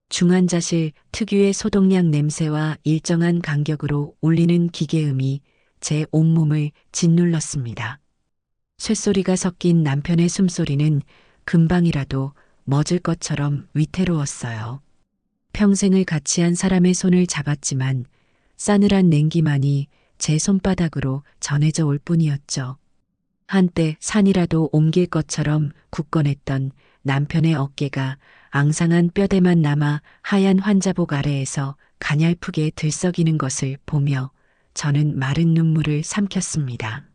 중환자실 특유의 소독약 냄새와 일정한 간격으로 울리는 기계음이 제 온몸을 짓눌렀습니다. 쇳소리가 섞인 남편의 숨소리는 금방이라도 멎을 것처럼 위태로웠어요. 평생을 같이 한 사람의 손을 잡았지만 싸늘한 냉기만이 제 손바닥으로 전해져 올 뿐이었죠. 한때 산이라도 옮길 것처럼 굳건했던 남편의 어깨가 앙상한 뼈대만 남아 하얀 환자복 아래에서 가냘프게 들썩이는 것을 보며 저는 마른 눈물을 삼켰습니다.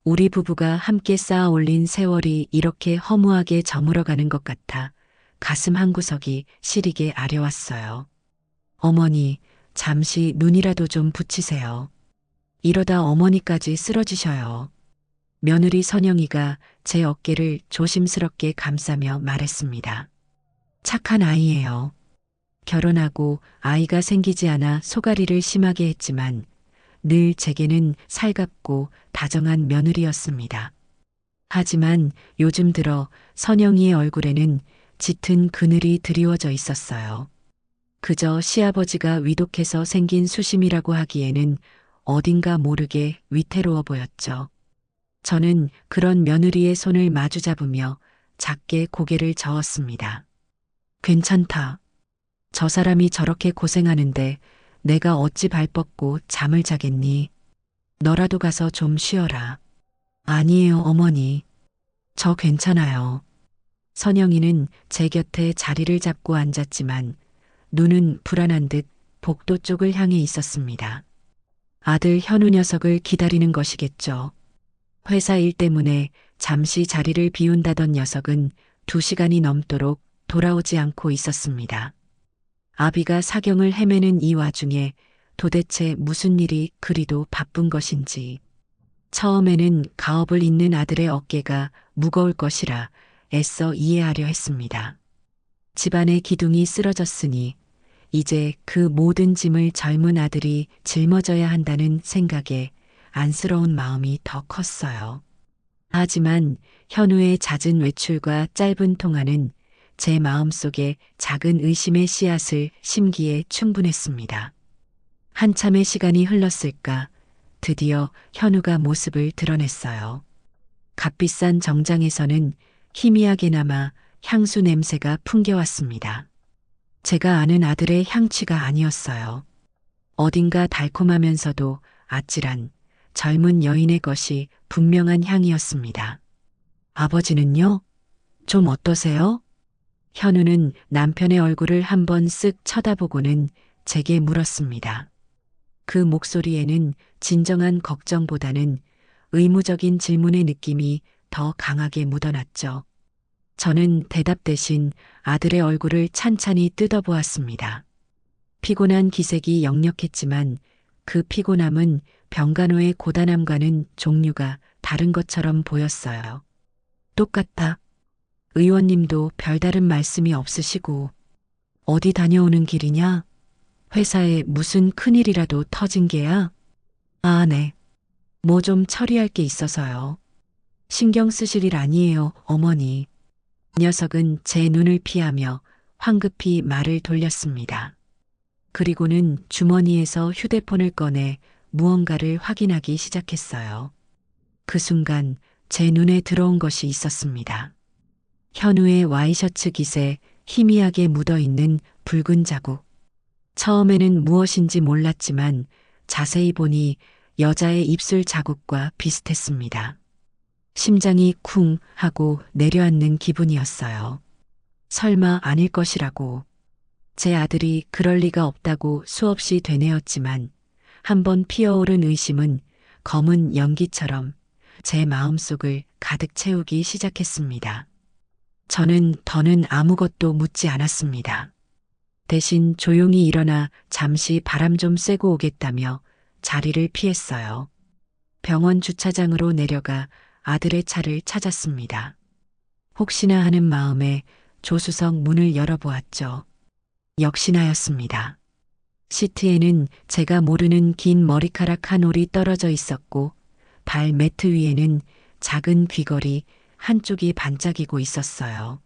우리 부부가 함께 쌓아 올린 세월이 이렇게 허무하게 저물어가는 것 같아 가슴 한구석이 시리게 아려왔어요. 어머니, 잠시 눈이라도 좀 붙이세요. 이러다 어머니까지 쓰러지셔요. 며느리 선영이가 제 어깨를 조심스럽게 감싸며 말했습니다. 착한 아이예요. 결혼하고 아이가 생기지 않아 소가리를 심하게 했지만 늘 제게는 살갑고 다정한 며느리였습니다. 하지만 요즘 들어 선영이의 얼굴에는 짙은 그늘이 드리워져 있었어요. 그저 시아버지가 위독해서 생긴 수심이라고 하기에는 어딘가 모르게 위태로워 보였죠. 저는 그런 며느리의 손을 마주 잡으며 작게 고개를 저었습니다. 괜찮다. 저 사람이 저렇게 고생하는데 내가 어찌 발 뻗고 잠을 자겠니? 너라도 가서 좀 쉬어라. 아니에요, 어머니. 저 괜찮아요. 선영이는 제 곁에 자리를 잡고 앉았지만 눈은 불안한 듯 복도 쪽을 향해 있었습니다. 아들 현우 녀석을 기다리는 것이겠죠. 회사 일 때문에 잠시 자리를 비운다던 녀석은 2시간이 넘도록 돌아오지 않고 있었습니다. 아비가 사경을 헤매는 이 와중에 도대체 무슨 일이 그리도 바쁜 것인지. 처음에는 가업을 잇는 아들의 어깨가 무거울 것이라 애써 이해하려 했습니다. 집안의 기둥이 쓰러졌으니 이제 그 모든 짐을 젊은 아들이 짊어져야 한다는 생각에 안쓰러운 마음이 더 컸어요. 하지만 현우의 잦은 외출과 짧은 통화는 제 마음속에 작은 의심의 씨앗을 심기에 충분했습니다. 한참의 시간이 흘렀을까 드디어 현우가 모습을 드러냈어요. 값비싼 정장에서는 희미하게나마 향수 냄새가 풍겨왔습니다. 제가 아는 아들의 향취가 아니었어요. 어딘가 달콤하면서도 아찔한 젊은 여인의 것이 분명한 향이었습니다. 아버지는요? 좀 어떠세요? 현우는 남편의 얼굴을 한번 쓱 쳐다보고는 제게 물었습니다. 그 목소리에는 진정한 걱정보다는 의무적인 질문의 느낌이 더 강하게 묻어났죠. 저는 대답 대신 아들의 얼굴을 찬찬히 뜯어보았습니다. 피곤한 기색이 역력했지만 그 피곤함은 병간호의 고단함과는 종류가 다른 것처럼 보였어요. 똑같아. 의원님도 별다른 말씀이 없으시고 어디 다녀오는 길이냐? 회사에 무슨 큰일이라도 터진 게야? 아, 네. 뭐 좀 처리할 게 있어서요. 신경 쓰실 일 아니에요, 어머니. 녀석은 제 눈을 피하며 황급히 말을 돌렸습니다. 그리고는 주머니에서 휴대폰을 꺼내 무언가를 확인하기 시작했어요. 그 순간 제 눈에 들어온 것이 있었습니다. 현우의 와이셔츠 깃에 희미하게 묻어있는 붉은 자국. 처음에는 무엇인지 몰랐지만 자세히 보니 여자의 입술 자국과 비슷했습니다. 심장이 쿵 하고 내려앉는 기분이었어요. 설마 아닐 것이라고. 제 아들이 그럴 리가 없다고 수없이 되뇌었지만 한번 피어오른 의심은 검은 연기처럼 제 마음속을 가득 채우기 시작했습니다. 저는 더는 아무것도 묻지 않았습니다. 대신 조용히 일어나 잠시 바람 좀 쐬고 오겠다며 자리를 피했어요. 병원 주차장으로 내려가 아들의 차를 찾았습니다. 혹시나 하는 마음에 조수석 문을 열어보았죠. 역시나였습니다. 시트에는 제가 모르는 긴 머리카락 한 올이 떨어져 있었고 발 매트 위에는 작은 귀걸이 한쪽이 반짝이고 있었어요.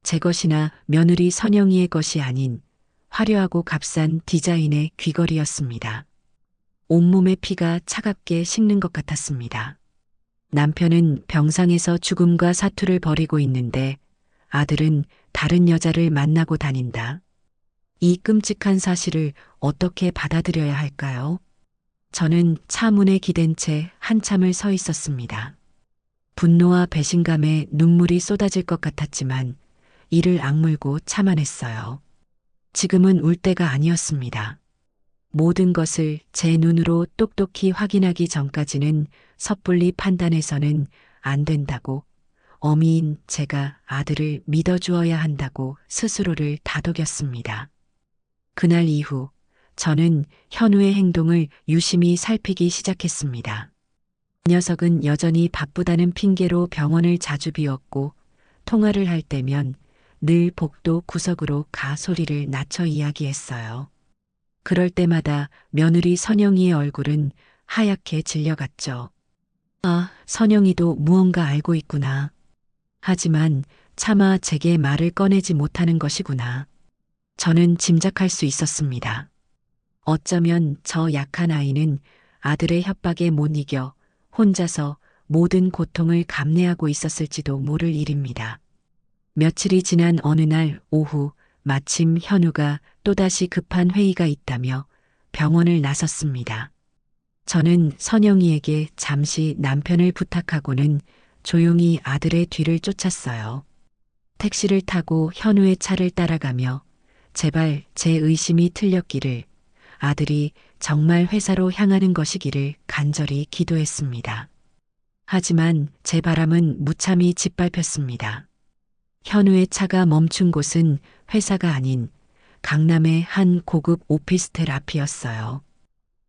제 것이나 며느리 선영이의 것이 아닌 화려하고 값싼 디자인의 귀걸이였습니다. 온몸의 피가 차갑게 식는 것 같았습니다. 남편은 병상에서 죽음과 사투를 벌이고 있는데 아들은 다른 여자를 만나고 다닌다. 이 끔찍한 사실을 어떻게 받아들여야 할까요? 저는 차 문에 기댄 채 한참을 서 있었습니다. 분노와 배신감에 눈물이 쏟아질 것 같았지만 이를 악물고 참아냈어요. 지금은 울 때가 아니었습니다. 모든 것을 제 눈으로 똑똑히 확인하기 전까지는 섣불리 판단해서는 안 된다고, 어미인 제가 아들을 믿어주어야 한다고 스스로를 다독였습니다. 그날 이후 저는 현우의 행동을 유심히 살피기 시작했습니다. 녀석은 여전히 바쁘다는 핑계로 병원을 자주 비웠고 통화를 할 때면 늘 복도 구석으로 가 소리를 낮춰 이야기했어요. 그럴 때마다 며느리 선영이의 얼굴은 하얗게 질려갔죠. 아, 선영이도 무언가 알고 있구나. 하지만 차마 제게 말을 꺼내지 못하는 것이구나. 저는 짐작할 수 있었습니다. 어쩌면 저 약한 아이는 아들의 협박에 못 이겨 혼자서 모든 고통을 감내하고 있었을지도 모를 일입니다. 며칠이 지난 어느 날 오후 마침 현우가 또다시 급한 회의가 있다며 병원을 나섰습니다. 저는 선영이에게 잠시 남편을 부탁하고는 조용히 아들의 뒤를 쫓았어요. 택시를 타고 현우의 차를 따라가며 제발 제 의심이 틀렸기를, 아들이 정말 회사로 향하는 것이기를 간절히 기도했습니다. 하지만 제 바람은 무참히 짓밟혔습니다. 현우의 차가 멈춘 곳은 회사가 아닌 강남의 한 고급 오피스텔 앞이었어요.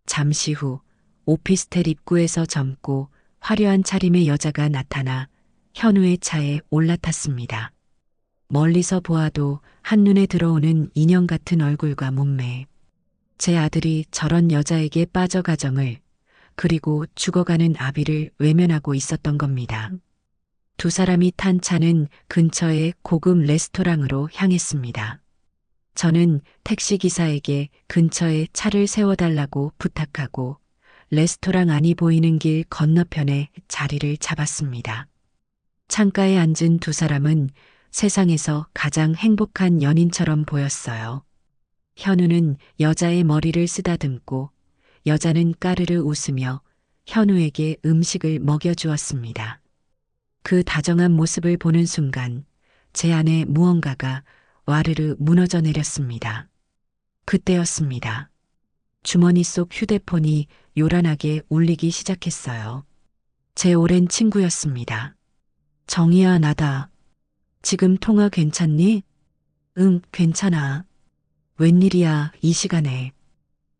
잠시 후 오피스텔 입구에서 젊고 화려한 차림의 여자가 나타나 현우의 차에 올라탔습니다. 멀리서 보아도 한눈에 들어오는 인형 같은 얼굴과 몸매. 제 아들이 저런 여자에게 빠져 가정을, 그리고 죽어가는 아비를 외면하고 있었던 겁니다. 두 사람이 탄 차는 근처의 고급 레스토랑으로 향했습니다. 저는 택시기사에게 근처에 차를 세워달라고 부탁하고 레스토랑 안이 보이는 길 건너편에 자리를 잡았습니다. 창가에 앉은 두 사람은 세상에서 가장 행복한 연인처럼 보였어요. 현우는 여자의 머리를 쓰다듬고 여자는 까르르 웃으며 현우에게 음식을 먹여주었습니다. 그 다정한 모습을 보는 순간 제 안에 무언가가 와르르 무너져 내렸습니다. 그때였습니다. 주머니 속 휴대폰이 요란하게 울리기 시작했어요. 제 오랜 친구였습니다. 정희야, 나다. 지금 통화 괜찮니? 응, 괜찮아. 웬일이야, 이 시간에.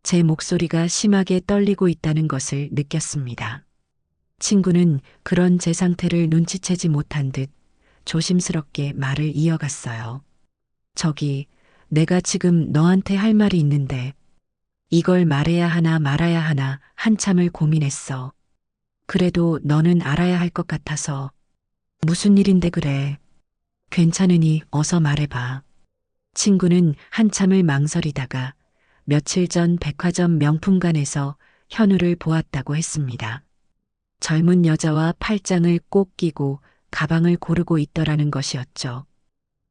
제 목소리가 심하게 떨리고 있다는 것을 느꼈습니다. 친구는 그런 제 상태를 눈치채지 못한 듯 조심스럽게 말을 이어갔어요. 저기, 내가 지금 너한테 할 말이 있는데 이걸 말해야 하나 말아야 하나 한참을 고민했어. 그래도 너는 알아야 할 것 같아서. 무슨 일인데 그래? 괜찮으니 어서 말해봐. 친구는 한참을 망설이다가 며칠 전 백화점 명품관에서 현우를 보았다고 했습니다. 젊은 여자와 팔짱을 꼭 끼고 가방을 고르고 있더라는 것이었죠.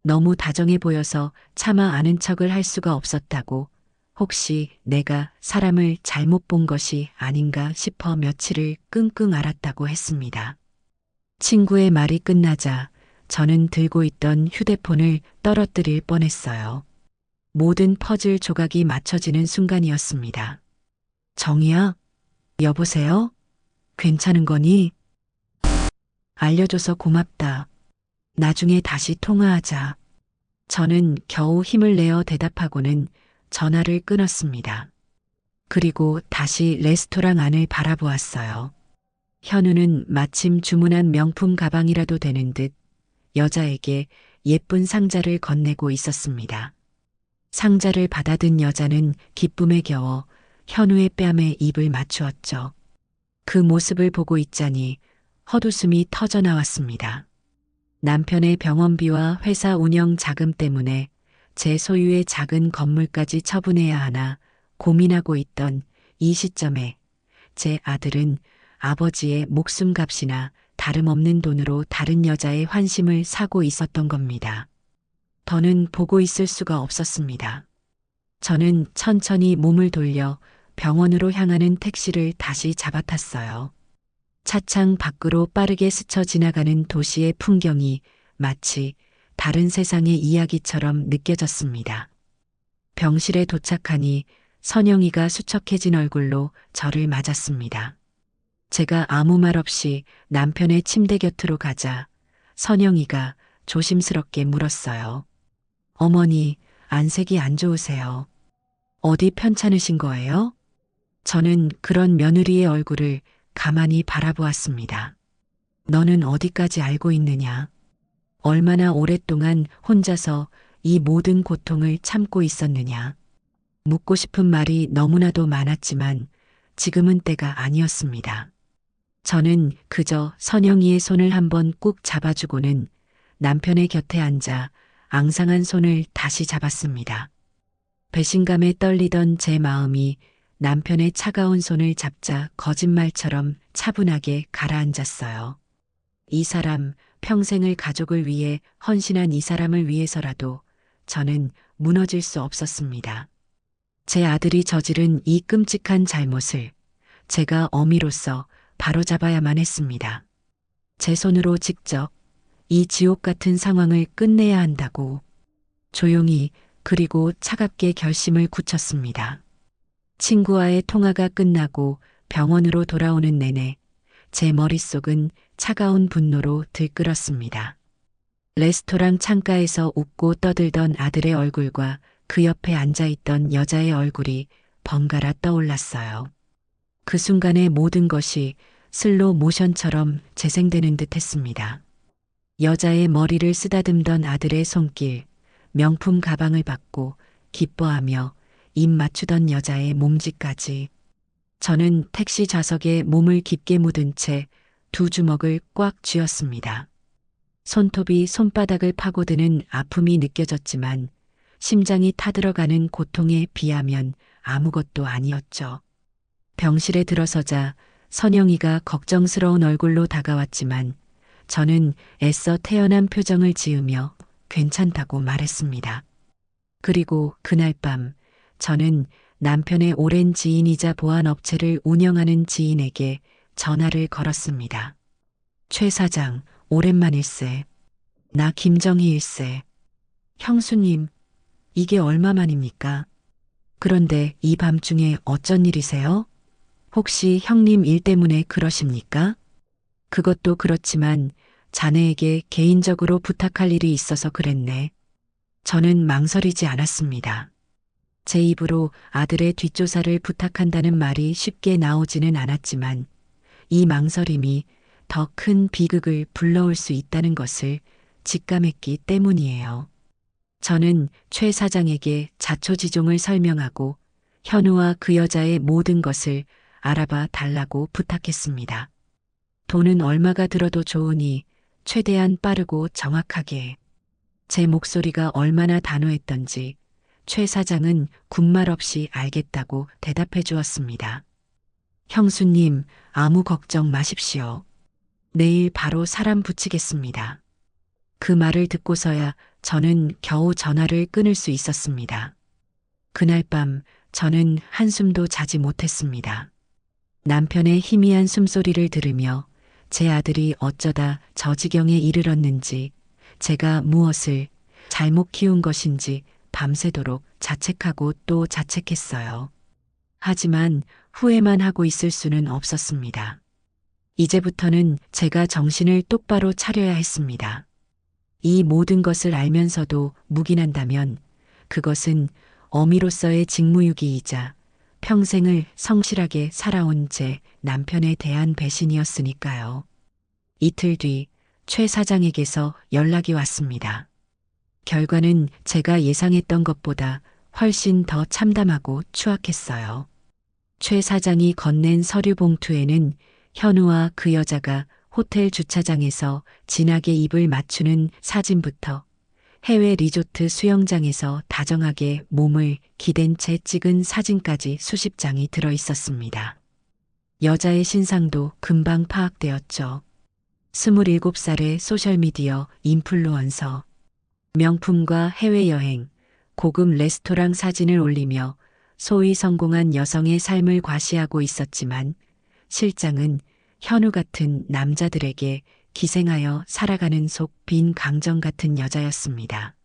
너무 다정해 보여서 차마 아는 척을 할 수가 없었다고, 혹시 내가 사람을 잘못 본 것이 아닌가 싶어 며칠을 끙끙 앓았다고 했습니다. 친구의 말이 끝나자 저는 들고 있던 휴대폰을 떨어뜨릴 뻔했어요. 모든 퍼즐 조각이 맞춰지는 순간이었습니다. 정희야? 여보세요? 괜찮은 거니? 알려줘서 고맙다. 나중에 다시 통화하자. 저는 겨우 힘을 내어 대답하고는 전화를 끊었습니다. 그리고 다시 레스토랑 안을 바라보았어요. 현우는 마침 주문한 명품 가방이라도 되는 듯 여자에게 예쁜 상자를 건네고 있었습니다. 상자를 받아든 여자는 기쁨에 겨워 현우의 뺨에 입을 맞추었죠. 그 모습을 보고 있자니 헛웃음이 터져 나왔습니다. 남편의 병원비와 회사 운영 자금 때문에 제 소유의 작은 건물까지 처분해야 하나 고민하고 있던 이 시점에 제 아들은 아버지의 목숨값이나 다름없는 돈으로 다른 여자의 환심을 사고 있었던 겁니다. 더는 보고 있을 수가 없었습니다. 저는 천천히 몸을 돌려 병원으로 향하는 택시를 다시 잡아탔어요. 차창 밖으로 빠르게 스쳐 지나가는 도시의 풍경이 마치 다른 세상의 이야기처럼 느껴졌습니다. 병실에 도착하니 선영이가 수척해진 얼굴로 저를 맞았습니다. 제가 아무 말 없이 남편의 침대 곁으로 가자 선영이가 조심스럽게 물었어요. 어머니, 안색이 안 좋으세요. 어디 편찮으신 거예요? 저는 그런 며느리의 얼굴을 가만히 바라보았습니다. 너는 어디까지 알고 있느냐? 얼마나 오랫동안 혼자서 이 모든 고통을 참고 있었느냐? 묻고 싶은 말이 너무나도 많았지만 지금은 때가 아니었습니다. 저는 그저 선영이의 손을 한번 꾹 잡아주고는 남편의 곁에 앉아 앙상한 손을 다시 잡았습니다. 배신감에 떨리던 제 마음이 남편의 차가운 손을 잡자 거짓말처럼 차분하게 가라앉았어요. 이 사람, 평생을 가족을 위해 헌신한 이 사람을 위해서라도 저는 무너질 수 없었습니다. 제 아들이 저지른 이 끔찍한 잘못을 제가 어미로서 바로잡아야만 했습니다. 제 손으로 직접 이 지옥 같은 상황을 끝내야 한다고 조용히 그리고 차갑게 결심을 굳혔습니다. 친구와의 통화가 끝나고 병원으로 돌아오는 내내 제 머릿속은 차가운 분노로 들끓었습니다. 레스토랑 창가에서 웃고 떠들던 아들의 얼굴과 그 옆에 앉아있던 여자의 얼굴이 번갈아 떠올랐어요. 그 순간의 모든 것이 슬로 모션처럼 재생되는 듯 했습니다. 여자의 머리를 쓰다듬던 아들의 손길, 명품 가방을 받고 기뻐하며 입 맞추던 여자의 몸짓까지. 저는 택시 좌석에 몸을 깊게 묻은 채 두 주먹을 꽉 쥐었습니다. 손톱이 손바닥을 파고드는 아픔이 느껴졌지만 심장이 타들어가는 고통에 비하면 아무것도 아니었죠. 병실에 들어서자 선영이가 걱정스러운 얼굴로 다가왔지만 저는 애써 태연한 표정을 지으며 괜찮다고 말했습니다. 그리고 그날 밤 저는 남편의 오랜 지인이자 보안업체를 운영하는 지인에게 전화를 걸었습니다. 최 사장, 오랜만일세. 나 김정희일세. 형수님, 이게 얼마만입니까? 그런데 이 밤중에 어쩐 일이세요? 혹시 형님 일 때문에 그러십니까? 그것도 그렇지만 자네에게 개인적으로 부탁할 일이 있어서 그랬네. 저는 망설이지 않았습니다. 제 입으로 아들의 뒷조사를 부탁한다는 말이 쉽게 나오지는 않았지만 이 망설임이 더 큰 비극을 불러올 수 있다는 것을 직감했기 때문이에요. 저는 최 사장에게 자초지종을 설명하고 현우와 그 여자의 모든 것을 알아봐 달라고 부탁했습니다. 돈은 얼마가 들어도 좋으니 최대한 빠르고 정확하게. 제 목소리가 얼마나 단호했던지 최 사장은 군말 없이 알겠다고 대답해 주었습니다. 형수님, 아무 걱정 마십시오. 내일 바로 사람 붙이겠습니다. 그 말을 듣고서야 저는 겨우 전화를 끊을 수 있었습니다. 그날 밤 저는 한숨도 자지 못했습니다. 남편의 희미한 숨소리를 들으며 제 아들이 어쩌다 저 지경에 이르렀는지, 제가 무엇을 잘못 키운 것인지 밤새도록 자책하고 또 자책했어요. 하지만 후회만 하고 있을 수는 없었습니다. 이제부터는 제가 정신을 똑바로 차려야 했습니다. 이 모든 것을 알면서도 묵인한다면 그것은 어미로서의 직무유기이자 평생을 성실하게 살아온 제 남편에 대한 배신이었으니까요. 이틀 뒤 최 사장에게서 연락이 왔습니다. 결과는 제가 예상했던 것보다 훨씬 더 참담하고 추악했어요. 최 사장이 건넨 서류 봉투에는 현우와 그 여자가 호텔 주차장에서 진하게 입을 맞추는 사진부터 해외 리조트 수영장에서 다정하게 몸을 기댄 채 찍은 사진까지 수십 장이 들어 있었습니다. 여자의 신상도 금방 파악되었죠. 27살의 소셜미디어 인플루언서, 명품과 해외여행, 고급 레스토랑 사진을 올리며 소위 성공한 여성의 삶을 과시하고 있었지만 실장은 현우 같은 남자들에게 기생하여 살아가는 속 빈 강정 같은 여자였습니다.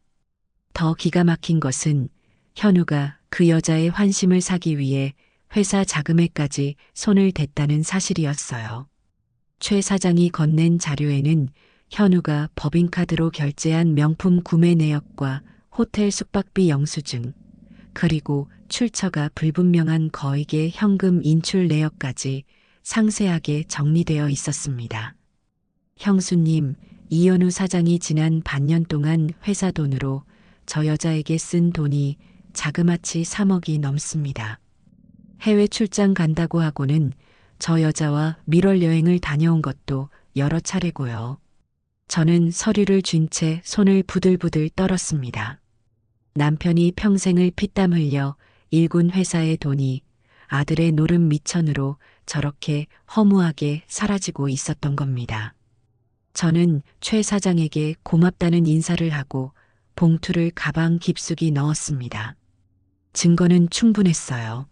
더 기가 막힌 것은 현우가 그 여자의 환심을 사기 위해 회사 자금에까지 손을 댔다는 사실이었어요. 최 사장이 건넨 자료에는 현우가 법인카드로 결제한 명품 구매 내역과 호텔 숙박비 영수증, 그리고 출처가 불분명한 거액의 현금 인출 내역까지 상세하게 정리되어 있었습니다. 형수님, 이현우 사장이 지난 반년 동안 회사 돈으로 저 여자에게 쓴 돈이 자그마치 3억이 넘습니다. 해외 출장 간다고 하고는 저 여자와 밀월 여행을 다녀온 것도 여러 차례고요. 저는 서류를 쥔 채 손을 부들부들 떨었습니다. 남편이 평생을 피땀 흘려 일군 회사의 돈이 아들의 노름 미천으로 저렇게 허무하게 사라지고 있었던 겁니다. 저는 최 사장에게 고맙다는 인사를 하고 봉투를 가방 깊숙이 넣었습니다. 증거는 충분했어요.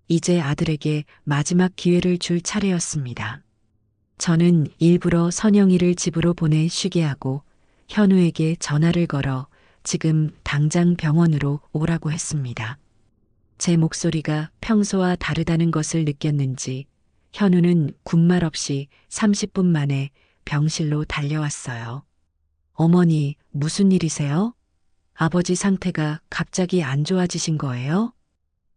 이제 아들에게 마지막 기회를 줄 차례였습니다. 저는 일부러 선영이를 집으로 보내 쉬게 하고 현우에게 전화를 걸어 지금 당장 병원으로 오라고 했습니다. 제 목소리가 평소와 다르다는 것을 느꼈는지 현우는 군말 없이 30분 만에 병실로 달려왔어요. 어머니, 무슨 일이세요? 아버지 상태가 갑자기 안 좋아지신 거예요?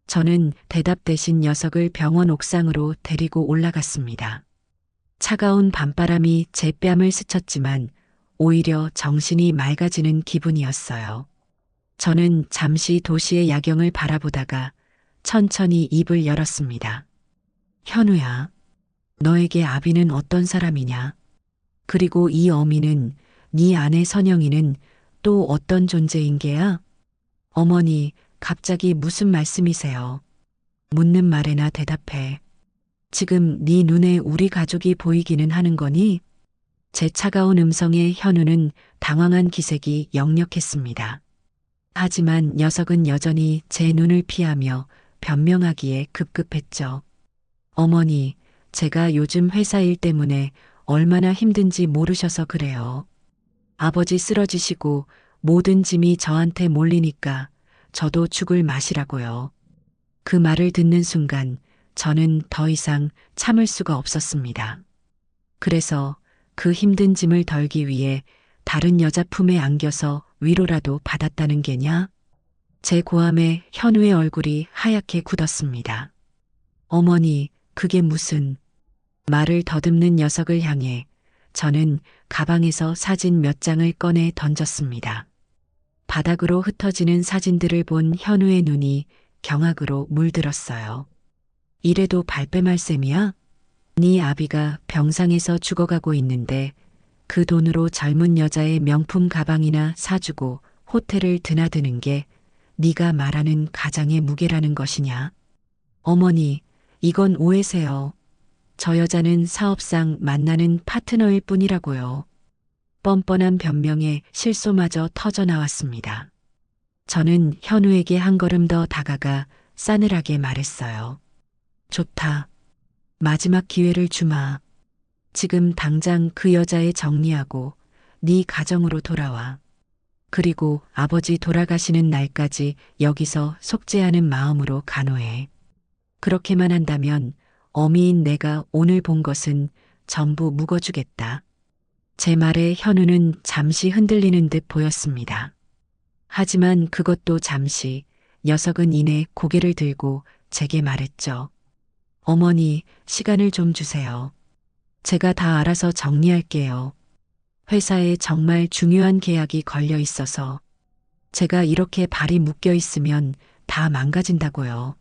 저는 대답 대신 녀석을 병원 옥상으로 데리고 올라갔습니다. 차가운 밤바람이 제 뺨을 스쳤지만 오히려 정신이 맑아지는 기분이었어요. 저는 잠시 도시의 야경을 바라보다가 천천히 입을 열었습니다. 현우야, 너에게 아비는 어떤 사람이냐? 그리고 이 어미는, 네 아내 선영이는 또 어떤 존재인 게야? 어머니, 갑자기 무슨 말씀이세요? 묻는 말에나 대답해. 지금 네 눈에 우리 가족이 보이기는 하는 거니? 제 차가운 음성에 현우는 당황한 기색이 역력했습니다. 하지만 녀석은 여전히 제 눈을 피하며 변명하기에 급급했죠. 어머니, 제가 요즘 회사 일 때문에 얼마나 힘든지 모르셔서 그래요. 아버지 쓰러지시고 모든 짐이 저한테 몰리니까 저도 죽을 맛이라고요. 그 말을 듣는 순간 저는 더 이상 참을 수가 없었습니다. 그래서 그 힘든 짐을 덜기 위해 다른 여자 품에 안겨서 위로라도 받았다는 게냐? 제 고함에 현우의 얼굴이 하얗게 굳었습니다. 어머니, 그게 무슨... 말을 더듬는 녀석을 향해 저는 가방에서 사진 몇 장을 꺼내 던졌습니다. 바닥으로 흩어지는 사진들을 본 현우의 눈이 경악으로 물들었어요. 이래도 발뺌할 셈이야? 네 아비가 병상에서 죽어가고 있는데 그 돈으로 젊은 여자의 명품 가방이나 사주고 호텔을 드나드는 게 네가 말하는 가장의 무게라는 것이냐? 어머니, 이건 오해세요. 저 여자는 사업상 만나는 파트너일 뿐이라고요. 뻔뻔한 변명에 실소마저 터져 나왔습니다. 저는 현우에게 한 걸음 더 다가가 싸늘하게 말했어요. 좋다. 마지막 기회를 주마. 지금 당장 그 여자애 정리하고 네 가정으로 돌아와. 그리고 아버지 돌아가시는 날까지 여기서 속죄하는 마음으로 간호해. 그렇게만 한다면 어미인 내가 오늘 본 것은 전부 묵어주겠다. 제 말에 현우는 잠시 흔들리는 듯 보였습니다. 하지만 그것도 잠시, 녀석은 이내 고개를 들고 제게 말했죠. 어머니, 시간을 좀 주세요. 제가 다 알아서 정리할게요. 회사에 정말 중요한 계약이 걸려 있어서 제가 이렇게 발이 묶여 있으면 다 망가진다고요.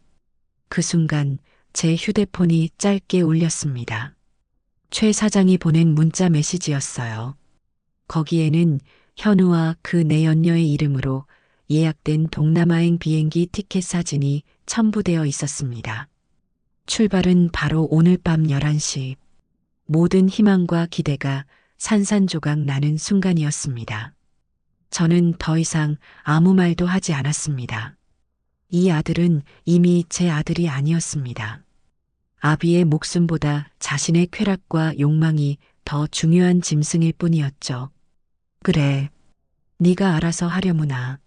그 순간 제 휴대폰이 짧게 울렸습니다. 최 사장이 보낸 문자 메시지였어요. 거기에는 현우와 그 내연녀의 이름으로 예약된 동남아행 비행기 티켓 사진이 첨부되어 있었습니다. 출발은 바로 오늘 밤 11시. 모든 희망과 기대가 산산조각 나는 순간이었습니다. 저는 더 이상 아무 말도 하지 않았습니다. 이 아들은 이미 제 아들이 아니었습니다. 아비의 목숨보다 자신의 쾌락과 욕망이 더 중요한 짐승일 뿐이었죠. 그래, 네가 알아서 하려무나.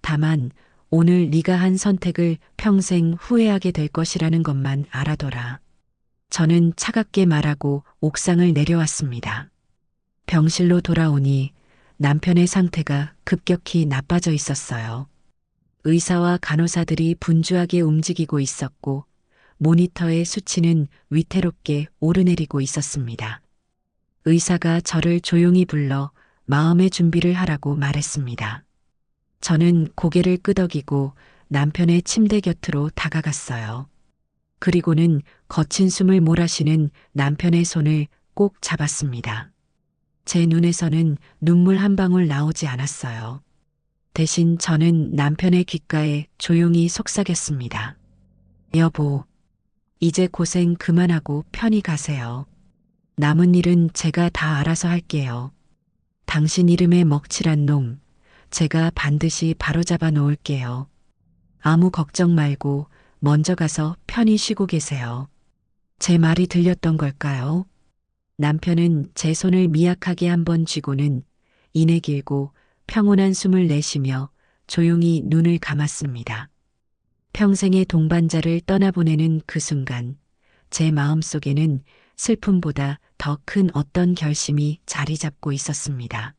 다만 오늘 네가 한 선택을 평생 후회하게 될 것이라는 것만 알아둬라. 저는 차갑게 말하고 옥상을 내려왔습니다. 병실로 돌아오니 남편의 상태가 급격히 나빠져 있었어요. 의사와 간호사들이 분주하게 움직이고 있었고 모니터의 수치는 위태롭게 오르내리고 있었습니다. 의사가 저를 조용히 불러 마음의 준비를 하라고 말했습니다. 저는 고개를 끄덕이고 남편의 침대 곁으로 다가갔어요. 그리고는 거친 숨을 몰아쉬는 남편의 손을 꼭 잡았습니다. 제 눈에서는 눈물 한 방울 나오지 않았어요. 대신 저는 남편의 귓가에 조용히 속삭였습니다. 여보, 이제 고생 그만하고 편히 가세요. 남은 일은 제가 다 알아서 할게요. 당신 이름에 먹칠한 놈, 제가 반드시 바로잡아 놓을게요. 아무 걱정 말고 먼저 가서 편히 쉬고 계세요. 제 말이 들렸던 걸까요? 남편은 제 손을 미약하게 한번 쥐고는 이내 길고 평온한 숨을 내쉬며 조용히 눈을 감았습니다. 평생의 동반자를 떠나보내는 그 순간 제 마음속에는 슬픔보다 더 큰 어떤 결심이 자리 잡고 있었습니다.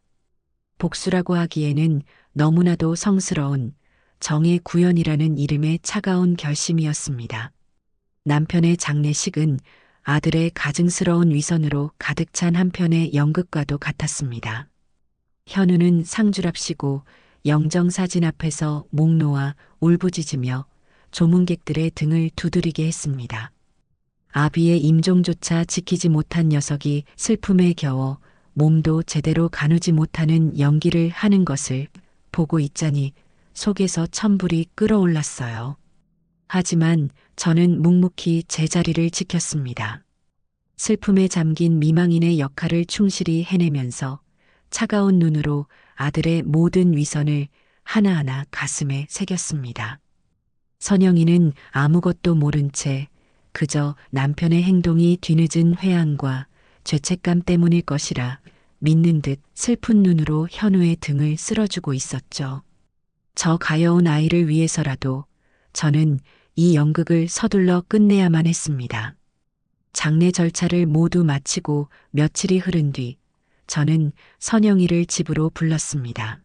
복수라고 하기에는 너무나도 성스러운 정의 구현이라는 이름의 차가운 결심이었습니다. 남편의 장례식은 아들의 가증스러운 위선으로 가득 찬 한편의 연극과도 같았습니다. 현우는 상주랍시고 영정사진 앞에서 목 놓아 울부짖으며 조문객들의 등을 두드리게 했습니다. 아비의 임종조차 지키지 못한 녀석이 슬픔에 겨워 몸도 제대로 가누지 못하는 연기를 하는 것을 보고 있자니 속에서 천불이 끓어올랐어요. 하지만 저는 묵묵히 제 자리를 지켰습니다. 슬픔에 잠긴 미망인의 역할을 충실히 해내면서 차가운 눈으로 아들의 모든 위선을 하나하나 가슴에 새겼습니다. 선영이는 아무것도 모른 채 그저 남편의 행동이 뒤늦은 회한과 죄책감 때문일 것이라 믿는 듯 슬픈 눈으로 현우의 등을 쓸어주고 있었죠. 저 가여운 아이를 위해서라도 저는 이 연극을 서둘러 끝내야만 했습니다. 장례 절차를 모두 마치고 며칠이 흐른 뒤 저는 선영이를 집으로 불렀습니다.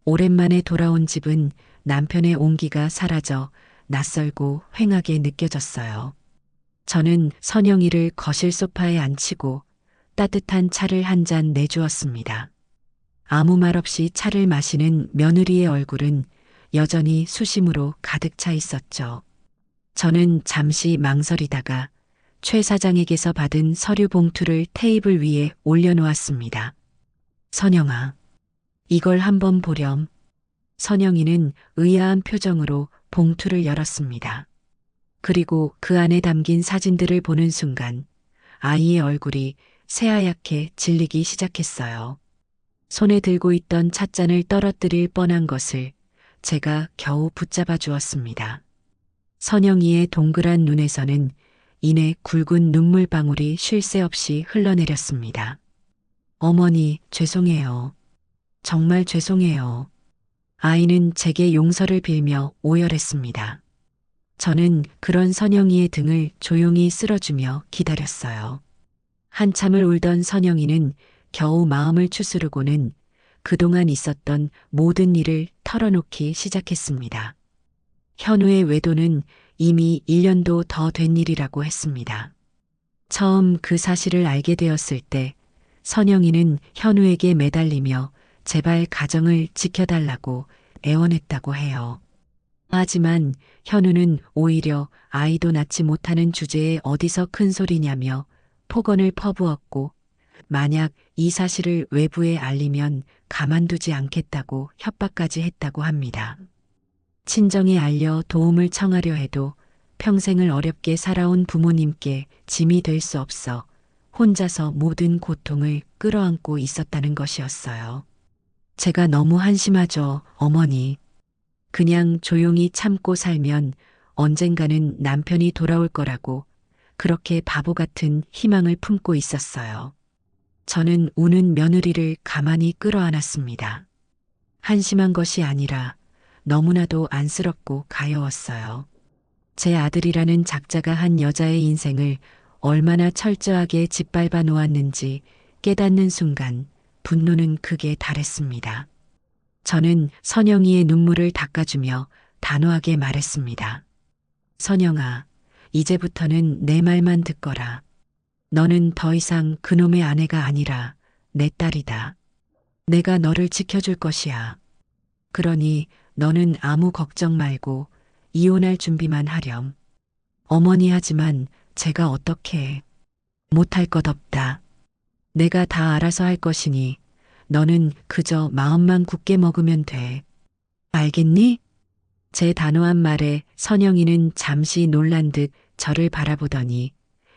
오랜만에 돌아온 집은 남편의 온기가 사라져 낯설고 휑하게 느껴졌어요. 저는 선영이를 거실 소파에 앉히고 따뜻한 차를 한 잔 내주었습니다. 아무 말 없이 차를 마시는 며느리의 얼굴은 여전히 수심으로 가득 차 있었죠. 저는 잠시 망설이다가 최 사장에게서 받은 서류 봉투를 테이블 위에 올려놓았습니다. 선영아, 이걸 한번 보렴. 선영이는 의아한 표정으로 봉투를 열었습니다. 그리고 그 안에 담긴 사진들을 보는 순간 아이의 얼굴이 새하얗게 질리기 시작했어요. 손에 들고 있던 찻잔을 떨어뜨릴 뻔한 것을 제가 겨우 붙잡아 주었습니다. 선영이의 동그란 눈에서는 이내 굵은 눈물방울이 쉴 새 없이 흘러내렸습니다. 어머니, 죄송해요. 정말 죄송해요. 아이는 제게 용서를 빌며 오열했습니다. 저는 그런 선영이의 등을 조용히 쓸어주며 기다렸어요. 한참을 울던 선영이는 겨우 마음을 추스르고는 그동안 있었던 모든 일을 털어놓기 시작했습니다. 현우의 외도는 이미 1년도 더 된 일이라고 했습니다. 처음 그 사실을 알게 되었을 때 선영이는 현우에게 매달리며 제발 가정을 지켜달라고 애원했다고 해요. 하지만 현우는 오히려 아이도 낳지 못하는 주제에 어디서 큰 소리냐며 폭언을 퍼부었고 만약 이 사실을 외부에 알리면 가만두지 않겠다고 협박까지 했다고 합니다. 친정에 알려 도움을 청하려 해도 평생을 어렵게 살아온 부모님께 짐이 될 수 없어 혼자서 모든 고통을 끌어안고 있었다는 것이었어요. 제가 너무 한심하죠, 어머니. 그냥 조용히 참고 살면 언젠가는 남편이 돌아올 거라고 그렇게 바보 같은 희망을 품고 있었어요. 저는 우는 며느리를 가만히 끌어안았습니다. 한심한 것이 아니라 너무나도 안쓰럽고 가여웠어요. 제 아들이라는 작자가 한 여자의 인생을 얼마나 철저하게 짓밟아 놓았는지 깨닫는 순간 분노는 극에 달했습니다. 저는 선영이의 눈물을 닦아주며 단호하게 말했습니다. 선영아, 이제부터는 내 말만 듣거라. 너는 더 이상 그놈의 아내가 아니라 내 딸이다. 내가 너를 지켜줄 것이야. 그러니 너는 아무 걱정 말고 이혼할 준비만 하렴. 어머니 하지만 제가 어떻게 해. 못할 것 없다. 내가 다 알아서 할 것이니 너는 그저 마음만 굳게 먹으면 돼. 알겠니? 제 단호한 말에 선영이는 잠시 놀란 듯 저를 바라보더니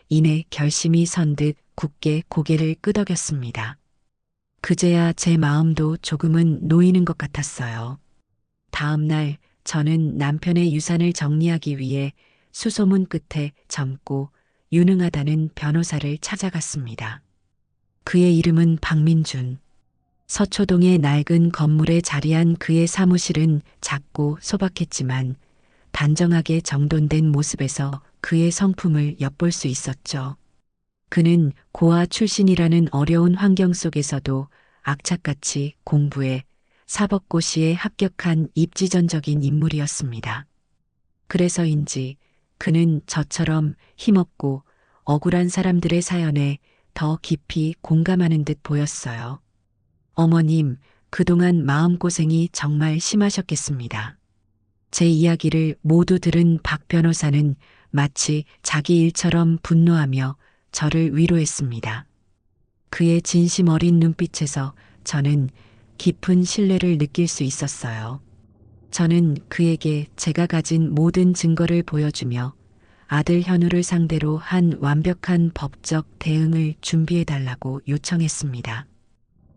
이내 결심이 선 듯 굳게 고개를 끄덕였습니다. 그제야 제 마음도 조금은 놓이는 것 같았어요. 다음 날 저는 남편의 유산을 정리하기 위해 수소문 끝에 젊고 유능하다는 변호사를 찾아갔습니다. 그의 이름은 박민준. 서초동의 낡은 건물에 자리한 그의 사무실은 작고 소박했지만 단정하게 정돈된 모습에서 그의 성품을 엿볼 수 있었죠. 그는 고아 출신이라는 어려운 환경 속에서도 악착같이 공부해 사법고시에 합격한 입지전적인 인물이었습니다. 그래서인지 그는 저처럼 힘없고 억울한 사람들의 사연에 더 깊이 공감하는 듯 보였어요. 어머님, 그동안 마음고생이 정말 심하셨겠습니다. 제 이야기를 모두 들은 박 변호사는 마치 자기 일처럼 분노하며 저를 위로했습니다. 그의 진심 어린 눈빛에서 저는 깊은 신뢰를 느낄 수 있었어요. 저는 그에게 제가 가진 모든 증거를 보여주며 아들 현우를 상대로 한 완벽한 법적 대응을 준비해달라고 요청했습니다.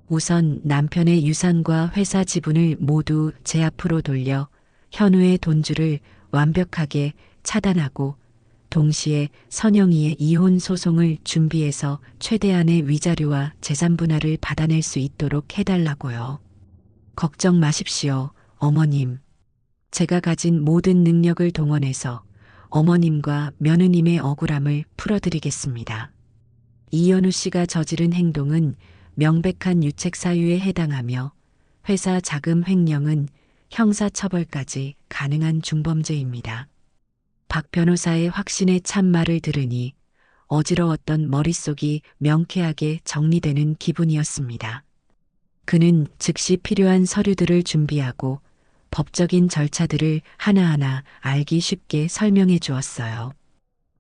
우선 남편의 유산과 회사 지분을 모두 제 앞으로 돌려 현우의 돈줄을 완벽하게 차단하고 동시에 선영이의 이혼 소송을 준비해서 최대한의 위자료와 재산 분할을 받아낼 수 있도록 해달라고요. 걱정 마십시오, 어머님. 제가 가진 모든 능력을 동원해서 어머님과 며느님의 억울함을 풀어드리겠습니다. 이현우 씨가 저지른 행동은 명백한 유책 사유에 해당하며 회사 자금 횡령은 형사처벌까지 가능한 중범죄입니다. 박 변호사의 확신에 찬 말을 들으니 어지러웠던 머릿속이 명쾌하게 정리되는 기분이었습니다. 그는 즉시 필요한 서류들을 준비하고 법적인 절차들을 하나하나 알기 쉽게 설명해 주었어요.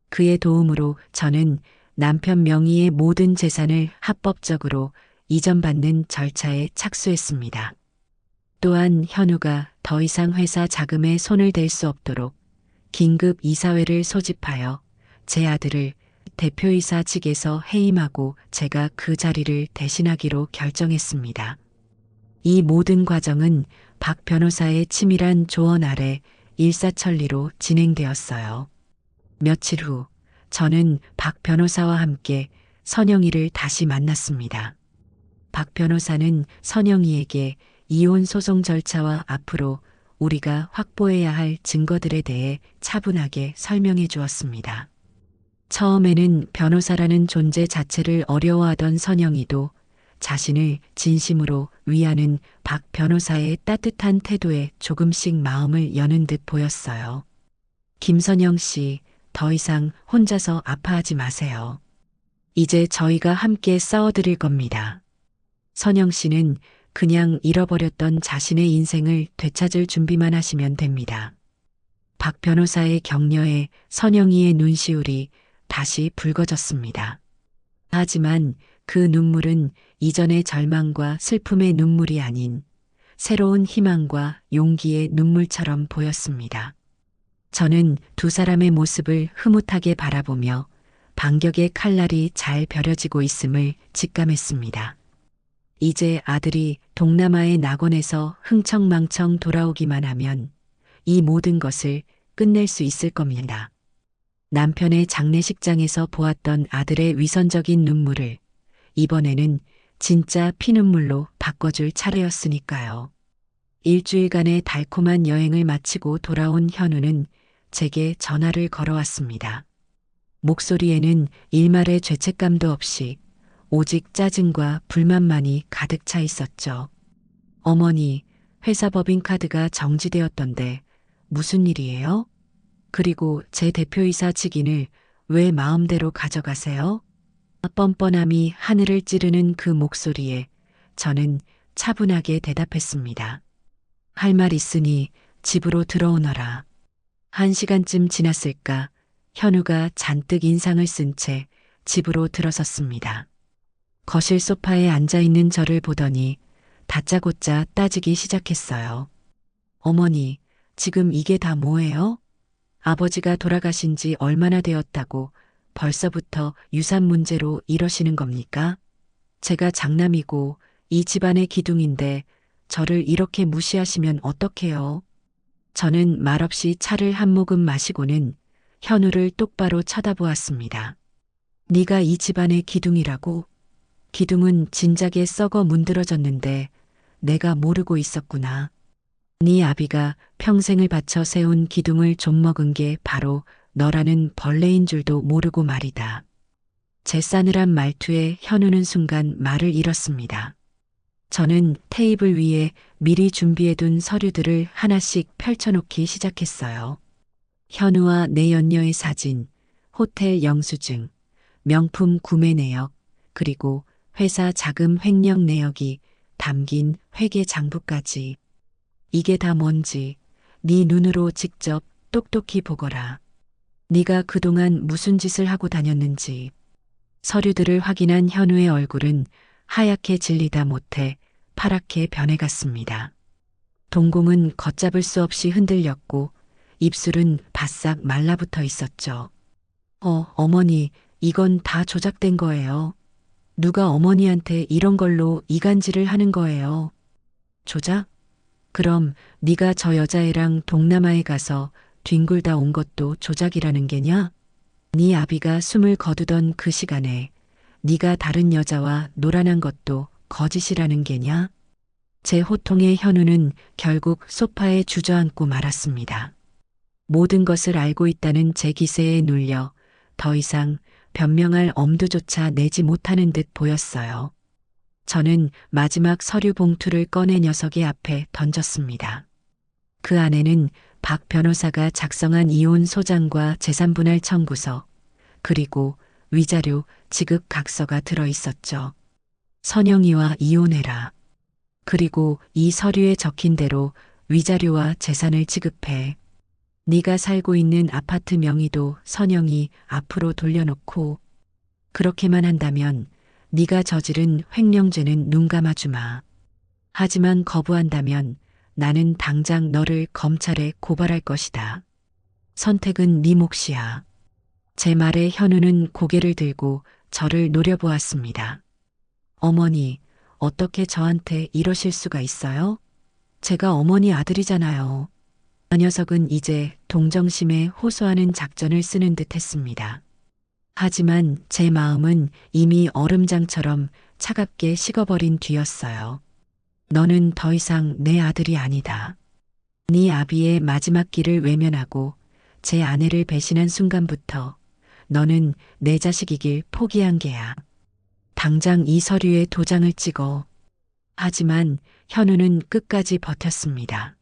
그의 도움으로 저는 남편 명의의 모든 재산을 합법적으로 이전받는 절차에 착수했습니다. 또한 현우가 더 이상 회사 자금에 손을 댈 수 없도록 긴급 이사회를 소집하여 제 아들을 대표이사 직에서 해임하고 제가 그 자리를 대신하기로 결정했습니다. 이 모든 과정은 박 변호사의 치밀한 조언 아래 일사천리로 진행되었어요. 며칠 후 저는 박 변호사와 함께 선영이를 다시 만났습니다. 박 변호사는 선영이에게 이혼 소송 절차와 앞으로 우리가 확보해야 할 증거들에 대해 차분하게 설명해 주었습니다. 처음에는 변호사라는 존재 자체를 어려워하던 선영이도 자신을 진심으로 위하는 박 변호사의 따뜻한 태도에 조금씩 마음을 여는 듯 보였어요. 김선영 씨, 더 이상 혼자서 아파하지 마세요. 이제 저희가 함께 싸워드릴 겁니다. 선영 씨는 그냥 잃어버렸던 자신의 인생을 되찾을 준비만 하시면 됩니다. 박 변호사의 격려에 선영이의 눈시울이 다시 붉어졌습니다. 하지만 그 눈물은 이전의 절망과 슬픔의 눈물이 아닌 새로운 희망과 용기의 눈물처럼 보였습니다. 저는 두 사람의 모습을 흐뭇하게 바라보며 반격의 칼날이 잘 벼려지고 있음을 직감했습니다. 이제 아들이 동남아의 낙원에서 흥청망청 돌아오기만 하면 이 모든 것을 끝낼 수 있을 겁니다. 남편의 장례식장에서 보았던 아들의 위선적인 눈물을 이번에는 진짜 피눈물로 바꿔줄 차례였으니까요. 일주일간의 달콤한 여행을 마치고 돌아온 현우는 제게 전화를 걸어왔습니다. 목소리에는 일말의 죄책감도 없이 오직 짜증과 불만만이 가득 차 있었죠. 어머니, 회사 법인카드가 정지되었던데 무슨 일이에요? 그리고 제 대표이사 직인을 왜 마음대로 가져가세요? 뻔뻔함이 하늘을 찌르는 그 목소리에 저는 차분하게 대답했습니다. 할 말 있으니 집으로 들어오너라. 1시간쯤 지났을까 현우가 잔뜩 인상을 쓴 채 집으로 들어섰습니다. 거실 소파에 앉아있는 저를 보더니 다짜고짜 따지기 시작했어요. 어머니, 지금 이게 다 뭐예요? 아버지가 돌아가신 지 얼마나 되었다고 벌써부터 유산 문제로 이러시는 겁니까? 제가 장남이고 이 집안의 기둥인데 저를 이렇게 무시하시면 어떡해요? 저는 말없이 차를 한 모금 마시고는 현우를 똑바로 쳐다보았습니다. 네가 이 집안의 기둥이라고? 기둥은 진작에 썩어 문드러졌는데 내가 모르고 있었구나. 네 아비가 평생을 바쳐 세운 기둥을 좀먹은 게 바로 너라는 벌레인 줄도 모르고 말이다. 제 싸늘한 말투에 현우는 순간 말을 잃었습니다. 저는 테이블 위에 미리 준비해둔 서류들을 하나씩 펼쳐놓기 시작했어요. 현우와 내 연녀의 사진, 호텔 영수증, 명품 구매 내역, 그리고 회사 자금 횡령 내역이 담긴 회계 장부까지. 이게 다 뭔지 네 눈으로 직접 똑똑히 보거라. 네가 그동안 무슨 짓을 하고 다녔는지. 서류들을 확인한 현우의 얼굴은 하얗게 질리다 못해 파랗게 변해갔습니다. 동공은 걷잡을 수 없이 흔들렸고 입술은 바싹 말라붙어 있었죠. 어머니, 이건 다 조작된 거예요. 누가 어머니한테 이런 걸로 이간질을 하는 거예요. 조작? 그럼 네가 저 여자애랑 동남아에 가서 뒹굴다 온 것도 조작이라는 게냐? 네 아비가 숨을 거두던 그 시간에 네가 다른 여자와 놀아난 것도 거짓이라는 게냐? 제 호통의 현우는 결국 소파에 주저앉고 말았습니다. 모든 것을 알고 있다는 제 기세에 눌려 더 이상 변명할 엄두조차 내지 못하는 듯 보였어요. 저는 마지막 서류 봉투를 꺼내 녀석의 앞에 던졌습니다. 그 안에는 박 변호사가 작성한 이혼 소장과 재산분할 청구서, 그리고 위자료 지급 각서가 들어 있었죠. 선영이와 이혼해라. 그리고 이 서류에 적힌 대로 위자료와 재산을 지급해. 네가 살고 있는 아파트 명의도 선영이 앞으로 돌려놓고 그렇게만 한다면 네가 저지른 횡령죄는 눈 감아주마. 하지만 거부한다면 나는 당장 너를 검찰에 고발할 것이다. 선택은 네 몫이야. 제 말에 현우는 고개를 들고 저를 노려보았습니다. 어머니, 어떻게 저한테 이러실 수가 있어요? 제가 어머니 아들이잖아요. 그 녀석은 이제 동정심에 호소하는 작전을 쓰는 듯 했습니다. 하지만 제 마음은 이미 얼음장처럼 차갑게 식어버린 뒤였어요. 너는 더 이상 내 아들이 아니다. 네 아비의 마지막 길을 외면하고 제 아내를 배신한 순간부터 너는 내 자식이길 포기한 게야. 당장 이 서류에 도장을 찍어. 하지만 현우는 끝까지 버텼습니다.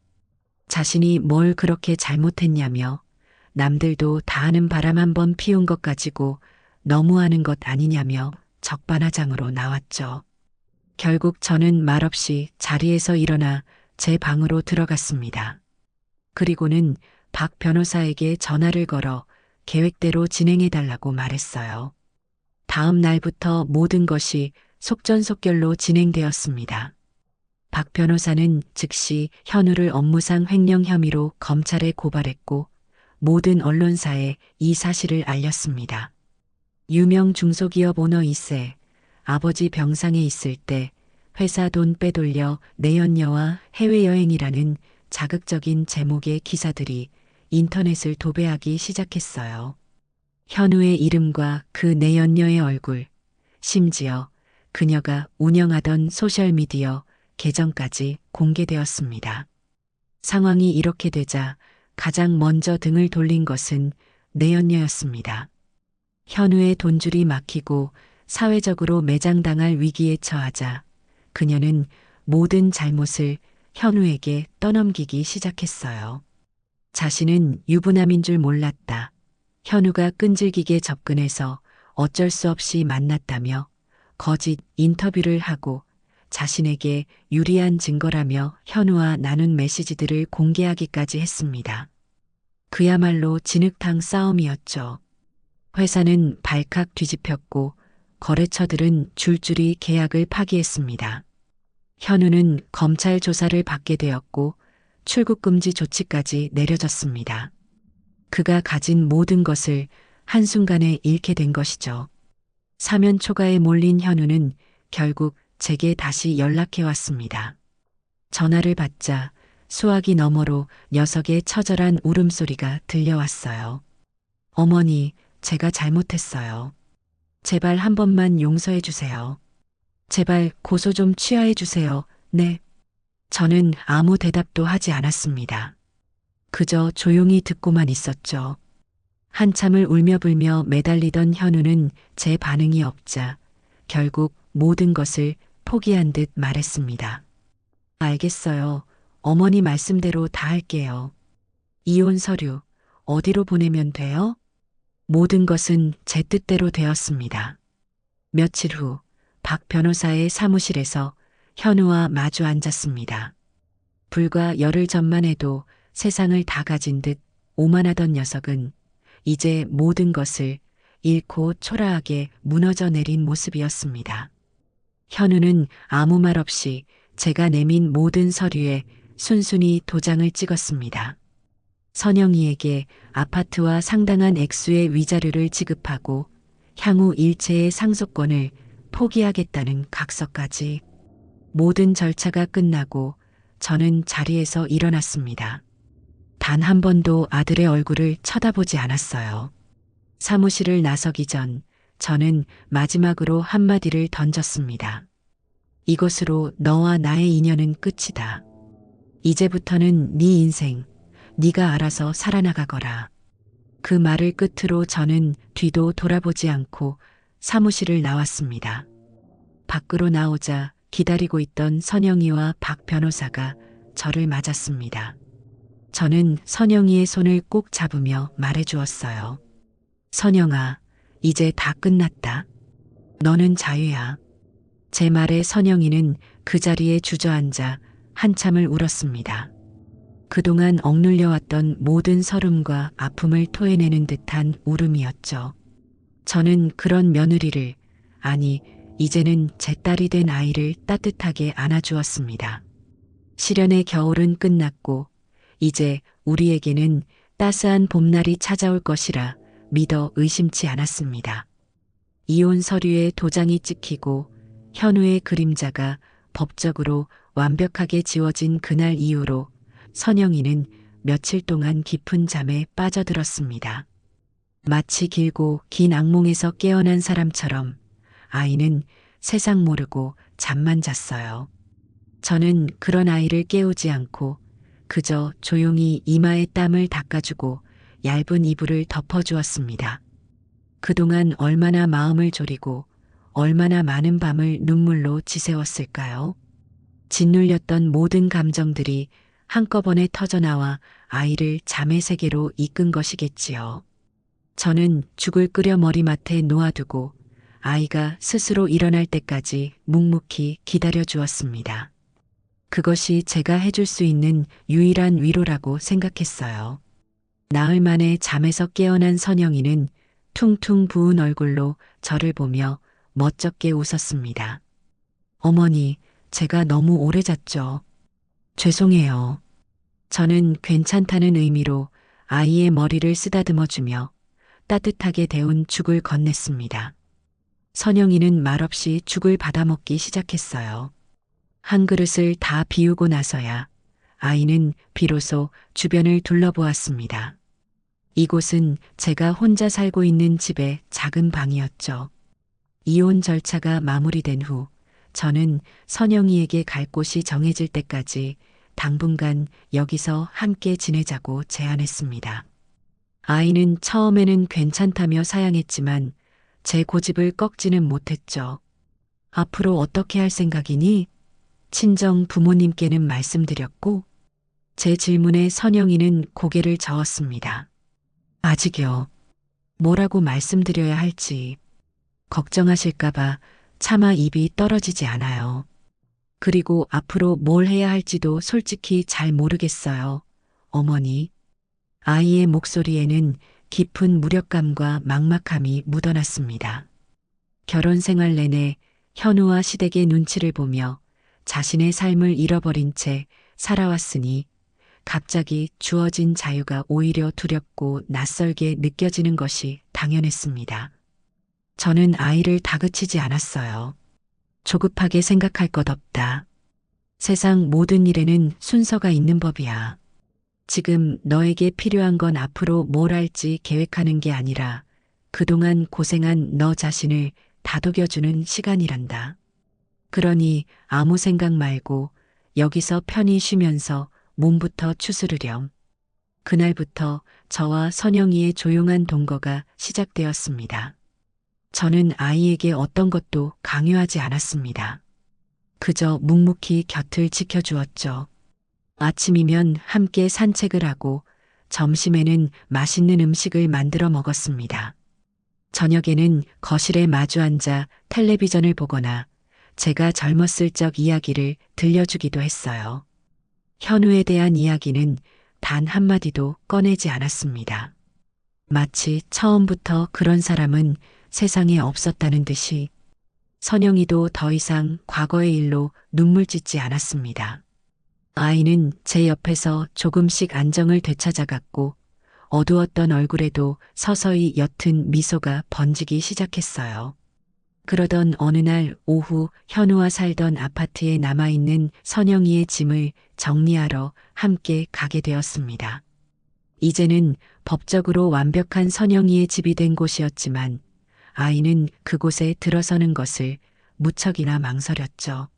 자신이 뭘 그렇게 잘못했냐며 남들도 다 아는 바람 한 번 피운 것 가지고 너무하는 것 아니냐며 적반하장으로 나왔죠. 결국 저는 말없이 자리에서 일어나 제 방으로 들어갔습니다. 그리고는 박 변호사에게 전화를 걸어 계획대로 진행해달라고 말했어요. 다음 날부터 모든 것이 속전속결로 진행되었습니다. 박 변호사는 즉시 현우를 업무상 횡령 혐의로 검찰에 고발했고 모든 언론사에 이 사실을 알렸습니다. 유명 중소기업 오너 2세, 아버지 병상에 있을 때 회사 돈 빼돌려 내연녀와 해외여행이라는 자극적인 제목의 기사들이 인터넷을 도배하기 시작했어요. 현우의 이름과 그 내연녀의 얼굴, 심지어 그녀가 운영하던 소셜미디어 계정까지 공개되었습니다. 상황이 이렇게 되자 가장 먼저 등을 돌린 것은 내연녀였습니다. 현우의 돈줄이 막히고 사회적으로 매장당할 위기에 처하자 그녀는 모든 잘못을 현우에게 떠넘기기 시작했어요. 자신은 유부남인 줄 몰랐다. 현우가 끈질기게 접근해서 어쩔 수 없이 만났다며 거짓 인터뷰를 하고 자신에게 유리한 증거라며 현우와 나눈 메시지들을 공개하기까지 했습니다. 그야말로 진흙탕 싸움이었죠. 회사는 발칵 뒤집혔고 거래처들은 줄줄이 계약을 파기했습니다. 현우는 검찰 조사를 받게 되었고 출국 금지 조치까지 내려졌습니다. 그가 가진 모든 것을 한순간에 잃게 된 것이죠. 사면 초가에 몰린 현우는 결국 제게 다시 연락해 왔습니다. 전화를 받자 수화기 너머로 녀석의 처절한 울음소리가 들려왔어요. 어머니, 제가 잘못했어요. 제발 한 번만 용서해 주세요. 제발 고소 좀 취하해 주세요. 네. 저는 아무 대답도 하지 않았습니다. 그저 조용히 듣고만 있었죠. 한참을 울며불며 매달리던 현우는 제 반응이 없자 결국 모든 것을 포기한 듯 말했습니다. 알겠어요. 어머니 말씀대로 다 할게요. 이혼 서류 어디로 보내면 돼요? 모든 것은 제 뜻대로 되었습니다. 며칠 후 박 변호사의 사무실에서 현우와 마주 앉았습니다. 불과 열흘 전만 해도 세상을 다 가진 듯 오만하던 녀석은 이제 모든 것을 잃고 초라하게 무너져 내린 모습이었습니다. 현우는 아무 말 없이 제가 내민 모든 서류에 순순히 도장을 찍었습니다. 선영이에게 아파트와 상당한 액수의 위자료를 지급하고 향후 일체의 상속권을 포기하겠다는 각서까지. 모든 절차가 끝나고 저는 자리에서 일어났습니다. 단 한 번도 아들의 얼굴을 쳐다보지 않았어요. 사무실을 나서기 전 저는 마지막으로 한마디를 던졌습니다. 이것으로 너와 나의 인연은 끝이다. 이제부터는 네 인생, 네가 알아서 살아나가거라. 그 말을 끝으로 저는 뒤도 돌아보지 않고 사무실을 나왔습니다. 밖으로 나오자 기다리고 있던 선영이와 박 변호사가 저를 맞았습니다. 저는 선영이의 손을 꼭 잡으며 말해주었어요. 선영아, 이제 다 끝났다. 너는 자유야. 제 말에 선영이는 그 자리에 주저앉아 한참을 울었습니다. 그동안 억눌려왔던 모든 서름과 아픔을 토해내는 듯한 울음이었죠. 저는 그런 며느리를, 아니, 이제는 제 딸이 된 아이를 따뜻하게 안아주었습니다. 시련의 겨울은 끝났고, 이제 우리에게는 따스한 봄날이 찾아올 것이라 믿어 의심치 않았습니다. 이혼 서류에 도장이 찍히고 현우의 그림자가 법적으로 완벽하게 지워진 그날 이후로 선영이는 며칠 동안 깊은 잠에 빠져들었습니다. 마치 길고 긴 악몽에서 깨어난 사람처럼 아이는 세상 모르고 잠만 잤어요. 저는 그런 아이를 깨우지 않고 그저 조용히 이마에 땀을 닦아주고 얇은 이불을 덮어주었습니다. 그동안 얼마나 마음을 졸이고 얼마나 많은 밤을 눈물로 지새웠을까요? 짓눌렸던 모든 감정들이 한꺼번에 터져나와 아이를 잠의 세계로 이끈 것이겠지요. 저는 죽을 끓여 머리맡에 놓아두고 아이가 스스로 일어날 때까지 묵묵히 기다려 주었습니다. 그것이 제가 해줄 수 있는 유일한 위로라고 생각했어요. 나흘 만에 잠에서 깨어난 선영이는 퉁퉁 부은 얼굴로 저를 보며 멋쩍게 웃었습니다. 어머니, 제가 너무 오래 잤죠. 죄송해요. 저는 괜찮다는 의미로 아이의 머리를 쓰다듬어 주며 따뜻하게 데운 죽을 건넸습니다. 선영이는 말없이 죽을 받아먹기 시작했어요. 한 그릇을 다 비우고 나서야 아이는 비로소 주변을 둘러보았습니다. 이곳은 제가 혼자 살고 있는 집의 작은 방이었죠. 이혼 절차가 마무리된 후 저는 선영이에게 갈 곳이 정해질 때까지 당분간 여기서 함께 지내자고 제안했습니다. 아이는 처음에는 괜찮다며 사양했지만 제 고집을 꺾지는 못했죠. 앞으로 어떻게 할 생각이니? 친정 부모님께는 말씀드렸고, 제 질문에 선영이는 고개를 저었습니다. 아직요. 뭐라고 말씀드려야 할지 걱정하실까봐 차마 입이 떨어지지 않아요. 그리고 앞으로 뭘 해야 할지도 솔직히 잘 모르겠어요. 어머니. 아이의 목소리에는 깊은 무력감과 막막함이 묻어났습니다. 결혼 생활 내내 현우와 시댁의 눈치를 보며 자신의 삶을 잃어버린 채 살아왔으니 갑자기 주어진 자유가 오히려 두렵고 낯설게 느껴지는 것이 당연했습니다. 저는 아이를 다그치지 않았어요. 조급하게 생각할 것 없다. 세상 모든 일에는 순서가 있는 법이야. 지금 너에게 필요한 건 앞으로 뭘 할지 계획하는 게 아니라 그동안 고생한 너 자신을 다독여주는 시간이란다. 그러니 아무 생각 말고 여기서 편히 쉬면서 몸부터 추스르렴. 그날부터 저와 선영이의 조용한 동거가 시작되었습니다. 저는 아이에게 어떤 것도 강요하지 않았습니다. 그저 묵묵히 곁을 지켜주었죠. 아침이면 함께 산책을 하고 점심에는 맛있는 음식을 만들어 먹었습니다. 저녁에는 거실에 마주 앉아 텔레비전을 보거나 제가 젊었을 적 이야기를 들려주기도 했어요. 현우에 대한 이야기는 단 한마디도 꺼내지 않았습니다. 마치 처음부터 그런 사람은 세상에 없었다는 듯이 선영이도 더 이상 과거의 일로 눈물 짓지 않았습니다. 아이는 제 옆에서 조금씩 안정을 되찾아갔고 어두웠던 얼굴에도 서서히 옅은 미소가 번지기 시작했어요. 그러던 어느 날 오후 현우와 살던 아파트에 남아있는 선영이의 짐을 정리하러 함께 가게 되었습니다. 이제는 법적으로 완벽한 선영이의 집이 된 곳이었지만 아이는 그곳에 들어서는 것을 무척이나 망설였죠.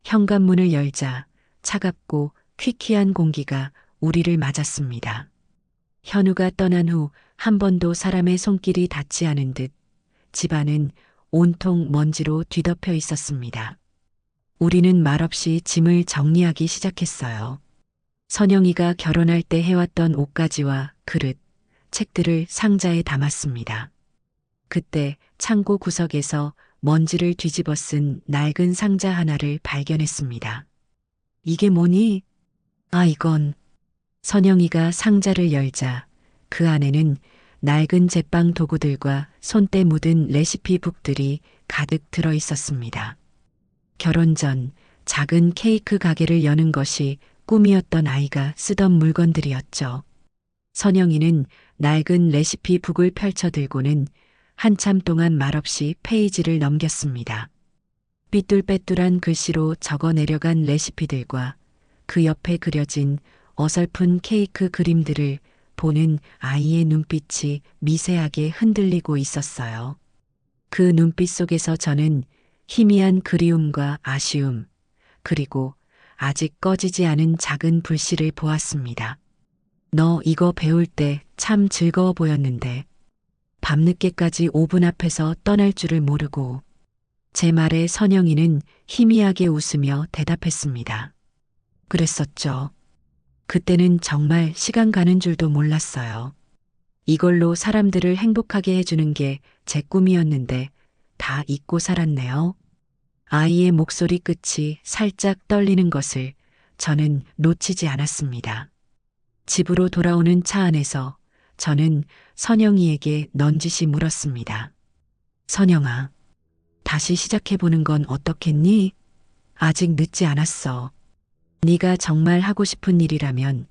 현관문을 열자 차갑고 퀴퀴한 공기가 우리를 맞았습니다. 현우가 떠난 후 한 번도 사람의 손길이 닿지 않은 듯 집안은 온통 먼지로 뒤덮여 있었습니다. 우리는 말없이 짐을 정리하기 시작했어요. 선영이가 결혼할 때 해왔던 옷가지와 그릇, 책들을 상자에 담았습니다. 그때 창고 구석에서 먼지를 뒤집어 쓴 낡은 상자 하나를 발견했습니다. 이게 뭐니? 아, 이건. 선영이가 상자를 열자 그 안에는 낡은 제빵 도구들과 손때 묻은 레시피 북들이 가득 들어 있었습니다. 결혼 전 작은 케이크 가게를 여는 것이 꿈이었던 아이가 쓰던 물건들이었죠. 선영이는 낡은 레시피 북을 펼쳐들고는 한참 동안 말없이 페이지를 넘겼습니다. 삐뚤빼뚤한 글씨로 적어 내려간 레시피들과 그 옆에 그려진 어설픈 케이크 그림들을 보는 아이의 눈빛이 미세하게 흔들리고 있었어요. 그 눈빛 속에서 저는 희미한 그리움과 아쉬움, 그리고 아직 꺼지지 않은 작은 불씨를 보았습니다. 너 이거 배울 때 참 즐거워 보였는데 밤늦게까지 오븐 앞에서 떠날 줄을 모르고. 제 말에 선영이는 희미하게 웃으며 대답했습니다. 그랬었죠. 그때는 정말 시간 가는 줄도 몰랐어요. 이걸로 사람들을 행복하게 해주는 게 제 꿈이었는데 다 잊고 살았네요. 아이의 목소리 끝이 살짝 떨리는 것을 저는 놓치지 않았습니다. 집으로 돌아오는 차 안에서 저는 선영이에게 넌지시 물었습니다. 선영아, 다시 시작해보는 건 어떻겠니? 아직 늦지 않았어. 네가 정말 하고 싶은 일이라면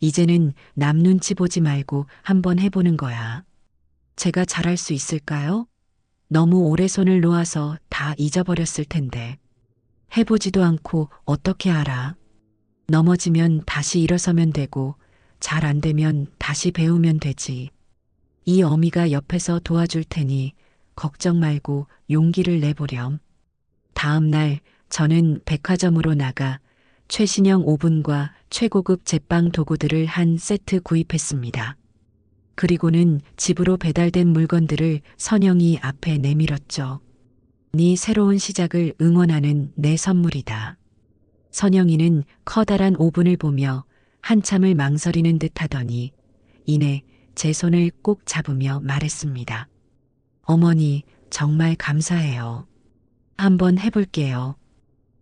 이제는 남 눈치 보지 말고 한번 해보는 거야. 제가 잘할 수 있을까요? 너무 오래 손을 놓아서 다 잊어버렸을 텐데. 해보지도 않고 어떻게 알아? 넘어지면 다시 일어서면 되고 잘 안 되면 다시 배우면 되지. 이 어미가 옆에서 도와줄 테니 걱정 말고 용기를 내보렴. 다음 날 저는 백화점으로 나가 최신형 오븐과 최고급 제빵 도구들을 한 세트 구입했습니다. 그리고는 집으로 배달된 물건들을 선영이 앞에 내밀었죠. 네 새로운 시작을 응원하는 내 선물이다. 선영이는 커다란 오븐을 보며 한참을 망설이는 듯 하더니 이내 제 손을 꼭 잡으며 말했습니다. 어머니, 정말 감사해요. 한번 해볼게요.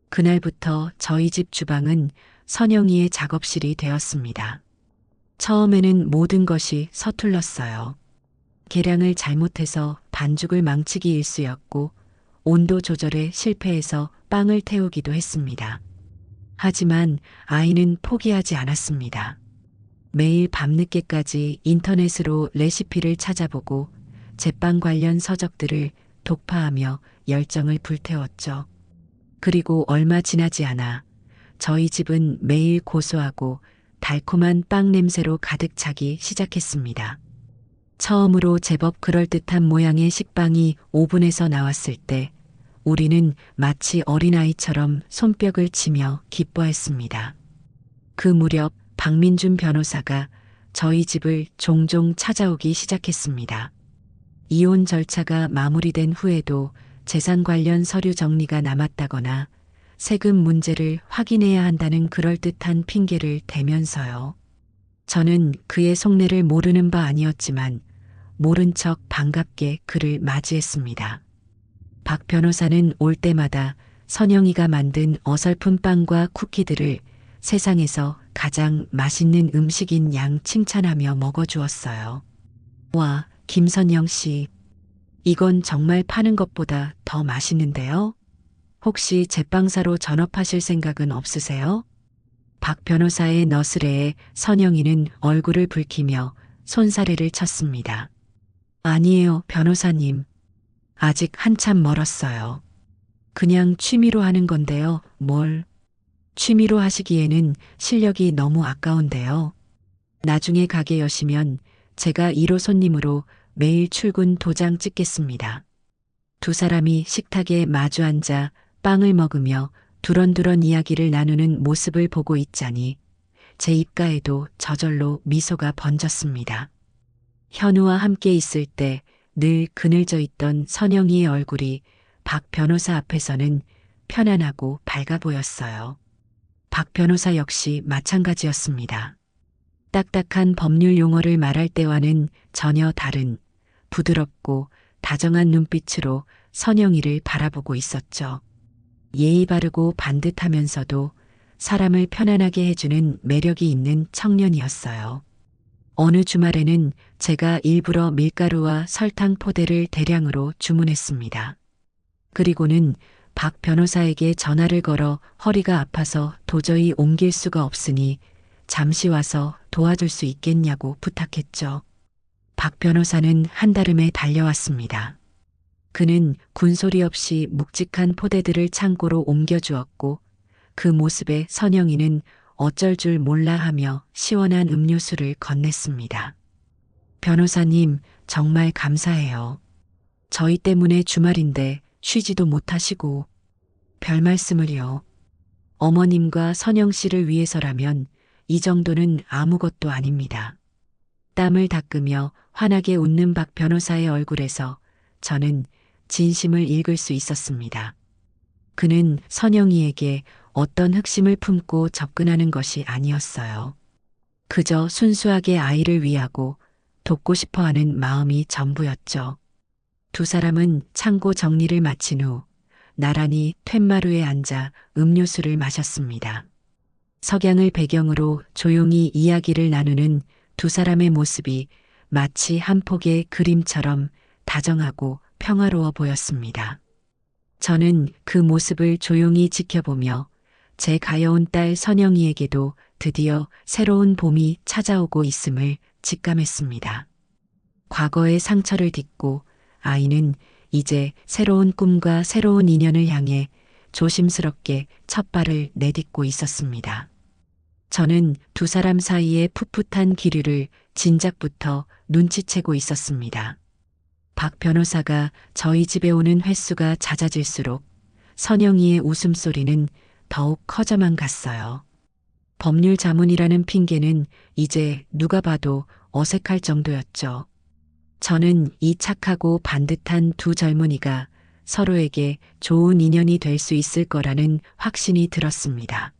그날부터 저희 집 주방은 선영이의 작업실이 되었습니다. 처음에는 모든 것이 서툴렀어요. 계량을 잘못해서 반죽을 망치기 일쑤였고 온도 조절에 실패해서 빵을 태우기도 했습니다. 하지만 아이는 포기하지 않았습니다. 매일 밤늦게까지 인터넷으로 레시피를 찾아보고 제빵 관련 서적들을 독파하며 열정을 불태웠죠. 그리고 얼마 지나지 않아 저희 집은 매일 고소하고 달콤한 빵 냄새로 가득 차기 시작했습니다. 처음으로 제법 그럴듯한 모양의 식빵이 오븐에서 나왔을 때 우리는 마치 어린아이처럼 손뼉을 치며 기뻐했습니다. 그 무렵 박민준 변호사가 저희 집을 종종 찾아오기 시작했습니다. 이혼 절차가 마무리된 후에도 재산 관련 서류 정리가 남았다거나 세금 문제를 확인해야 한다는 그럴듯한 핑계를 대면서요. 저는 그의 속내를 모르는 바 아니었지만 모른 척 반갑게 그를 맞이했습니다. 박 변호사는 올 때마다 선영이가 만든 어설픈 빵과 쿠키들을 세상에서 가장 맛있는 음식인 양 칭찬하며 먹어주었어요. 와, 김선영 씨. 이건 정말 파는 것보다 더 맛있는데요? 혹시 제빵사로 전업하실 생각은 없으세요? 박 변호사의 너스레에 선영이는 얼굴을 붉히며 손사래를 쳤습니다. 아니에요, 변호사님. 아직 한참 멀었어요. 그냥 취미로 하는 건데요, 뭘. 취미로 하시기에는 실력이 너무 아까운데요. 나중에 가게 여시면 제가 1호 손님으로 매일 출근 도장 찍겠습니다. 두 사람이 식탁에 마주 앉아 빵을 먹으며 두런두런 이야기를 나누는 모습을 보고 있자니 제 입가에도 저절로 미소가 번졌습니다. 현우와 함께 있을 때 늘 그늘져 있던 선영이의 얼굴이 박 변호사 앞에서는 편안하고 밝아 보였어요. 박 변호사 역시 마찬가지였습니다. 딱딱한 법률 용어를 말할 때와는 전혀 다른 부드럽고 다정한 눈빛으로 선영이를 바라보고 있었죠. 예의 바르고 반듯하면서도 사람을 편안하게 해주는 매력이 있는 청년이었어요. 어느 주말에는 제가 일부러 밀가루와 설탕 포대를 대량으로 주문했습니다. 그리고는 박 변호사에게 전화를 걸어 허리가 아파서 도저히 옮길 수가 없으니 잠시 와서 도와줄 수 있겠냐고 부탁했죠. 박 변호사는 한달음에 달려왔습니다. 그는 군소리 없이 묵직한 포대들을 창고로 옮겨주었고 그 모습에 선영이는 어쩔 줄 몰라 하며 시원한 음료수를 건넸습니다. 변호사님, 정말 감사해요. 저희 때문에 주말인데 쉬지도 못하시고. 별 말씀을요. 어머님과 선영 씨를 위해서라면 이 정도는 아무것도 아닙니다. 땀을 닦으며 환하게 웃는 박 변호사의 얼굴에서 저는 진심을 읽을 수 있었습니다. 그는 선영이에게 어떤 흑심을 품고 접근하는 것이 아니었어요. 그저 순수하게 아이를 위하고 돕고 싶어 하는 마음이 전부였죠. 두 사람은 창고 정리를 마친 후 나란히 툇마루에 앉아 음료수를 마셨습니다. 석양을 배경으로 조용히 이야기를 나누는 두 사람의 모습이 마치 한 폭의 그림처럼 다정하고 평화로워 보였습니다. 저는 그 모습을 조용히 지켜보며 제 가여운 딸 선영이에게도 드디어 새로운 봄이 찾아오고 있음을 직감했습니다. 과거의 상처를 딛고 아이는 이제 새로운 꿈과 새로운 인연을 향해 조심스럽게 첫 발을 내딛고 있었습니다. 저는 두 사람 사이의 풋풋한 기류를 진작부터 눈치채고 있었습니다. 박 변호사가 저희 집에 오는 횟수가 잦아질수록 선영이의 웃음소리는 더욱 커져만 갔어요. 법률 자문이라는 핑계는 이제 누가 봐도 어색할 정도였죠. 저는 이 착하고 반듯한 두 젊은이가 서로에게 좋은 인연이 될 수 있을 거라는 확신이 들었습니다.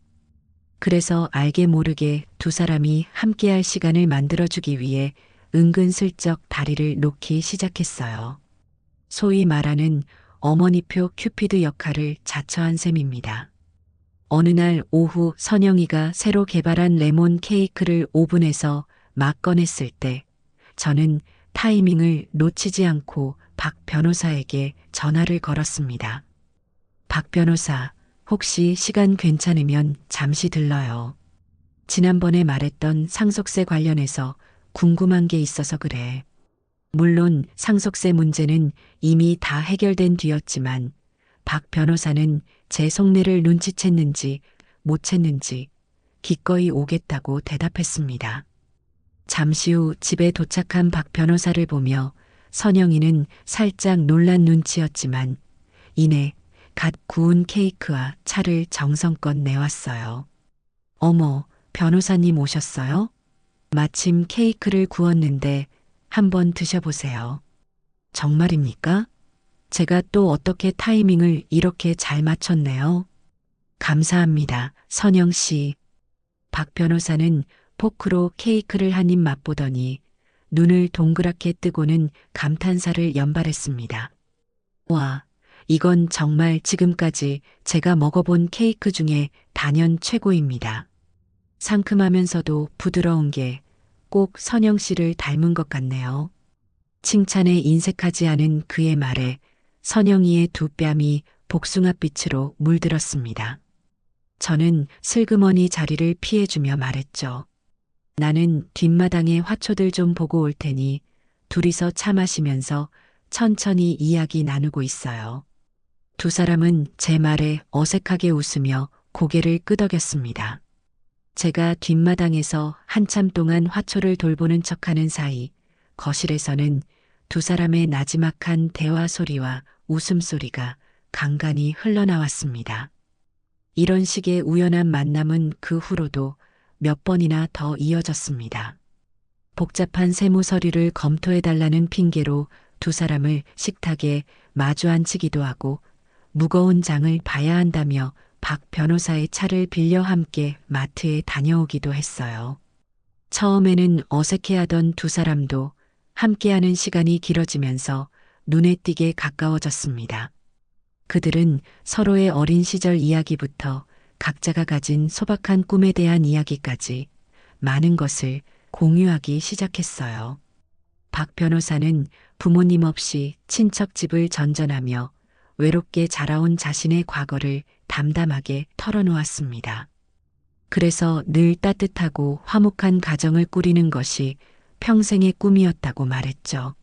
그래서 알게 모르게 두 사람이 함께할 시간을 만들어주기 위해 은근슬쩍 다리를 놓기 시작했어요. 소위 말하는 어머니표 큐피드 역할을 자처한 셈입니다. 어느 날 오후 선영이가 새로 개발한 레몬 케이크를 오븐에서 막 꺼냈을 때 저는 타이밍을 놓치지 않고 박 변호사에게 전화를 걸었습니다. 박 변호사, 혹시 시간 괜찮으면 잠시 들러요. 지난번에 말했던 상속세 관련해서 궁금한 게 있어서 그래. 물론 상속세 문제는 이미 다 해결된 뒤였지만 박 변호사는 제 속내를 눈치챘는지 못 챘는지 기꺼이 오겠다고 대답했습니다. 잠시 후 집에 도착한 박 변호사를 보며 선영이는 살짝 놀란 눈치였지만 이내 갓 구운 케이크와 차를 정성껏 내왔어요. 어머, 변호사님 오셨어요? 마침 케이크를 구웠는데 한번 드셔보세요. 정말입니까? 제가 또 어떻게 타이밍을 이렇게 잘 맞췄네요. 감사합니다, 선영 씨. 박 변호사는 포크로 케이크를 한 입 맛보더니 눈을 동그랗게 뜨고는 감탄사를 연발했습니다. 와, 이건 정말 지금까지 제가 먹어본 케이크 중에 단연 최고입니다. 상큼하면서도 부드러운 게 꼭 선영 씨를 닮은 것 같네요. 칭찬에 인색하지 않은 그의 말에 선영이의 두 뺨이 복숭아빛으로 물들었습니다. 저는 슬그머니 자리를 피해주며 말했죠. 나는 뒷마당에 화초들 좀 보고 올 테니 둘이서 차 마시면서 천천히 이야기 나누고 있어요. 두 사람은 제 말에 어색하게 웃으며 고개를 끄덕였습니다. 제가 뒷마당에서 한참 동안 화초를 돌보는 척하는 사이 거실에서는 두 사람의 나지막한 대화 소리와 웃음소리가 간간히 흘러나왔습니다. 이런 식의 우연한 만남은 그 후로도 몇 번이나 더 이어졌습니다. 복잡한 세무 서류를 검토해달라는 핑계로 두 사람을 식탁에 마주 앉히기도 하고 무거운 장을 봐야 한다며 박 변호사의 차를 빌려 함께 마트에 다녀오기도 했어요. 처음에는 어색해하던 두 사람도 함께하는 시간이 길어지면서 눈에 띄게 가까워졌습니다. 그들은 서로의 어린 시절 이야기부터 각자가 가진 소박한 꿈에 대한 이야기까지 많은 것을 공유하기 시작했어요. 박 변호사는 부모님 없이 친척집을 전전하며 외롭게 자라온 자신의 과거를 담담하게 털어놓았습니다. 그래서 늘 따뜻하고 화목한 가정을 꾸리는 것이 평생의 꿈이었다고 말했죠.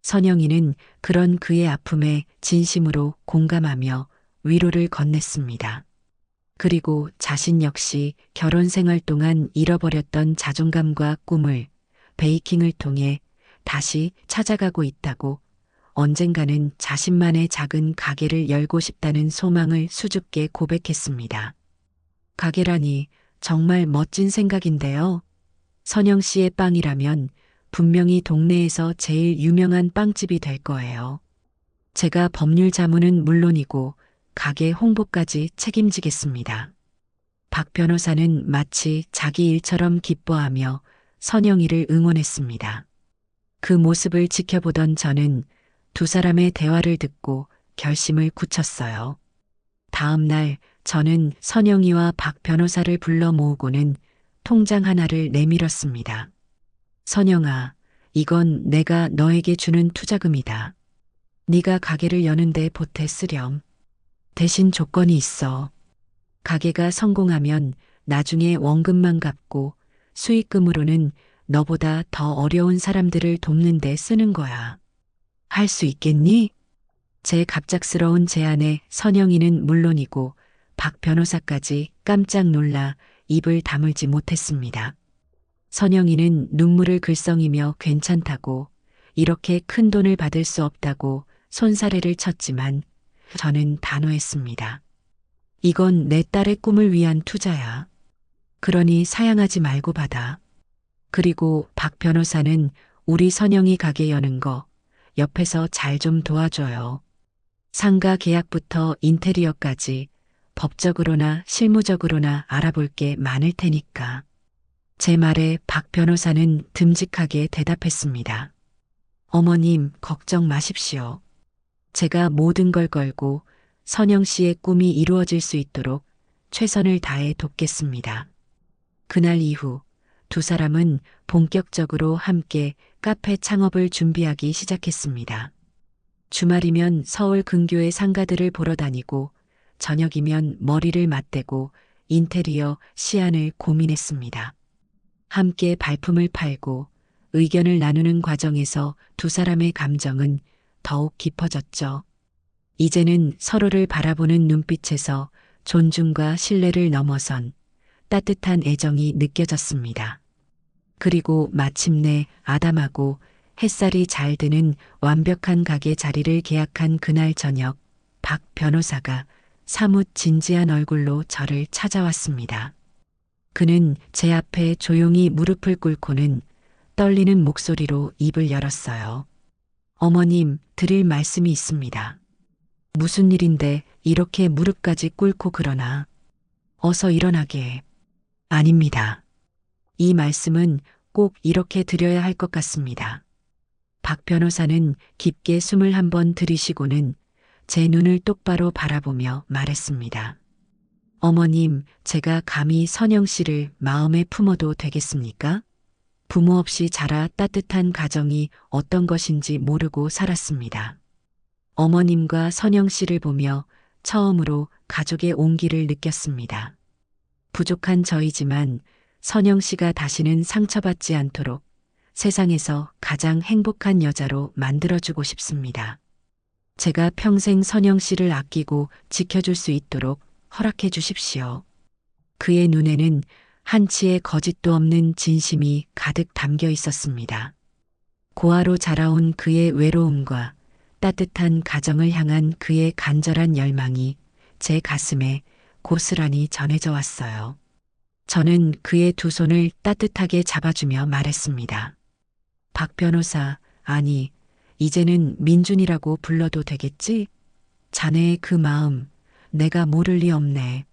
선영이는 그런 그의 아픔에 진심으로 공감하며 위로를 건넸습니다. 그리고 자신 역시 결혼 생활 동안 잃어버렸던 자존감과 꿈을 베이킹을 통해 다시 찾아가고 있다고, 언젠가는 자신만의 작은 가게를 열고 싶다는 소망을 수줍게 고백했습니다. 가게라니 정말 멋진 생각인데요. 선영 씨의 빵이라면 분명히 동네에서 제일 유명한 빵집이 될 거예요. 제가 법률 자문은 물론이고 가게 홍보까지 책임지겠습니다. 박 변호사는 마치 자기 일처럼 기뻐하며 선영이를 응원했습니다. 그 모습을 지켜보던 저는 두 사람의 대화를 듣고 결심을 굳혔어요. 다음 날 저는 선영이와 박 변호사를 불러 모으고는 통장 하나를 내밀었습니다. 선영아, 이건 내가 너에게 주는 투자금이다. 네가 가게를 여는데 보태 쓰렴. 대신 조건이 있어. 가게가 성공하면 나중에 원금만 갚고 수익금으로는 너보다 더 어려운 사람들을 돕는 데 쓰는 거야. 할 수 있겠니? 제 갑작스러운 제안에 선영이는 물론이고 박 변호사까지 깜짝 놀라 입을 다물지 못했습니다. 선영이는 눈물을 글썽이며 괜찮다고, 이렇게 큰 돈을 받을 수 없다고 손사래를 쳤지만 저는 단호했습니다. 이건 내 딸의 꿈을 위한 투자야. 그러니 사양하지 말고 받아. 그리고 박 변호사는 우리 선영이 가게 여는 거 옆에서 잘 좀 도와줘요. 상가 계약부터 인테리어까지 법적으로나 실무적으로나 알아볼 게 많을 테니까. 제 말에 박 변호사는 듬직하게 대답했습니다. 어머님, 걱정 마십시오. 제가 모든 걸 걸고 선영 씨의 꿈이 이루어질 수 있도록 최선을 다해 돕겠습니다. 그날 이후 두 사람은 본격적으로 함께 카페 창업을 준비하기 시작했습니다. 주말이면 서울 근교의 상가들을 보러 다니고 저녁이면 머리를 맞대고 인테리어 시안을 고민했습니다. 함께 발품을 팔고 의견을 나누는 과정에서 두 사람의 감정은 더욱 깊어졌죠. 이제는 서로를 바라보는 눈빛에서 존중과 신뢰를 넘어선 따뜻한 애정이 느껴졌습니다. 그리고 마침내 아담하고 햇살이 잘 드는 완벽한 가게 자리를 계약한 그날 저녁, 박 변호사가 사뭇 진지한 얼굴로 저를 찾아왔습니다. 그는 제 앞에 조용히 무릎을 꿇고는 떨리는 목소리로 입을 열었어요. 어머님, 드릴 말씀이 있습니다. 무슨 일인데 이렇게 무릎까지 꿇고 그러나. 어서 일어나게. 아닙니다. 이 말씀은 꼭 이렇게 드려야 할 것 같습니다. 박 변호사는 깊게 숨을 한번 들이쉬고는 제 눈을 똑바로 바라보며 말했습니다. 어머님, 제가 감히 선영 씨를 마음에 품어도 되겠습니까? 부모 없이 자라 따뜻한 가정이 어떤 것인지 모르고 살았습니다. 어머님과 선영 씨를 보며 처음으로 가족의 온기를 느꼈습니다. 부족한 저이지만 선영 씨가 다시는 상처받지 않도록 세상에서 가장 행복한 여자로 만들어주고 싶습니다. 제가 평생 선영 씨를 아끼고 지켜줄 수 있도록 허락해 주십시오. 그의 눈에는 한치의 거짓도 없는 진심이 가득 담겨 있었습니다. 고아로 자라온 그의 외로움과 따뜻한 가정을 향한 그의 간절한 열망이 제 가슴에 고스란히 전해져 왔어요. 저는 그의 두 손을 따뜻하게 잡아주며 말했습니다. 박 변호사, 아니, 이제는 민준이라고 불러도 되겠지? 자네의 그 마음, 내가 모를 리 없네.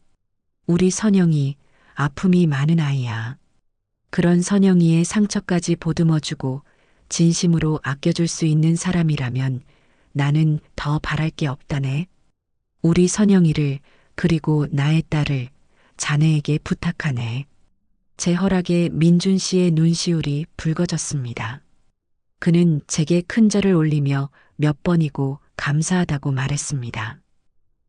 우리 선영이 아픔이 많은 아이야. 그런 선영이의 상처까지 보듬어주고 진심으로 아껴줄 수 있는 사람이라면 나는 더 바랄 게 없다네. 우리 선영이를 그리고 나의 딸을 자네에게 부탁하네. 제 허락에 민준 씨의 눈시울이 붉어졌습니다. 그는 제게 큰 절을 올리며 몇 번이고 감사하다고 말했습니다.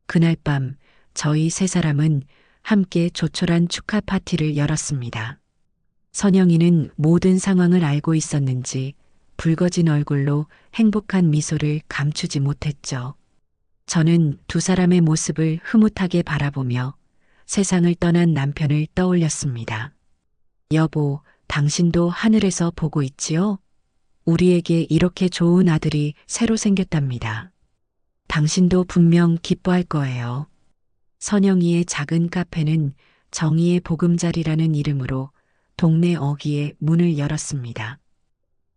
그날 밤 저희 세 사람은 함께 조촐한 축하 파티를 열었습니다. 선영이는 모든 상황을 알고 있었는지 붉어진 얼굴로 행복한 미소를 감추지 못했죠. 저는 두 사람의 모습을 흐뭇하게 바라보며 세상을 떠난 남편을 떠올렸습니다. 여보, 당신도 하늘에서 보고 있지요? 우리에게 이렇게 좋은 아들이 새로 생겼답니다. 당신도 분명 기뻐할 거예요. 선영이의 작은 카페는 정의의 보금자리라는 이름으로 동네 어귀에 문을 열었습니다.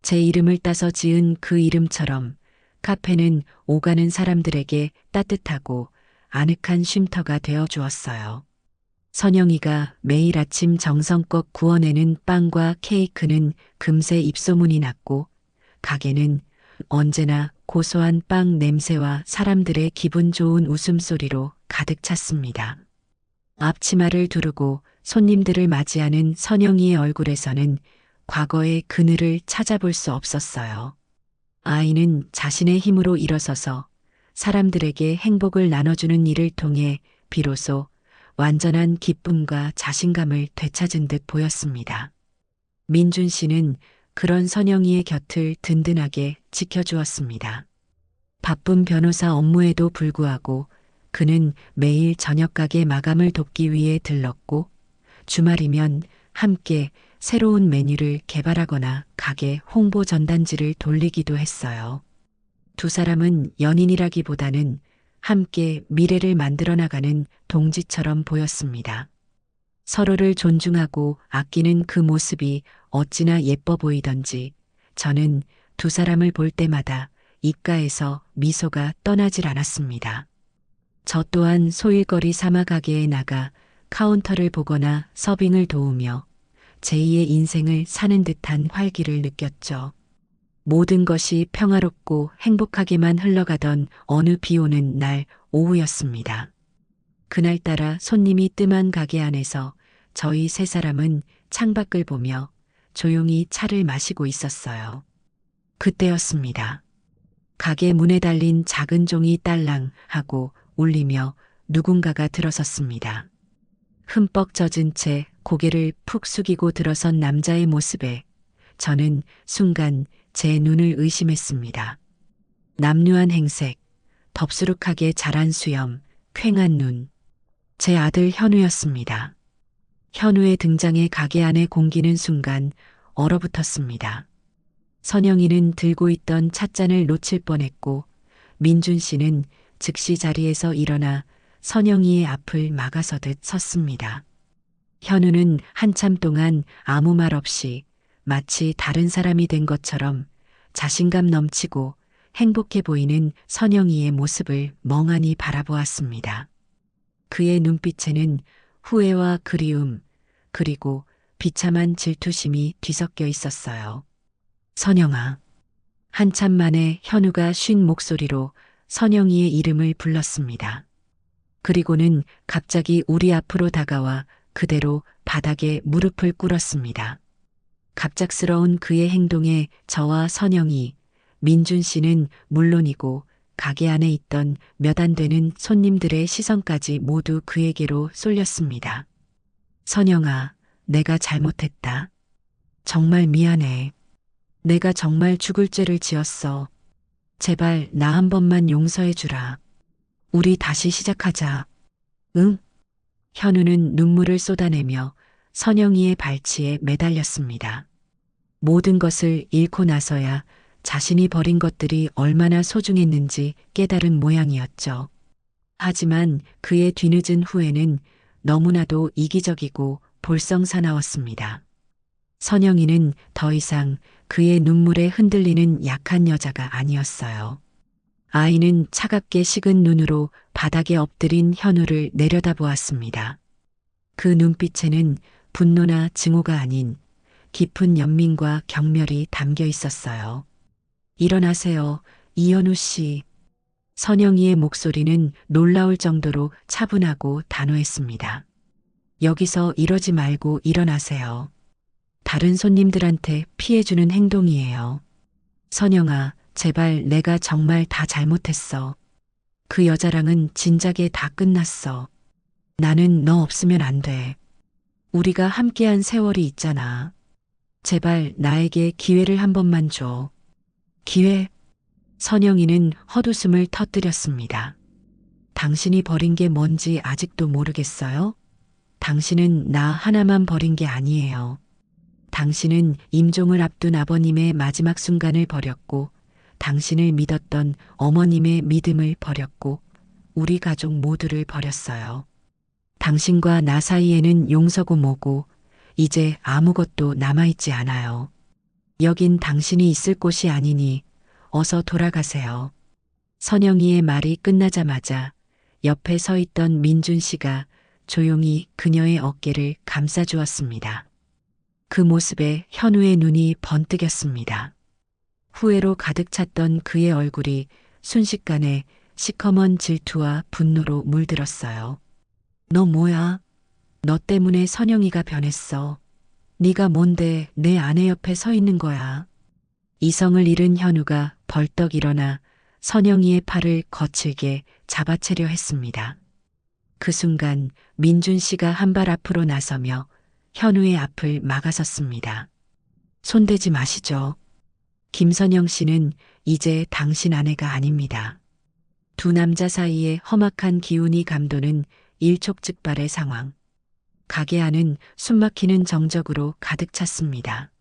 제 이름을 따서 지은 그 이름처럼 카페는 오가는 사람들에게 따뜻하고 아늑한 쉼터가 되어 주었어요. 선영이가 매일 아침 정성껏 구워내는 빵과 케이크는 금세 입소문이 났고 가게는 언제나 고소한 빵 냄새와 사람들의 기분 좋은 웃음소리로 가득 찼습니다. 앞치마를 두르고 손님들을 맞이하는 선영이의 얼굴에서는 과거의 그늘을 찾아볼 수 없었어요. 아이는 자신의 힘으로 일어서서 사람들에게 행복을 나눠주는 일을 통해 비로소 완전한 기쁨과 자신감을 되찾은 듯 보였습니다. 민준 씨는 그런 선영이의 곁을 든든하게 지켜주었습니다. 바쁜 변호사 업무에도 불구하고 그는 매일 저녁 가게 마감을 돕기 위해 들렀고 주말이면 함께 새로운 메뉴를 개발하거나 가게 홍보 전단지를 돌리기도 했어요. 두 사람은 연인이라기보다는 함께 미래를 만들어 나가는 동지처럼 보였습니다. 서로를 존중하고 아끼는 그 모습이 어찌나 예뻐 보이던지 저는 두 사람을 볼 때마다 입가에서 미소가 떠나질 않았습니다. 저 또한 소일거리 사마 가게에 나가 카운터를 보거나 서빙을 도우며 제2의 인생을 사는 듯한 활기를 느꼈죠. 모든 것이 평화롭고 행복하게만 흘러가던 어느 비 오는 날 오후였습니다. 그날따라 손님이 뜸한 가게 안에서 저희 세 사람은 창밖을 보며 조용히 차를 마시고 있었어요. 그때였습니다. 가게 문에 달린 작은 종이 딸랑 하고 울리며 누군가가 들어섰습니다. 흠뻑 젖은 채 고개를 푹 숙이고 들어선 남자의 모습에 저는 순간 제 눈을 의심했습니다. 남루한 행색, 덥수룩하게 자란 수염, 퀭한 눈. 제 아들 현우였습니다. 현우의 등장에 가게 안에 공기는 순간 얼어붙었습니다. 선영이는 들고 있던 찻잔을 놓칠 뻔했고 민준 씨는 즉시 자리에서 일어나 선영이의 앞을 막아서듯 섰습니다. 현우는 한참 동안 아무 말 없이 마치 다른 사람이 된 것처럼 자신감 넘치고 행복해 보이는 선영이의 모습을 멍하니 바라보았습니다. 그의 눈빛에는 후회와 그리움, 그리고 비참한 질투심이 뒤섞여 있었어요. 선영아. 한참 만에 현우가 쉰 목소리로 선영이의 이름을 불렀습니다. 그리고는 갑자기 우리 앞으로 다가와 그대로 바닥에 무릎을 꿇었습니다. 갑작스러운 그의 행동에 저와 선영이, 민준 씨는 물론이고 가게 안에 있던 몇 안 되는 손님들의 시선까지 모두 그에게로 쏠렸습니다. 선영아, 내가 잘못했다. 정말 미안해. 내가 정말 죽을 죄를 지었어. 제발 나 한 번만 용서해 주라. 우리 다시 시작하자. 응? 현우는 눈물을 쏟아내며 선영이의 발치에 매달렸습니다. 모든 것을 잃고 나서야 자신이 버린 것들이 얼마나 소중했는지 깨달은 모양이었죠. 하지만 그의 뒤늦은 후회는 너무나도 이기적이고 볼썽사나웠습니다. 선영이는 더 이상 그의 눈물에 흔들리는 약한 여자가 아니었어요. 아이는 차갑게 식은 눈으로 바닥에 엎드린 현우를 내려다보았습니다. 그 눈빛에는 분노나 증오가 아닌 깊은 연민과 경멸이 담겨 있었어요. 일어나세요, 이현우 씨. 선영이의 목소리는 놀라울 정도로 차분하고 단호했습니다. 여기서 이러지 말고 일어나세요. 다른 손님들한테 피해주는 행동이에요. 선영아, 제발 내가 정말 다 잘못했어. 그 여자랑은 진작에 다 끝났어. 나는 너 없으면 안 돼. 우리가 함께한 세월이 있잖아. 제발 나에게 기회를 한 번만 줘. 기회? 선영이는 헛웃음을 터뜨렸습니다. 당신이 버린 게 뭔지 아직도 모르겠어요? 당신은 나 하나만 버린 게 아니에요. 당신은 임종을 앞둔 아버님의 마지막 순간을 버렸고, 당신을 믿었던 어머님의 믿음을 버렸고, 우리 가족 모두를 버렸어요. 당신과 나 사이에는 용서고 뭐고, 이제 아무것도 남아있지 않아요. 여긴 당신이 있을 곳이 아니니, 어서 돌아가세요. 선영이의 말이 끝나자마자 옆에 서 있던 민준 씨가 조용히 그녀의 어깨를 감싸주었습니다. 그 모습에 현우의 눈이 번뜩였습니다. 후회로 가득 찼던 그의 얼굴이 순식간에 시커먼 질투와 분노로 물들었어요. 너 뭐야? 너 때문에 선영이가 변했어. 네가 뭔데 내 아내 옆에 서 있는 거야. 이성을 잃은 현우가 벌떡 일어나 선영이의 팔을 거칠게 잡아채려 했습니다. 그 순간 민준 씨가 한 발 앞으로 나서며 현우의 앞을 막아섰습니다. 손대지 마시죠. 김선영 씨는 이제 당신 아내가 아닙니다. 두 남자 사이에 험악한 기운이 감도는 일촉즉발의 상황. 가게 안은 숨막히는 정적으로 가득 찼습니다.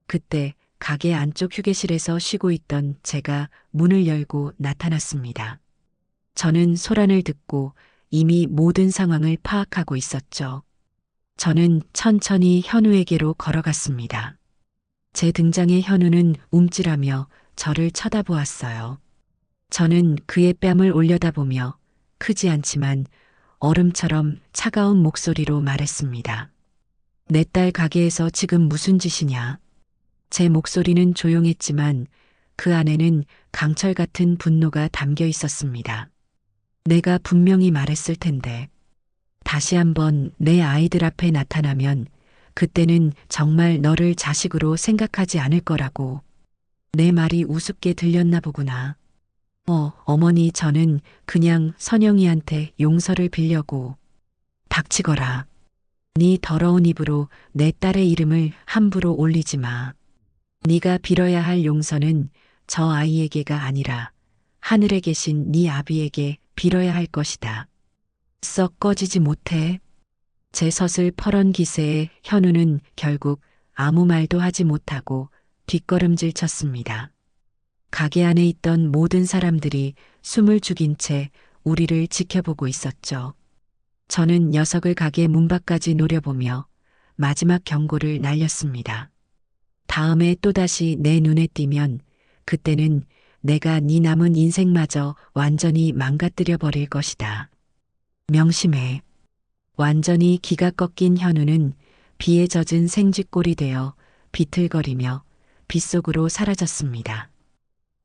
그때 가게 안쪽 휴게실에서 쉬고 있던 제가 문을 열고 나타났습니다. 저는 소란을 듣고 이미 모든 상황을 파악하고 있었죠. 저는 천천히 현우에게로 걸어갔습니다. 제 등장에 현우는 움찔하며 저를 쳐다보았어요. 저는 그의 뺨을 올려다보며 크지 않지만 얼음처럼 차가운 목소리로 말했습니다. 내 딸 가게에서 지금 무슨 짓이냐? 제 목소리는 조용했지만 그 안에는 강철 같은 분노가 담겨 있었습니다. 내가 분명히 말했을 텐데. 다시 한번 내 아이들 앞에 나타나면 그때는 정말 너를 자식으로 생각하지 않을 거라고. 내 말이 우습게 들렸나 보구나. 어머니 저는 그냥 선영이한테 용서를 빌려고. 닥치거라. 네 더러운 입으로 내 딸의 이름을 함부로 올리지 마. 네가 빌어야 할 용서는 저 아이에게가 아니라 하늘에 계신 네 아비에게 빌어야 할 것이다. 썩 꺼지지 못해. 제 서슬퍼런 기세에 현우는 결국 아무 말도 하지 못하고 뒷걸음질 쳤습니다. 가게 안에 있던 모든 사람들이 숨을 죽인 채 우리를 지켜보고 있었죠. 저는 녀석을 가게 문 밖까지 노려보며 마지막 경고를 날렸습니다. 다음에 또다시 내 눈에 띄면 그때는 내가 네 남은 인생마저 완전히 망가뜨려 버릴 것이다. 명심해. 완전히 기가 꺾인 현우는 비에 젖은 생쥐꼴이 되어 비틀거리며 빗속으로 사라졌습니다.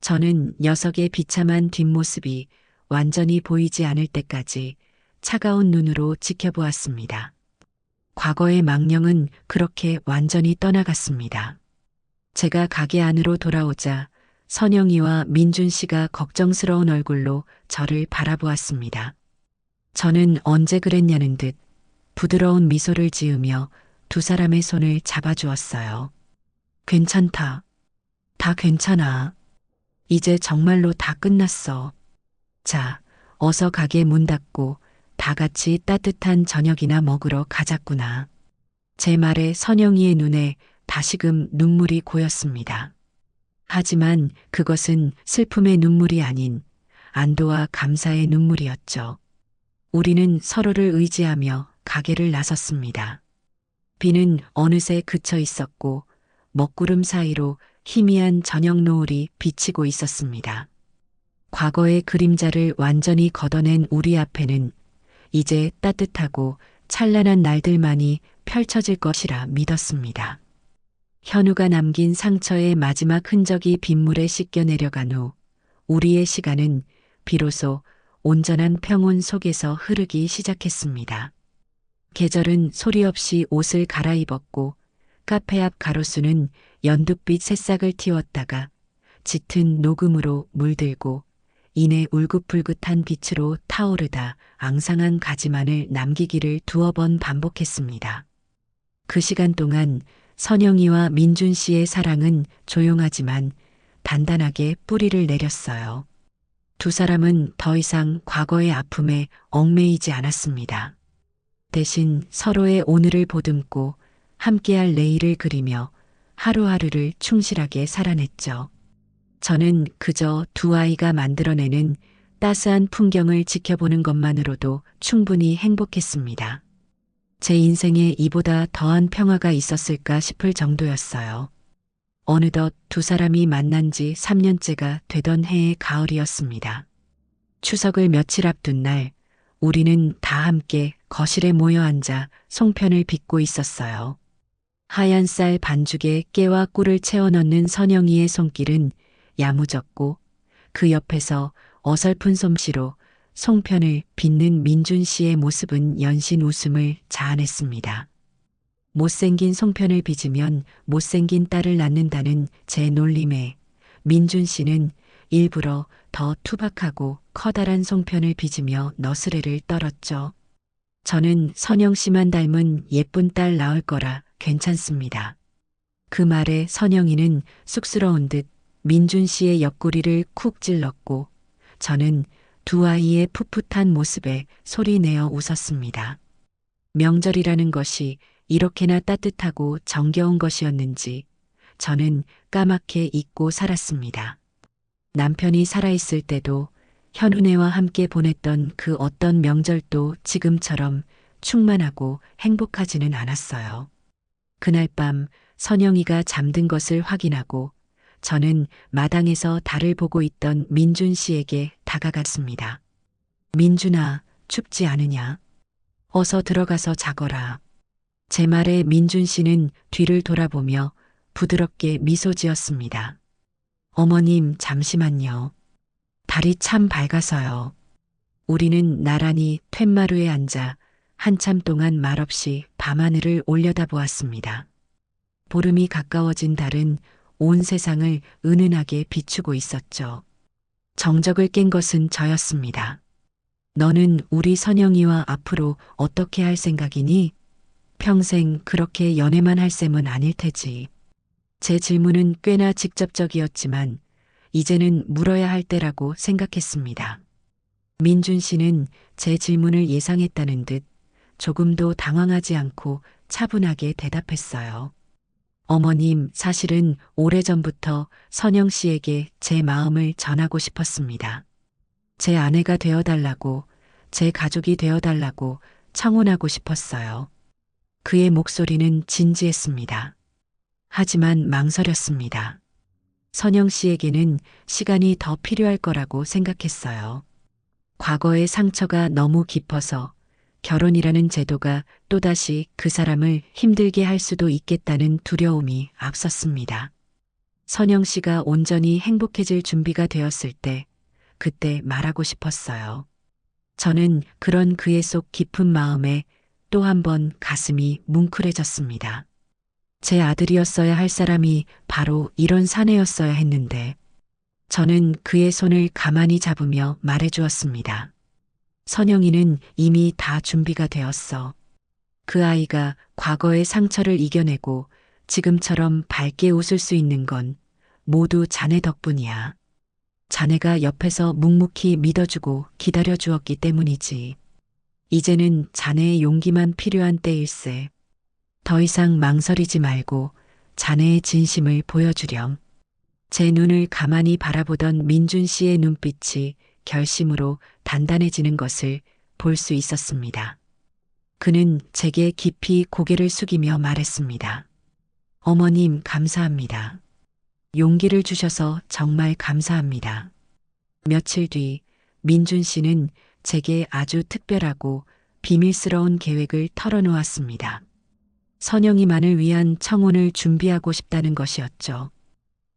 저는 녀석의 비참한 뒷모습이 완전히 보이지 않을 때까지 차가운 눈으로 지켜보았습니다. 과거의 망령은 그렇게 완전히 떠나갔습니다. 제가 가게 안으로 돌아오자 선영이와 민준 씨가 걱정스러운 얼굴로 저를 바라보았습니다. 저는 언제 그랬냐는 듯 부드러운 미소를 지으며 두 사람의 손을 잡아주었어요. 괜찮다. 다 괜찮아. 이제 정말로 다 끝났어. 자, 어서 가게 문 닫고 다 같이 따뜻한 저녁이나 먹으러 가자꾸나. 제 말에 선영이의 눈에 다시금 눈물이 고였습니다. 하지만 그것은 슬픔의 눈물이 아닌 안도와 감사의 눈물이었죠. 우리는 서로를 의지하며 가게를 나섰습니다. 비는 어느새 그쳐 있었고 먹구름 사이로 희미한 저녁 노을이 비치고 있었습니다. 과거의 그림자를 완전히 걷어낸 우리 앞에는 이제 따뜻하고 찬란한 날들만이 펼쳐질 것이라 믿었습니다. 현우가 남긴 상처의 마지막 흔적이 빗물에 씻겨 내려간 후 우리의 시간은 비로소 온전한 평온 속에서 흐르기 시작했습니다. 계절은 소리 없이 옷을 갈아입었고 카페 앞 가로수는 연두빛 새싹을 틔웠다가 짙은 녹음으로 물들고 이내 울긋불긋한 빛으로 타오르다 앙상한 가지만을 남기기를 두어 번 반복했습니다. 그 시간 동안 선영이와 민준 씨의 사랑은 조용하지만 단단하게 뿌리를 내렸어요. 두 사람은 더 이상 과거의 아픔에 얽매이지 않았습니다. 대신 서로의 오늘을 보듬고 함께할 내일을 그리며 하루하루를 충실하게 살아냈죠. 저는 그저 두 아이가 만들어내는 따스한 풍경을 지켜보는 것만으로도 충분히 행복했습니다. 제 인생에 이보다 더한 평화가 있었을까 싶을 정도였어요. 어느덧 두 사람이 만난 지 3년째가 되던 해의 가을이었습니다. 추석을 며칠 앞둔 날 우리는 다 함께 거실에 모여 앉아 송편을 빚고 있었어요. 하얀 쌀 반죽에 깨와 꿀을 채워 넣는 선영이의 손길은 야무졌고 그 옆에서 어설픈 솜씨로 송편을 빚는 민준 씨의 모습은 연신 웃음을 자아냈습니다. 못생긴 송편을 빚으면 못생긴 딸을 낳는다는 제 놀림에 민준 씨는 일부러 더 투박하고 커다란 송편을 빚으며 너스레를 떨었죠. 저는 선영 씨만 닮은 예쁜 딸 낳을 거라 괜찮습니다. 그 말에 선영이는 쑥스러운 듯 민준 씨의 옆구리를 쿡 찔렀고 저는 두 아이의 풋풋한 모습에 소리내어 웃었습니다. 명절이라는 것이 이렇게나 따뜻하고 정겨운 것이었는지 저는 까맣게 잊고 살았습니다. 남편이 살아있을 때도 현훈애와 함께 보냈던 그 어떤 명절도 지금처럼 충만하고 행복하지는 않았어요. 그날 밤 선영이가 잠든 것을 확인하고 저는 마당에서 달을 보고 있던 민준 씨에게 다가갔습니다. 민준아, 춥지 않으냐? 어서 들어가서 자거라. 제 말에 민준 씨는 뒤를 돌아보며 부드럽게 미소 지었습니다. 어머님, 잠시만요. 달이 참 밝아서요. 우리는 나란히 툇마루에 앉아 한참 동안 말없이 밤하늘을 올려다보았습니다. 보름이 가까워진 달은 온 세상을 은은하게 비추고 있었죠. 정적을 깬 것은 저였습니다. 너는 우리 선영이와 앞으로 어떻게 할 생각이니? 평생 그렇게 연애만 할 셈은 아닐 테지. 제 질문은 꽤나 직접적이었지만 이제는 물어야 할 때라고 생각했습니다. 민준 씨는 제 질문을 예상했다는 듯 조금도 당황하지 않고 차분하게 대답했어요. 어머님, 사실은 오래전부터 선영 씨에게 제 마음을 전하고 싶었습니다. 제 아내가 되어달라고, 제 가족이 되어달라고 청혼하고 싶었어요. 그의 목소리는 진지했습니다. 하지만 망설였습니다. 선영 씨에게는 시간이 더 필요할 거라고 생각했어요. 과거의 상처가 너무 깊어서 결혼이라는 제도가 또다시 그 사람을 힘들게 할 수도 있겠다는 두려움이 앞섰습니다. 선영 씨가 온전히 행복해질 준비가 되었을 때, 그때 말하고 싶었어요. 저는 그런 그의 속 깊은 마음에 또 한 번 가슴이 뭉클해졌습니다. 제 아들이었어야 할 사람이 바로 이런 사내였어야 했는데, 저는 그의 손을 가만히 잡으며 말해주었습니다. 선영이는 이미 다 준비가 되었어. 그 아이가 과거의 상처를 이겨내고 지금처럼 밝게 웃을 수 있는 건 모두 자네 덕분이야. 자네가 옆에서 묵묵히 믿어주고 기다려주었기 때문이지. 이제는 자네의 용기만 필요한 때일세. 더 이상 망설이지 말고 자네의 진심을 보여주렴. 제 눈을 가만히 바라보던 민준 씨의 눈빛이 결심으로 단단해지는 것을 볼 수 있었습니다. 그는 제게 깊이 고개를 숙이며 말했습니다. 어머님, 감사합니다. 용기를 주셔서 정말 감사합니다. 며칠 뒤 민준 씨는 제게 아주 특별하고 비밀스러운 계획을 털어놓았습니다. 선영이만을 위한 청혼을 준비하고 싶다는 것이었죠.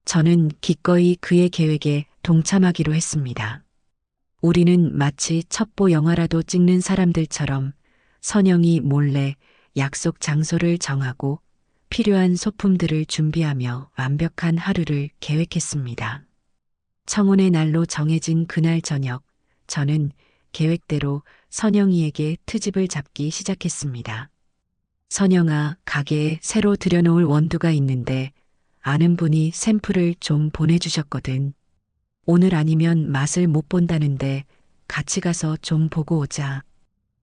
저는 기꺼이 그의 계획에 동참하기로 했습니다. 우리는 마치 첩보 영화라도 찍는 사람들처럼 선영이 몰래 약속 장소를 정하고 필요한 소품들을 준비하며 완벽한 하루를 계획했습니다. 청혼의 날로 정해진 그날 저녁, 저는 계획대로 선영이에게 트집을 잡기 시작했습니다. 선영아, 가게에 새로 들여놓을 원두가 있는데 아는 분이 샘플을 좀 보내주셨거든. 오늘 아니면 맛을 못 본다는데 같이 가서 좀 보고 오자.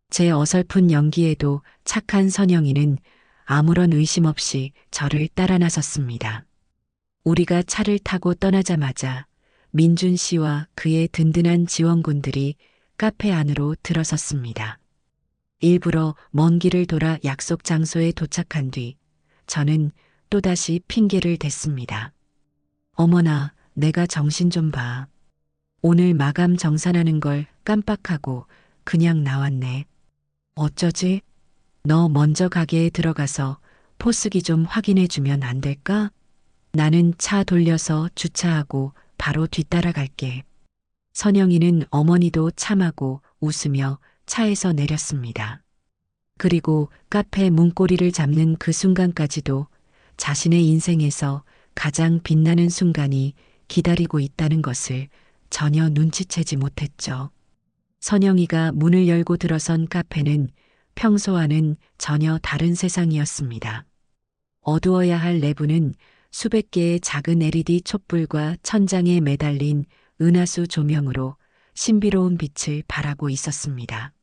제 어설픈 연기에도 착한 선영이는 아무런 의심 없이 저를 따라 나섰습니다. 우리가 차를 타고 떠나자마자 민준 씨와 그의 든든한 지원군들이 카페 안으로 들어섰습니다. 일부러 먼 길을 돌아 약속 장소에 도착한 뒤 저는 또다시 핑계를 댔습니다. 어머나, 내가 정신 좀 봐. 오늘 마감 정산하는 걸 깜빡하고 그냥 나왔네. 어쩌지? 너 먼저 가게에 들어가서 포스기 좀 확인해 주면 안 될까? 나는 차 돌려서 주차하고 바로 뒤따라 갈게. 선영이는 어머니도 참하고 웃으며 차에서 내렸습니다. 그리고 카페 문고리를 잡는 그 순간까지도 자신의 인생에서 가장 빛나는 순간이 기다리고 있다는 것을 전혀 눈치채지 못했죠. 선영이가 문을 열고 들어선 카페는 평소와는 전혀 다른 세상이었습니다. 어두워야 할 내부는 수백 개의 작은 LED 촛불과 천장에 매달린 은하수 조명으로 신비로운 빛을 발하고 있었습니다.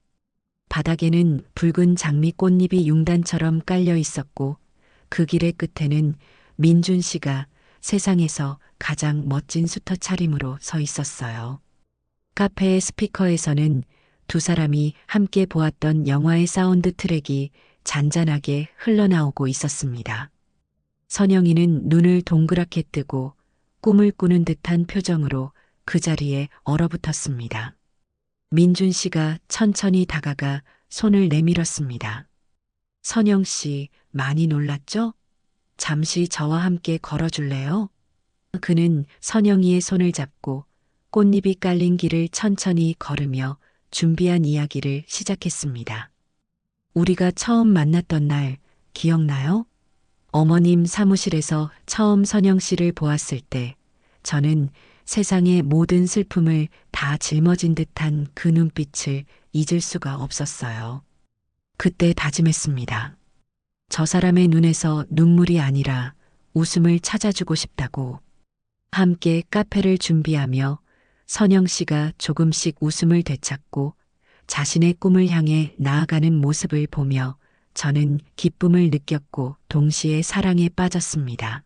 바닥에는 붉은 장미 꽃잎이 융단처럼 깔려 있었고 그 길의 끝에는 민준 씨가 세상에서 가장 멋진 수터 차림으로 서 있었어요. 카페의 스피커에서는 두 사람이 함께 보았던 영화의 사운드 트랙이 잔잔하게 흘러나오고 있었습니다. 선영이는 눈을 동그랗게 뜨고 꿈을 꾸는 듯한 표정으로 그 자리에 얼어붙었습니다. 민준 씨가 천천히 다가가 손을 내밀었습니다. 선영 씨, 많이 놀랐죠? 잠시 저와 함께 걸어줄래요? 그는 선영이의 손을 잡고 꽃잎이 깔린 길을 천천히 걸으며 준비한 이야기를 시작했습니다. 우리가 처음 만났던 날 기억나요? 어머님 사무실에서 처음 선영 씨를 보았을 때 저는 세상의 모든 슬픔을 다 짊어진 듯한 그 눈빛을 잊을 수가 없었어요. 그때 다짐했습니다. 저 사람의 눈에서 눈물이 아니라 웃음을 찾아주고 싶다고. 함께 카페를 준비하며 선영 씨가 조금씩 웃음을 되찾고 자신의 꿈을 향해 나아가는 모습을 보며 저는 기쁨을 느꼈고 동시에 사랑에 빠졌습니다.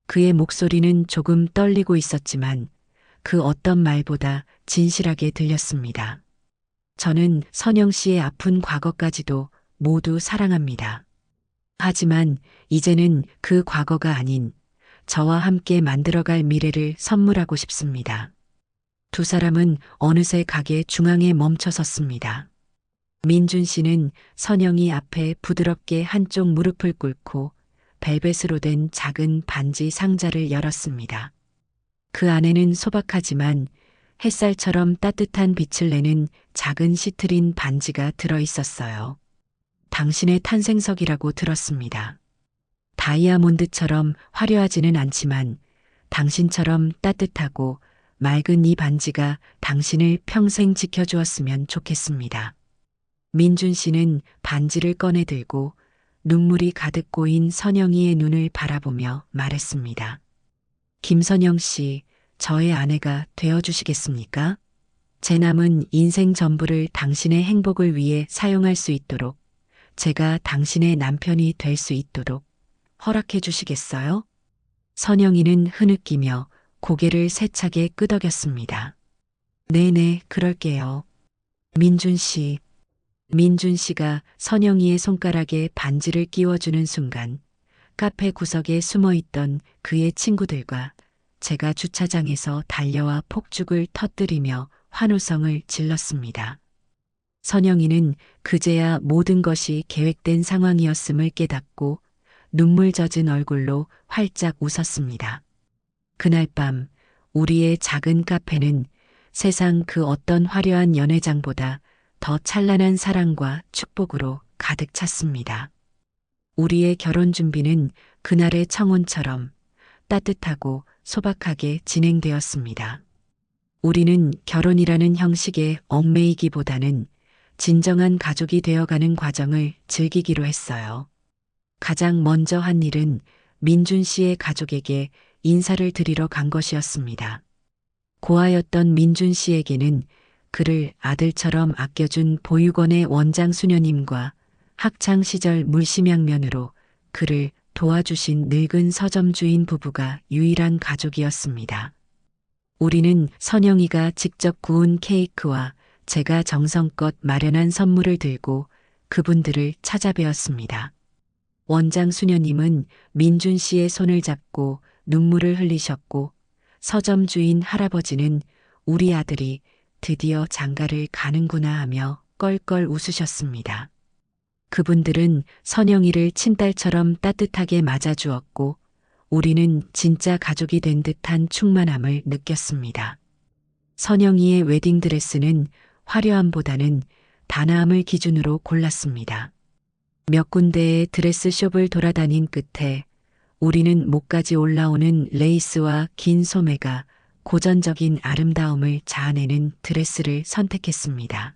그의 목소리는 조금 떨리고 있었지만 그 어떤 말보다 진실하게 들렸습니다. 저는 선영 씨의 아픈 과거까지도 모두 사랑합니다. 하지만 이제는 그 과거가 아닌 저와 함께 만들어갈 미래를 선물하고 싶습니다. 두 사람은 어느새 가게 중앙에 멈춰 섰습니다. 민준 씨는 선영이 앞에 부드럽게 한쪽 무릎을 꿇고 벨벳으로 된 작은 반지 상자를 열었습니다. 그 안에는 소박하지만 햇살처럼 따뜻한 빛을 내는 작은 시트린 반지가 들어 있었어요. 당신의 탄생석이라고 들었습니다. 다이아몬드처럼 화려하지는 않지만 당신처럼 따뜻하고 맑은 이 반지가 당신을 평생 지켜주었으면 좋겠습니다. 민준 씨는 반지를 꺼내 들고 눈물이 가득 고인 선영이의 눈을 바라보며 말했습니다. 김선영 씨, 저의 아내가 되어주시겠습니까? 제 남은 인생 전부를 당신의 행복을 위해 사용할 수 있도록, 제가 당신의 남편이 될 수 있도록 허락해 주시겠어요? 선영이는 흐느끼며 고개를 세차게 끄덕였습니다. 네네, 그럴게요. 민준 씨. 민준 씨가 선영이의 손가락에 반지를 끼워주는 순간 카페 구석에 숨어있던 그의 친구들과 제가 주차장에서 달려와 폭죽을 터뜨리며 환호성을 질렀습니다. 선영이는 그제야 모든 것이 계획된 상황이었음을 깨닫고 눈물 젖은 얼굴로 활짝 웃었습니다. 그날 밤 우리의 작은 카페는 세상 그 어떤 화려한 연회장보다 더 찬란한 사랑과 축복으로 가득 찼습니다. 우리의 결혼 준비는 그날의 청혼처럼 따뜻하고 소박하게 진행되었습니다. 우리는 결혼이라는 형식에 얽매이기보다는 진정한 가족이 되어가는 과정을 즐기기로 했어요. 가장 먼저 한 일은 민준 씨의 가족에게 인사를 드리러 간 것이었습니다. 고아였던 민준 씨에게는 그를 아들처럼 아껴준 보육원의 원장 수녀님과 학창시절 물심양면으로 그를 도와주신 늙은 서점 주인 부부가 유일한 가족이었습니다. 우리는 선영이가 직접 구운 케이크와 제가 정성껏 마련한 선물을 들고 그분들을 찾아뵈었습니다. 원장 수녀님은 민준 씨의 손을 잡고 눈물을 흘리셨고 서점 주인 할아버지는 우리 아들이 드디어 장가를 가는구나 하며 껄껄 웃으셨습니다. 그분들은 선영이를 친딸처럼 따뜻하게 맞아주었고 우리는 진짜 가족이 된 듯한 충만함을 느꼈습니다. 선영이의 웨딩드레스는 화려함보다는 단아함을 기준으로 골랐습니다. 몇 군데의 드레스숍을 돌아다닌 끝에 우리는 목까지 올라오는 레이스와 긴 소매가 고전적인 아름다움을 자아내는 드레스를 선택했습니다.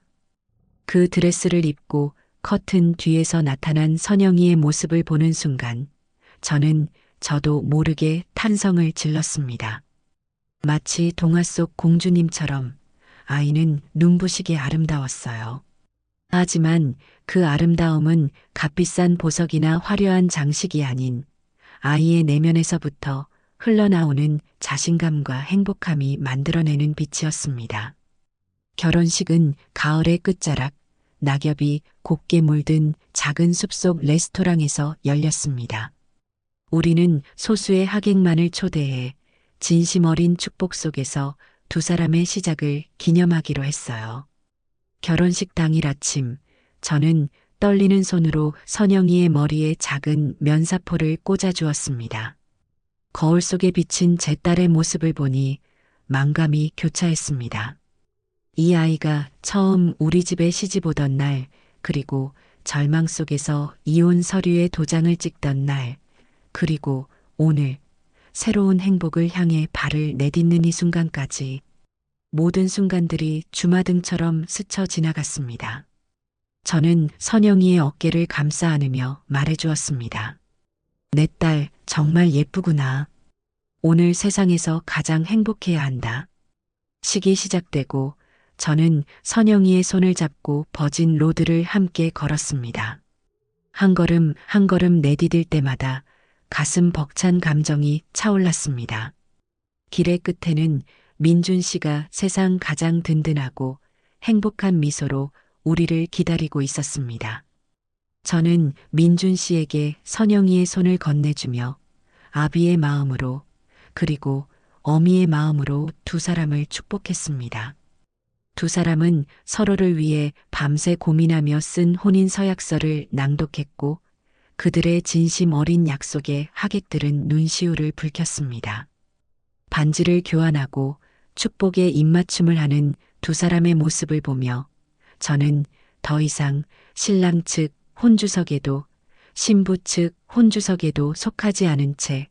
그 드레스를 입고 커튼 뒤에서 나타난 선영이의 모습을 보는 순간 저도 모르게 탄성을 질렀습니다. 마치 동화 속 공주님처럼 아이는 눈부시게 아름다웠어요. 하지만 그 아름다움은 값비싼 보석이나 화려한 장식이 아닌 아이의 내면에서부터 흘러나오는 자신감과 행복함이 만들어내는 빛이었습니다. 결혼식은 가을의 끝자락, 낙엽이 곱게 물든 작은 숲속 레스토랑에서 열렸습니다. 우리는 소수의 하객만을 초대해 진심 어린 축복 속에서 두 사람의 시작을 기념하기로 했어요. 결혼식 당일 아침, 저는 떨리는 손으로 선영이의 머리에 작은 면사포를 꽂아주었습니다. 거울 속에 비친 제 딸의 모습을 보니 만감이 교차했습니다. 이 아이가 처음 우리 집에 시집 오던 날, 그리고 절망 속에서 이혼 서류에 도장을 찍던 날, 그리고 오늘 새로운 행복을 향해 발을 내딛는 이 순간까지 모든 순간들이 주마등처럼 스쳐 지나갔습니다. 저는 선영이의 어깨를 감싸 안으며 말해주었습니다. 내 딸 정말 예쁘구나. 오늘 세상에서 가장 행복해야 한다. 식이 시작되고 저는 선영이의 손을 잡고 버진 로드를 함께 걸었습니다. 한 걸음 한 걸음 내디딜 때마다 가슴 벅찬 감정이 차올랐습니다. 길의 끝에는 민준 씨가 세상 가장 든든하고 행복한 미소로 우리를 기다리고 있었습니다. 저는 민준 씨에게 선영이의 손을 건네주며 아비의 마음으로 그리고 어미의 마음으로 두 사람을 축복했습니다. 두 사람은 서로를 위해 밤새 고민하며 쓴 혼인 서약서를 낭독했고 그들의 진심 어린 약속에 하객들은 눈시울을 붉혔습니다. 반지를 교환하고 축복에 입맞춤을 하는 두 사람의 모습을 보며 저는 더 이상 신랑 측 혼주석에도 신부 측 혼주석에도 속하지 않은 채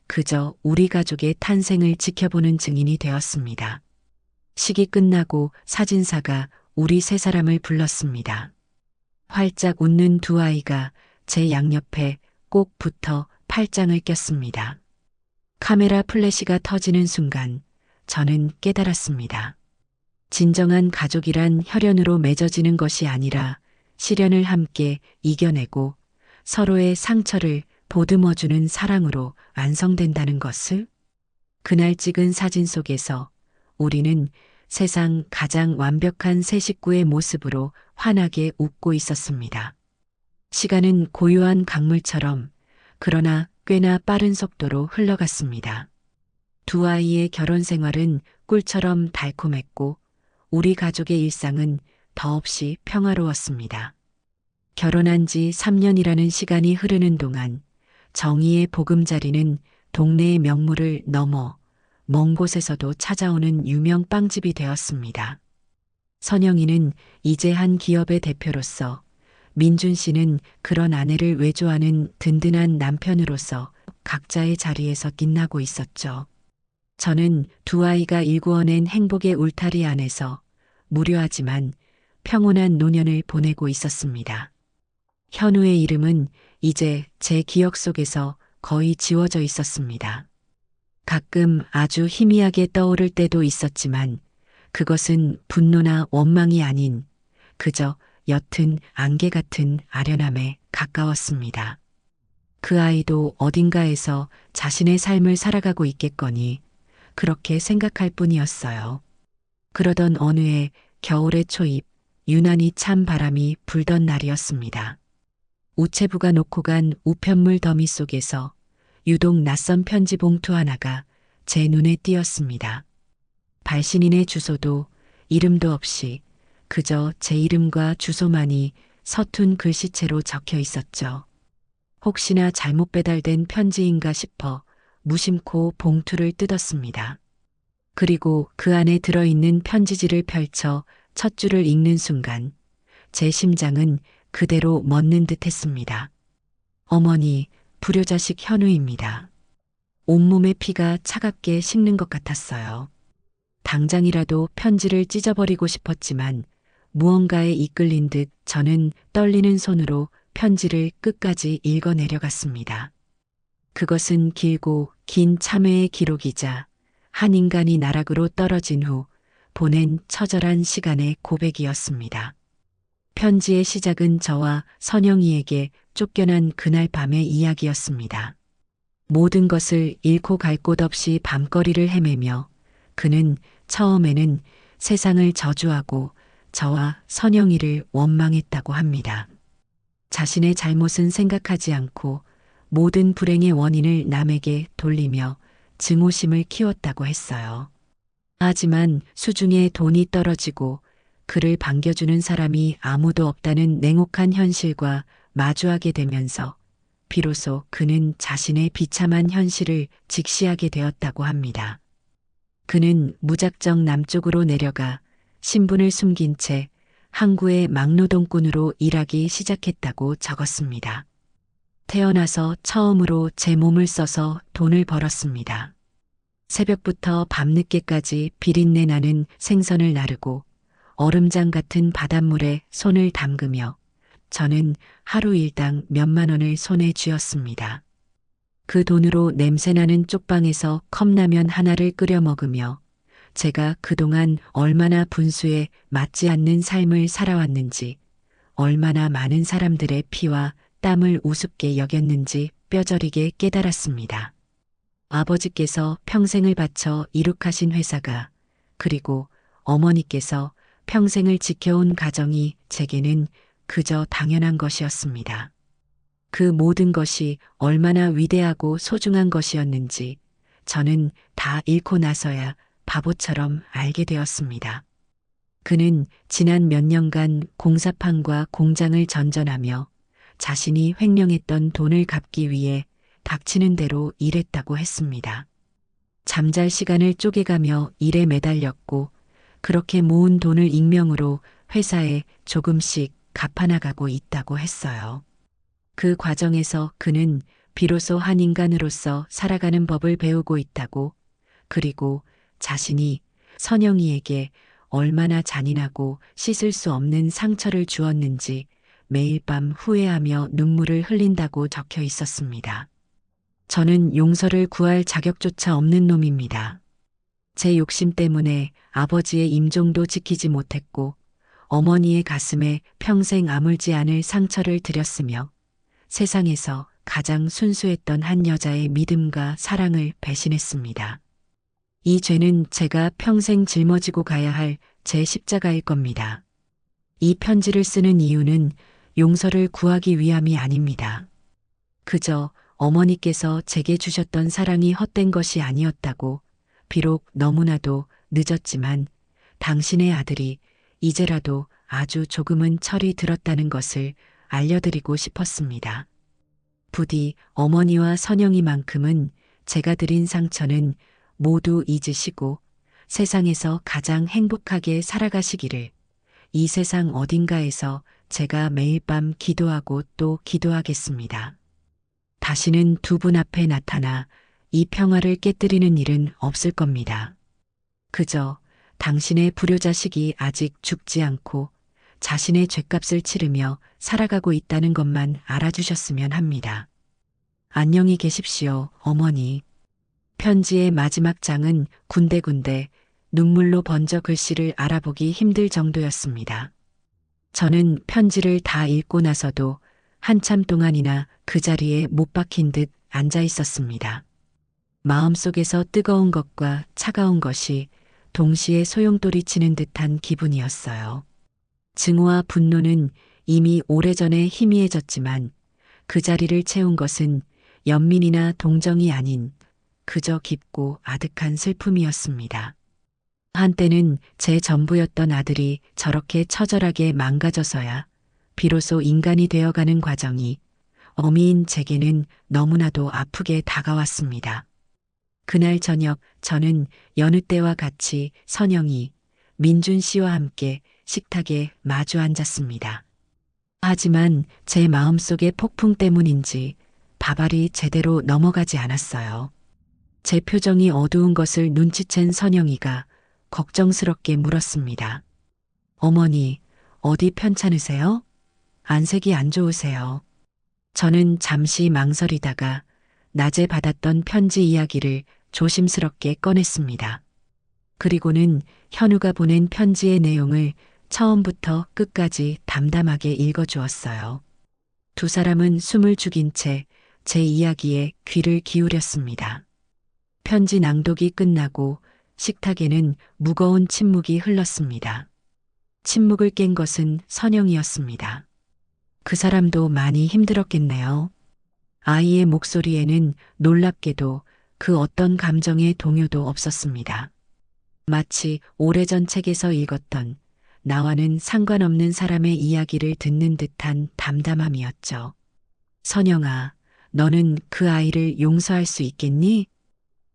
그저 우리 가족의 탄생을 지켜보는 증인이 되었습니다. 식이 끝나고 사진사가 우리 세 사람을 불렀습니다. 활짝 웃는 두 아이가 제 양옆에 꼭 붙어 팔짱을 꼈습니다. 카메라 플래시가 터지는 순간 저는 깨달았습니다. 진정한 가족이란 혈연으로 맺어지는 것이 아니라 시련을 함께 이겨내고 서로의 상처를 보듬어주는 사랑으로 완성된다는 것을. 그날 찍은 사진 속에서 우리는 세상 가장 완벽한 세 식구의 모습으로 환하게 웃고 있었습니다. 시간은 고요한 강물처럼 그러나 꽤나 빠른 속도로 흘러갔습니다. 두 아이의 결혼 생활은 꿀처럼 달콤했고 우리 가족의 일상은 더없이 평화로웠습니다. 결혼한 지 3년이라는 시간이 흐르는 동안 정의의 보금자리는 동네의 명물을 넘어 먼 곳에서도 찾아오는 유명 빵집이 되었습니다. 선영이는 이제 한 기업의 대표로서, 민준 씨는 그런 아내를 외조하는 든든한 남편으로서 각자의 자리에서 빛나고 있었죠. 저는 두 아이가 일구어낸 행복의 울타리 안에서 무료하지만 평온한 노년을 보내고 있었습니다. 현우의 이름은 이제 제 기억 속에서 거의 지워져 있었습니다. 가끔 아주 희미하게 떠오를 때도 있었지만 그것은 분노나 원망이 아닌 그저 옅은 안개 같은 아련함에 가까웠습니다. 그 아이도 어딘가에서 자신의 삶을 살아가고 있겠거니 그렇게 생각할 뿐이었어요. 그러던 어느 해 겨울의 초입, 유난히 찬 바람이 불던 날이었습니다. 우체부가 놓고 간 우편물 더미 속에서 유독 낯선 편지 봉투 하나가 제 눈에 띄었습니다. 발신인의 주소도 이름도 없이 그저 제 이름과 주소만이 서툰 글씨체로 적혀 있었죠. 혹시나 잘못 배달된 편지인가 싶어 무심코 봉투를 뜯었습니다. 그리고 그 안에 들어있는 편지지를 펼쳐 첫 줄을 읽는 순간 제 심장은 그대로 멎는 듯 했습니다. 어머니, 불효자식 현우입니다. 온몸의 피가 차갑게 식는 것 같았어요. 당장이라도 편지를 찢어버리고 싶었지만 무언가에 이끌린 듯 저는 떨리는 손으로 편지를 끝까지 읽어 내려갔습니다. 그것은 길고 긴 참회의 기록이자 한 인간이 나락으로 떨어진 후 보낸 처절한 시간의 고백이었습니다. 편지의 시작은 저와 선영이에게 쫓겨난 그날 밤의 이야기였습니다. 모든 것을 잃고 갈 곳 없이 밤거리를 헤매며 그는 처음에는 세상을 저주하고 저와 선영이를 원망했다고 합니다. 자신의 잘못은 생각하지 않고 모든 불행의 원인을 남에게 돌리며 증오심을 키웠다고 했어요. 하지만 수중에 돈이 떨어지고 그를 반겨주는 사람이 아무도 없다는 냉혹한 현실과 마주하게 되면서 비로소 그는 자신의 비참한 현실을 직시하게 되었다고 합니다. 그는 무작정 남쪽으로 내려가 신분을 숨긴 채 항구의 막노동꾼으로 일하기 시작했다고 적었습니다. 태어나서 처음으로 제 몸을 써서 돈을 벌었습니다. 새벽부터 밤늦게까지 비린내 나는 생선을 나르고 얼음장 같은 바닷물에 손을 담그며 저는 하루 일당 몇만 원을 손에 쥐었습니다. 그 돈으로 냄새나는 쪽방에서 컵라면 하나를 끓여 먹으며 제가 그동안 얼마나 분수에 맞지 않는 삶을 살아왔는지, 얼마나 많은 사람들의 피와 땀을 우습게 여겼는지 뼈저리게 깨달았습니다. 아버지께서 평생을 바쳐 이룩하신 회사가, 그리고 어머니께서 평생을 지켜온 가정이 제게는 그저 당연한 것이었습니다. 그 모든 것이 얼마나 위대하고 소중한 것이었는지 저는 다 잃고 나서야 바보처럼 알게 되었습니다. 그는 지난 몇 년간 공사판과 공장을 전전하며 자신이 횡령했던 돈을 갚기 위해 닥치는 대로 일했다고 했습니다. 잠잘 시간을 쪼개가며 일에 매달렸고 그렇게 모은 돈을 익명으로 회사에 조금씩 갚아나가고 있다고 했어요. 그 과정에서 그는 비로소 한 인간으로서 살아가는 법을 배우고 있다고, 그리고 자신이 선영이에게 얼마나 잔인하고 씻을 수 없는 상처를 주었는지 매일 밤 후회하며 눈물을 흘린다고 적혀 있었습니다. 저는 용서를 구할 자격조차 없는 놈입니다. 제 욕심 때문에 아버지의 임종도 지키지 못했고 어머니의 가슴에 평생 아물지 않을 상처를 드렸으며 세상에서 가장 순수했던 한 여자의 믿음과 사랑을 배신했습니다. 이 죄는 제가 평생 짊어지고 가야 할 제 십자가일 겁니다. 이 편지를 쓰는 이유는 용서를 구하기 위함이 아닙니다. 그저 어머니께서 제게 주셨던 사랑이 헛된 것이 아니었다고, 비록 너무나도 늦었지만 당신의 아들이 이제라도 아주 조금은 철이 들었다는 것을 알려드리고 싶었습니다. 부디 어머니와 선영이만큼은 제가 드린 상처는 모두 잊으시고 세상에서 가장 행복하게 살아가시기를 이 세상 어딘가에서 제가 매일 밤 기도하고 또 기도하겠습니다. 다시는 두 분 앞에 나타나 이 평화를 깨뜨리는 일은 없을 겁니다. 그저 당신의 불효자식이 아직 죽지 않고 자신의 죄값을 치르며 살아가고 있다는 것만 알아주셨으면 합니다. 안녕히 계십시오, 어머니. 편지의 마지막 장은 군데군데 눈물로 번져 글씨를 알아보기 힘들 정도였습니다. 저는 편지를 다 읽고 나서도 한참 동안이나 그 자리에 못 박힌 듯 앉아 있었습니다. 마음속에서 뜨거운 것과 차가운 것이 동시에 소용돌이 치는 듯한 기분이었어요. 증오와 분노는 이미 오래전에 희미해졌지만 그 자리를 채운 것은 연민이나 동정이 아닌 그저 깊고 아득한 슬픔이었습니다. 한때는 제 전부였던 아들이 저렇게 처절하게 망가져서야 비로소 인간이 되어가는 과정이 어미인 제게는 너무나도 아프게 다가왔습니다. 그날 저녁 저는 여느 때와 같이 선영이, 민준 씨와 함께 식탁에 마주 앉았습니다. 하지만 제 마음속의 폭풍 때문인지 밥알이 제대로 넘어가지 않았어요. 제 표정이 어두운 것을 눈치챈 선영이가 걱정스럽게 물었습니다. 어머니, 어디 편찮으세요? 안색이 안 좋으세요. 저는 잠시 망설이다가 낮에 받았던 편지 이야기를 조심스럽게 꺼냈습니다. 그리고는 현우가 보낸 편지의 내용을 처음부터 끝까지 담담하게 읽어주었어요. 두 사람은 숨을 죽인 채 제 이야기에 귀를 기울였습니다. 편지 낭독이 끝나고 식탁에는 무거운 침묵이 흘렀습니다. 침묵을 깬 것은 선영이었습니다. 그 사람도 많이 힘들었겠네요. 아이의 목소리에는 놀랍게도 그 어떤 감정의 동요도 없었습니다. 마치 오래전 책에서 읽었던 나와는 상관없는 사람의 이야기를 듣는 듯한 담담함이었죠. 선영아, 너는 그 아이를 용서할 수 있겠니?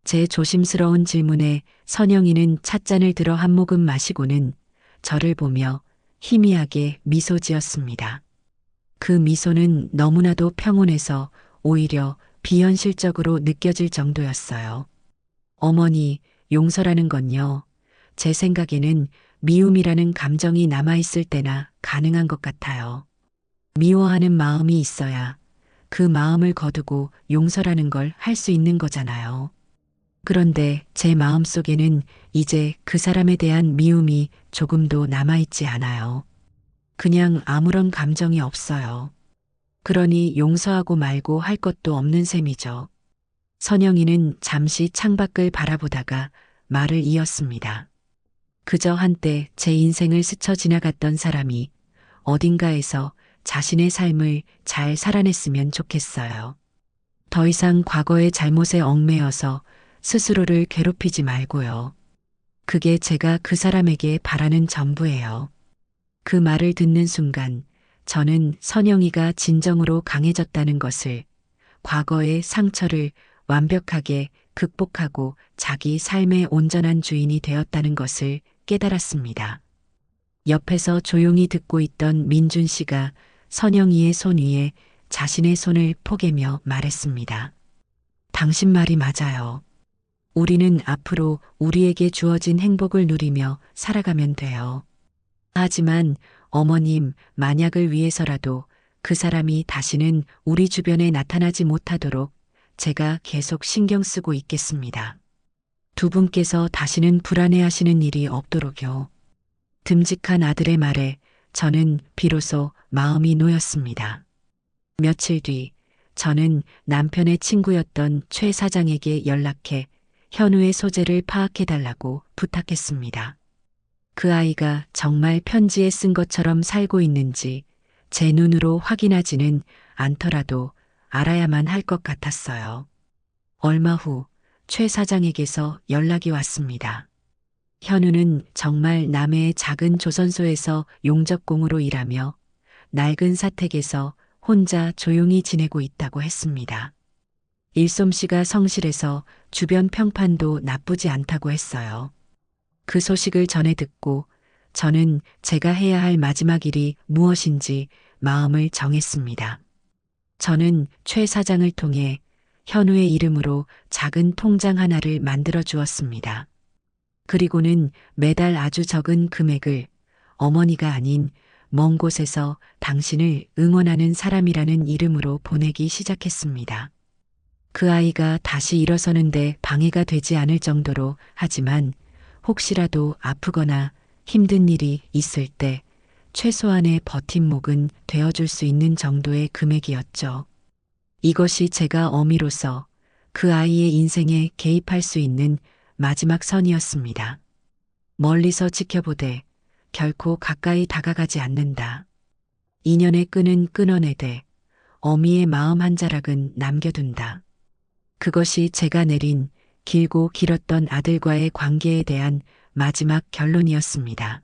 제 조심스러운 질문에 선영이는 찻잔을 들어 한 모금 마시고는 저를 보며 희미하게 미소 지었습니다. 그 미소는 너무나도 평온해서 오히려 비현실적으로 느껴질 정도였어요. 어머니, 용서라는 건요. 제 생각에는 미움이라는 감정이 남아있을 때나 가능한 것 같아요. 미워하는 마음이 있어야 그 마음을 거두고 용서라는 걸 할 수 있는 거잖아요. 그런데 제 마음속에는 이제 그 사람에 대한 미움이 조금도 남아있지 않아요. 그냥 아무런 감정이 없어요. 그러니 용서하고 말고 할 것도 없는 셈이죠. 선영이는 잠시 창밖을 바라보다가 말을 이었습니다. 그저 한때 제 인생을 스쳐 지나갔던 사람이 어딘가에서 자신의 삶을 잘 살아냈으면 좋겠어요. 더 이상 과거의 잘못에 얽매여서 스스로를 괴롭히지 말고요. 그게 제가 그 사람에게 바라는 전부예요. 그 말을 듣는 순간 저는 선영이가 진정으로 강해졌다는 것을, 과거의 상처를 완벽하게 극복하고 자기 삶의 온전한 주인이 되었다는 것을 깨달았습니다. 옆에서 조용히 듣고 있던 민준 씨가 선영이의 손 위에 자신의 손을 포개며 말했습니다. 당신 말이 맞아요. 우리는 앞으로 우리에게 주어진 행복을 누리며 살아가면 돼요. 하지만 어머님, 만약을 위해서라도 그 사람이 다시는 우리 주변에 나타나지 못하도록 제가 계속 신경 쓰고 있겠습니다. 두 분께서 다시는 불안해하시는 일이 없도록요. 듬직한 아들의 말에 저는 비로소 마음이 놓였습니다. 며칠 뒤 저는 남편의 친구였던 최 사장에게 연락해 현우의 소재를 파악해달라고 부탁했습니다. 그 아이가 정말 편지에 쓴 것처럼 살고 있는지 제 눈으로 확인하지는 않더라도 알아야만 할 것 같았어요. 얼마 후 최 사장에게서 연락이 왔습니다. 현우는 정말 남해의 작은 조선소에서 용접공으로 일하며 낡은 사택에서 혼자 조용히 지내고 있다고 했습니다. 일솜씨가 성실해서 주변 평판도 나쁘지 않다고 했어요. 그 소식을 전해 듣고 저는 제가 해야 할 마지막 일이 무엇인지 마음을 정했습니다. 저는 최 사장을 통해 현우의 이름으로 작은 통장 하나를 만들어 주었습니다. 그리고는 매달 아주 적은 금액을 어머니가 아닌 먼 곳에서 당신을 응원하는 사람이라는 이름으로 보내기 시작했습니다. 그 아이가 다시 일어서는데 방해가 되지 않을 정도로, 하지만 혹시라도 아프거나 힘든 일이 있을 때 최소한의 버팀목은 되어줄 수 있는 정도의 금액이었죠. 이것이 제가 어미로서 그 아이의 인생에 개입할 수 있는 마지막 선이었습니다. 멀리서 지켜보되 결코 가까이 다가가지 않는다. 인연의 끈은 끊어내되 어미의 마음 한 자락은 남겨둔다. 그것이 제가 내린 길고 길었던 아들과의 관계에 대한 마지막 결론이었습니다.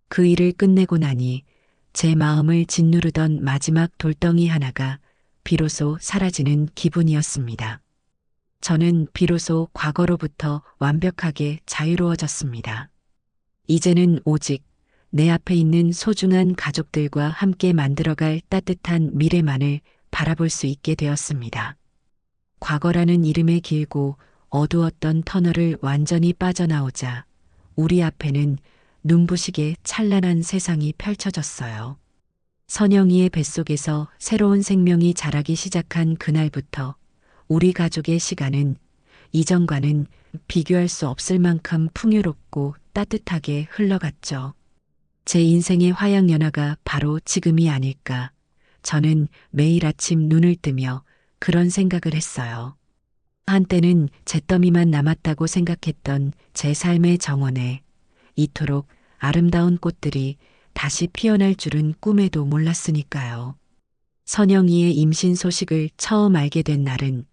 그 일을 끝내고 나니 제 마음을 짓누르던 마지막 돌덩이 하나가 비로소 사라지는 기분이었습니다. 저는 비로소 과거로부터 완벽하게 자유로워졌습니다. 이제는 오직 내 앞에 있는 소중한 가족들과 함께 만들어갈 따뜻한 미래만을 바라볼 수 있게 되었습니다. 과거라는 이름의 길고 어두웠던 터널을 완전히 빠져나오자 우리 앞에는 눈부시게 찬란한 세상이 펼쳐졌어요. 선영이의 뱃속에서 새로운 생명이 자라기 시작한 그날부터 우리 가족의 시간은 이전과는 비교할 수 없을 만큼 풍요롭고 따뜻하게 흘러갔죠. 제 인생의 화양연화가 바로 지금이 아닐까. 저는 매일 아침 눈을 뜨며 그런 생각을 했어요. 한때는 잿더미만 남았다고 생각했던 제 삶의 정원에 이토록 아름다운 꽃들이 다시 피어날 줄은 꿈에도 몰랐으니까요. 선영이의 임신 소식을 처음 알게 된 날은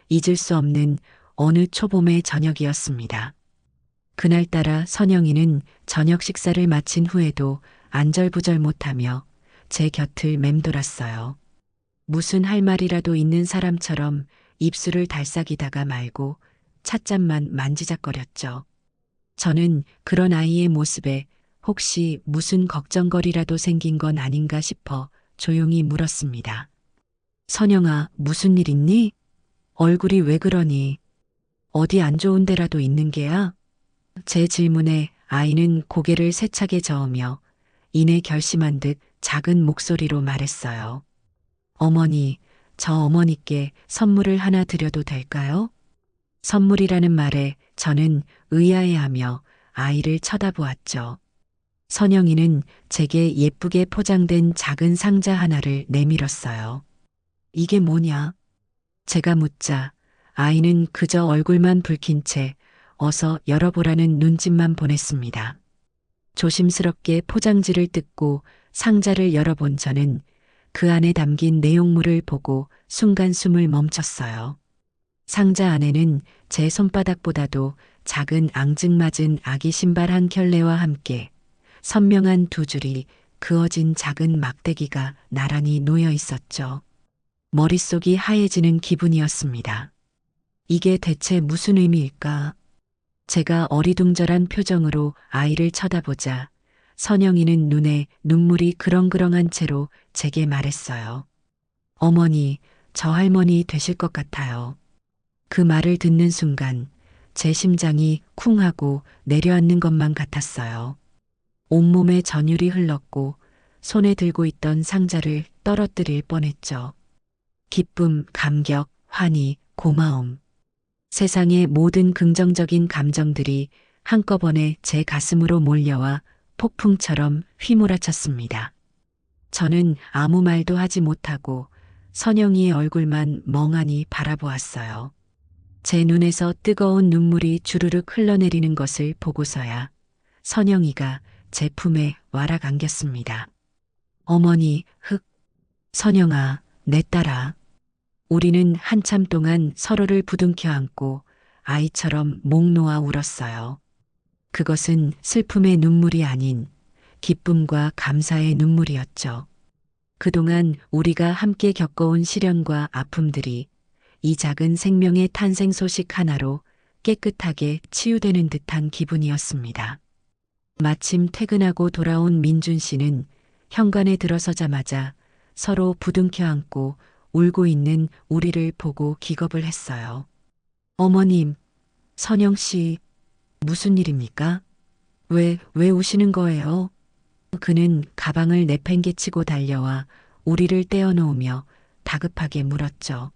잊을 수 없는 어느 초봄의 저녁이었습니다. 그날따라 선영이는 저녁 식사를 마친 후에도 안절부절 못하며 제 곁을 맴돌았어요. 무슨 할 말이라도 있는 사람처럼 입술을 달싹이다가 말고 찻잔만 만지작거렸죠. 저는 그런 아이의 모습에 혹시 무슨 걱정거리라도 생긴 건 아닌가 싶어 조용히 물었습니다. 선영아, 무슨 일 있니? 얼굴이 왜 그러니? 어디 안 좋은 데라도 있는 게야? 제 질문에 아이는 고개를 세차게 저으며 이내 결심한 듯 작은 목소리로 말했어요. 어머니, 저 어머니께 선물을 하나 드려도 될까요? 선물이라는 말에 저는 의아해하며 아이를 쳐다보았죠. 선영이는 제게 예쁘게 포장된 작은 상자 하나를 내밀었어요. 이게 뭐냐? 제가 묻자 아이는 그저 얼굴만 붉힌 채 어서 열어보라는 눈짓만 보냈습니다. 조심스럽게 포장지를 뜯고 상자를 열어본 저는 그 안에 담긴 내용물을 보고 순간 숨을 멈췄어요. 상자 안에는 제 손바닥보다도 작은 앙증맞은 아기 신발 한 켤레와 함께 선명한 두 줄이 그어진 작은 막대기가 나란히 놓여 있었죠. 머릿속이 하얘지는 기분이었습니다. 이게 대체 무슨 의미일까? 제가 어리둥절한 표정으로 아이를 쳐다보자 선영이는 눈에 눈물이 그렁그렁한 채로 제게 말했어요. 어머니, 저 할머니 되실 것 같아요. 그 말을 듣는 순간 제 심장이 쿵 하고 내려앉는 것만 같았어요. 온몸에 전율이 흘렀고 손에 들고 있던 상자를 떨어뜨릴 뻔했죠. 기쁨, 감격, 환희, 고마움. 세상의 모든 긍정적인 감정들이 한꺼번에 제 가슴으로 몰려와 폭풍처럼 휘몰아쳤습니다. 저는 아무 말도 하지 못하고 선영이의 얼굴만 멍하니 바라보았어요. 제 눈에서 뜨거운 눈물이 주르륵 흘러내리는 것을 보고서야 선영이가 제 품에 와락 안겼습니다. 어머니, 선영아, 내 딸아. 우리는 한참 동안 서로를 부둥켜 안고 아이처럼 목 놓아 울었어요. 그것은 슬픔의 눈물이 아닌 기쁨과 감사의 눈물이었죠. 그동안 우리가 함께 겪어온 시련과 아픔들이 이 작은 생명의 탄생 소식 하나로 깨끗하게 치유되는 듯한 기분이었습니다. 마침 퇴근하고 돌아온 민준 씨는 현관에 들어서자마자 서로 부둥켜 안고 울고 있는 우리를 보고 기겁을 했어요. 어머님, 선영 씨, 무슨 일입니까? 왜 우시는 거예요? 그는 가방을 내팽개치고 달려와 우리를 떼어놓으며 다급하게 물었죠.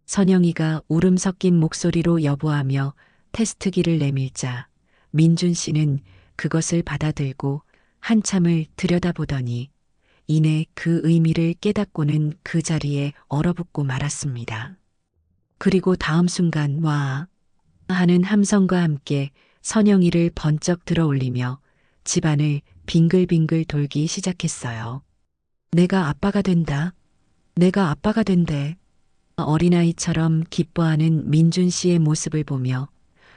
선영이가 울음 섞인 목소리로 여보하며 테스트기를 내밀자 민준 씨는 그것을 받아들고 한참을 들여다보더니 이내 그 의미를 깨닫고는 그 자리에 얼어붙고 말았습니다. 그리고 다음 순간 와 하는 함성과 함께 선영이를 번쩍 들어 올리며 집안을 빙글빙글 돌기 시작했어요. 내가 아빠가 된다. 내가 아빠가 된대. 어린아이처럼 기뻐하는 민준 씨의 모습을 보며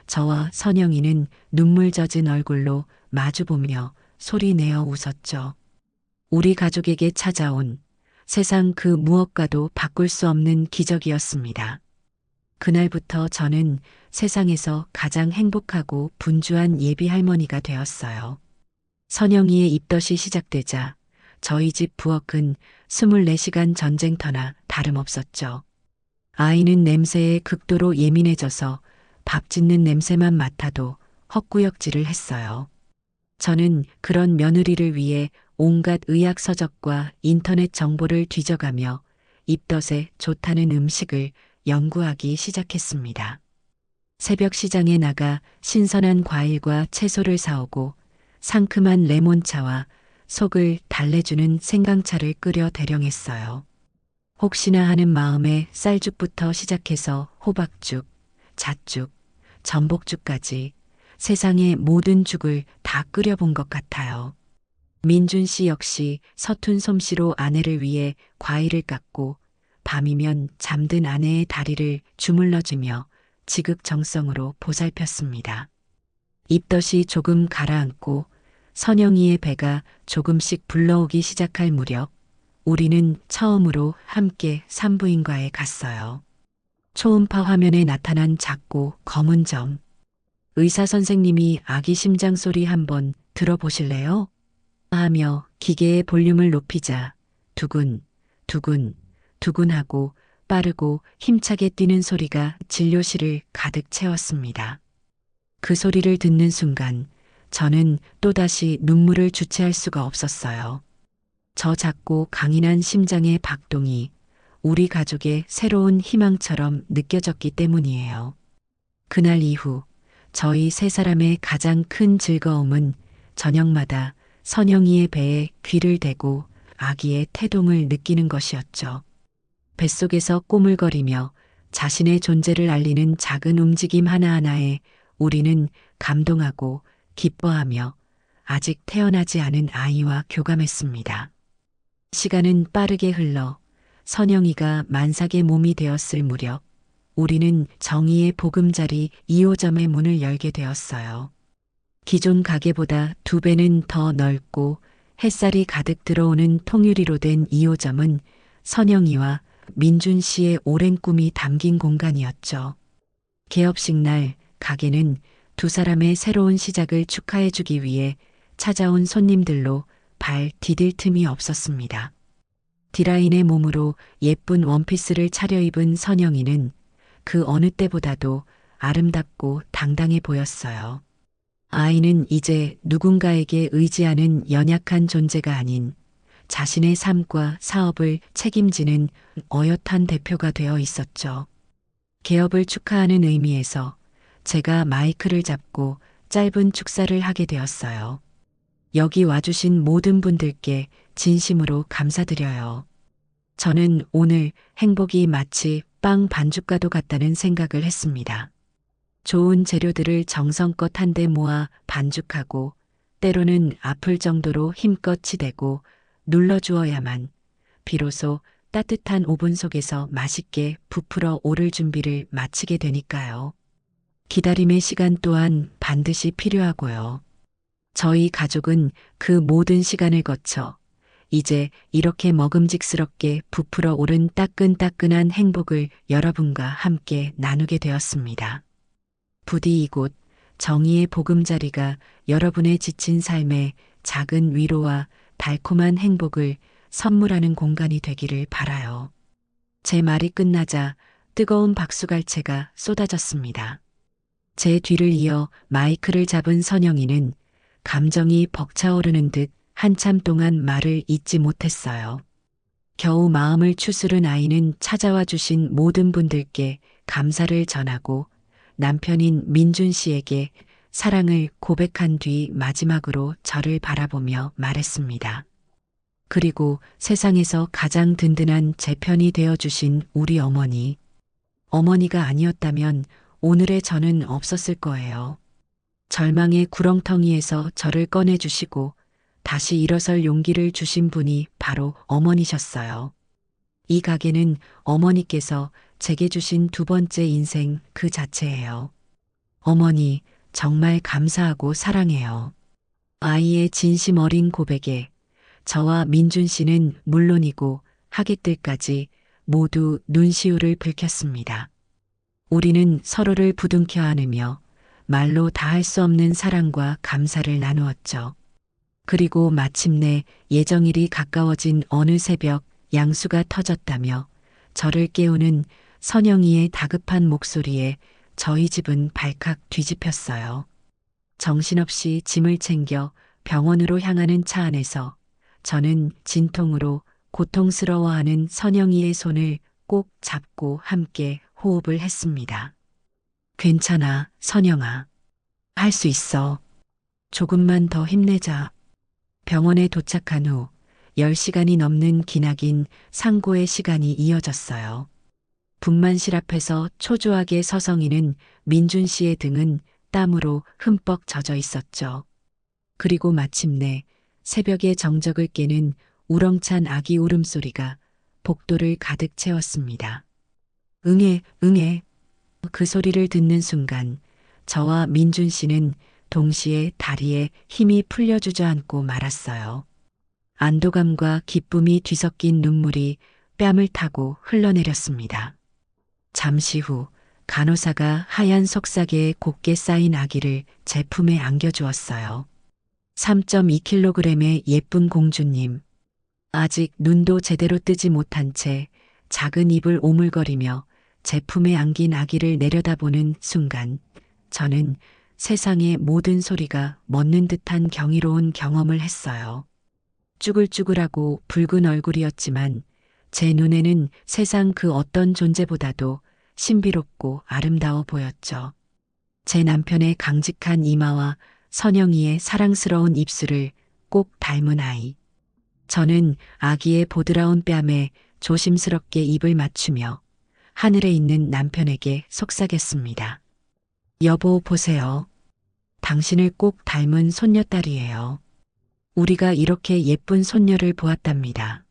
저와 선영이는 눈물 젖은 얼굴로 마주보며 소리내어 웃었죠. 우리 가족에게 찾아온 세상 그 무엇과도 바꿀 수 없는 기적이었습니다. 그날부터 저는 세상에서 가장 행복하고 분주한 예비 할머니가 되었어요. 선영이의 입덧이 시작되자 저희 집 부엌은 24시간 전쟁터나 다름없었죠. 아이는 냄새에 극도로 예민해져서 밥 짓는 냄새만 맡아도 헛구역질을 했어요. 저는 그런 며느리를 위해 온갖 의학 서적과 인터넷 정보를 뒤져가며 입덧에 좋다는 음식을 연구하기 시작했습니다. 새벽 시장에 나가 신선한 과일과 채소를 사오고 상큼한 레몬차와 속을 달래주는 생강차를 끓여 대령했어요. 혹시나 하는 마음에 쌀죽부터 시작해서 호박죽, 잣죽, 전복죽까지 세상의 모든 죽을 다 끓여본 것 같아요. 민준 씨 역시 서툰 솜씨로 아내를 위해 과일을 깎고 밤이면 잠든 아내의 다리를 주물러주며 지극정성으로 보살폈습니다. 입덧이 조금 가라앉고 선영이의 배가 조금씩 불러오기 시작할 무렵 우리는 처음으로 함께 산부인과에 갔어요. 초음파 화면에 나타난 작고 검은 점. 의사 선생님이 아기 심장 소리 한번 들어보실래요? 하며 기계의 볼륨을 높이자 두근, 두근, 두근하고 빠르고 힘차게 뛰는 소리가 진료실을 가득 채웠습니다. 그 소리를 듣는 순간 저는 또다시 눈물을 주체할 수가 없었어요. 저 작고 강인한 심장의 박동이 우리 가족의 새로운 희망처럼 느껴졌기 때문이에요. 그날 이후 저희 세 사람의 가장 큰 즐거움은 저녁마다 선영이의 배에 귀를 대고 아기의 태동을 느끼는 것이었죠. 뱃속에서 꼬물거리며 자신의 존재를 알리는 작은 움직임 하나하나에 우리는 감동하고 기뻐하며 아직 태어나지 않은 아이와 교감했습니다. 시간은 빠르게 흘러 선영이가 만삭의 몸이 되었을 무렵 우리는 정의의 보금자리 2호점의 문을 열게 되었어요. 기존 가게보다 2배는 더 넓고 햇살이 가득 들어오는 통유리로 된 2호점은 선영이와 민준 씨의 오랜 꿈이 담긴 공간이었죠. 개업식 날 가게는 두 사람의 새로운 시작을 축하해주기 위해 찾아온 손님들로 발 디딜 틈이 없었습니다. 디라인의 몸으로 예쁜 원피스를 차려입은 선영이는 그 어느 때보다도 아름답고 당당해 보였어요. 아이는 이제 누군가에게 의지하는 연약한 존재가 아닌 자신의 삶과 사업을 책임지는 어엿한 대표가 되어 있었죠. 개업을 축하하는 의미에서 제가 마이크를 잡고 짧은 축사를 하게 되었어요. 여기 와주신 모든 분들께 진심으로 감사드려요. 저는 오늘 행복이 마치 빵 반죽과도 같다는 생각을 했습니다. 좋은 재료들을 정성껏 한데 모아 반죽하고 때로는 아플 정도로 힘껏 치대고 눌러주어야만 비로소 따뜻한 오븐 속에서 맛있게 부풀어 오를 준비를 마치게 되니까요. 기다림의 시간 또한 반드시 필요하고요. 저희 가족은 그 모든 시간을 거쳐 이제 이렇게 먹음직스럽게 부풀어 오른 따끈따끈한 행복을 여러분과 함께 나누게 되었습니다. 부디 이곳 정의의 보금자리가 여러분의 지친 삶에 작은 위로와 달콤한 행복을 선물하는 공간이 되기를 바라요. 제 말이 끝나자 뜨거운 박수갈채가 쏟아졌습니다. 제 뒤를 이어 마이크를 잡은 선영이는 감정이 벅차오르는 듯 한참 동안 말을 잇지 못했어요. 겨우 마음을 추스른 아이는 찾아와 주신 모든 분들께 감사를 전하고 남편인 민준 씨에게 사랑을 고백한 뒤 마지막으로 저를 바라보며 말했습니다. 그리고 세상에서 가장 든든한 제 편이 되어주신 우리 어머니. 어머니가 아니었다면 오늘의 저는 없었을 거예요. 절망의 구렁텅이에서 저를 꺼내주시고 다시 일어설 용기를 주신 분이 바로 어머니셨어요. 이 가게는 어머니께서 제게 주신 두 번째 인생 그 자체예요. 어머니, 정말 감사하고 사랑해요. 아이의 진심 어린 고백에 저와 민준 씨는 물론이고 하객들까지 모두 눈시울을 붉혔습니다. 우리는 서로를 부둥켜 안으며 말로 다 할 수 없는 사랑과 감사를 나누었죠. 그리고 마침내 예정일이 가까워진 어느 새벽 양수가 터졌다며 저를 깨우는 선영이의 다급한 목소리에 저희 집은 발칵 뒤집혔어요. 정신없이 짐을 챙겨 병원으로 향하는 차 안에서 저는 진통으로 고통스러워하는 선영이의 손을 꼭 잡고 함께 호흡을 했습니다. 괜찮아, 선영아. 할 수 있어. 조금만 더 힘내자. 병원에 도착한 후 10시간이 넘는 기나긴 상고의 시간이 이어졌어요. 분만실 앞에서 초조하게 서성이는 민준 씨의 등은 땀으로 흠뻑 젖어 있었죠. 그리고 마침내 새벽의 정적을 깨는 우렁찬 아기 울음소리가 복도를 가득 채웠습니다. 응애, 응애. 그 소리를 듣는 순간 저와 민준 씨는 동시에 다리에 힘이 풀려 주저앉고 말았어요. 안도감과 기쁨이 뒤섞인 눈물이 뺨을 타고 흘러내렸습니다. 잠시 후 간호사가 하얀 속삭이에 곱게 쌓인 아기를 제 품에 안겨주었어요. 3.2kg의 예쁜 공주님. 아직 눈도 제대로 뜨지 못한 채 작은 입을 오물거리며 제 품에 안긴 아기를 내려다보는 순간 저는 세상의 모든 소리가 멎는 듯한 경이로운 경험을 했어요. 쭈글쭈글하고 붉은 얼굴이었지만 제 눈에는 세상 그 어떤 존재보다도 신비롭고 아름다워 보였죠. 제 남편의 강직한 이마와 선영이의 사랑스러운 입술을 꼭 닮은 아이. 저는 아기의 보드라운 뺨에 조심스럽게 입을 맞추며 하늘에 있는 남편에게 속삭였습니다. 여보, 보세요. 당신을 꼭 닮은 손녀딸이에요. 우리가 이렇게 예쁜 손녀를 보았답니다.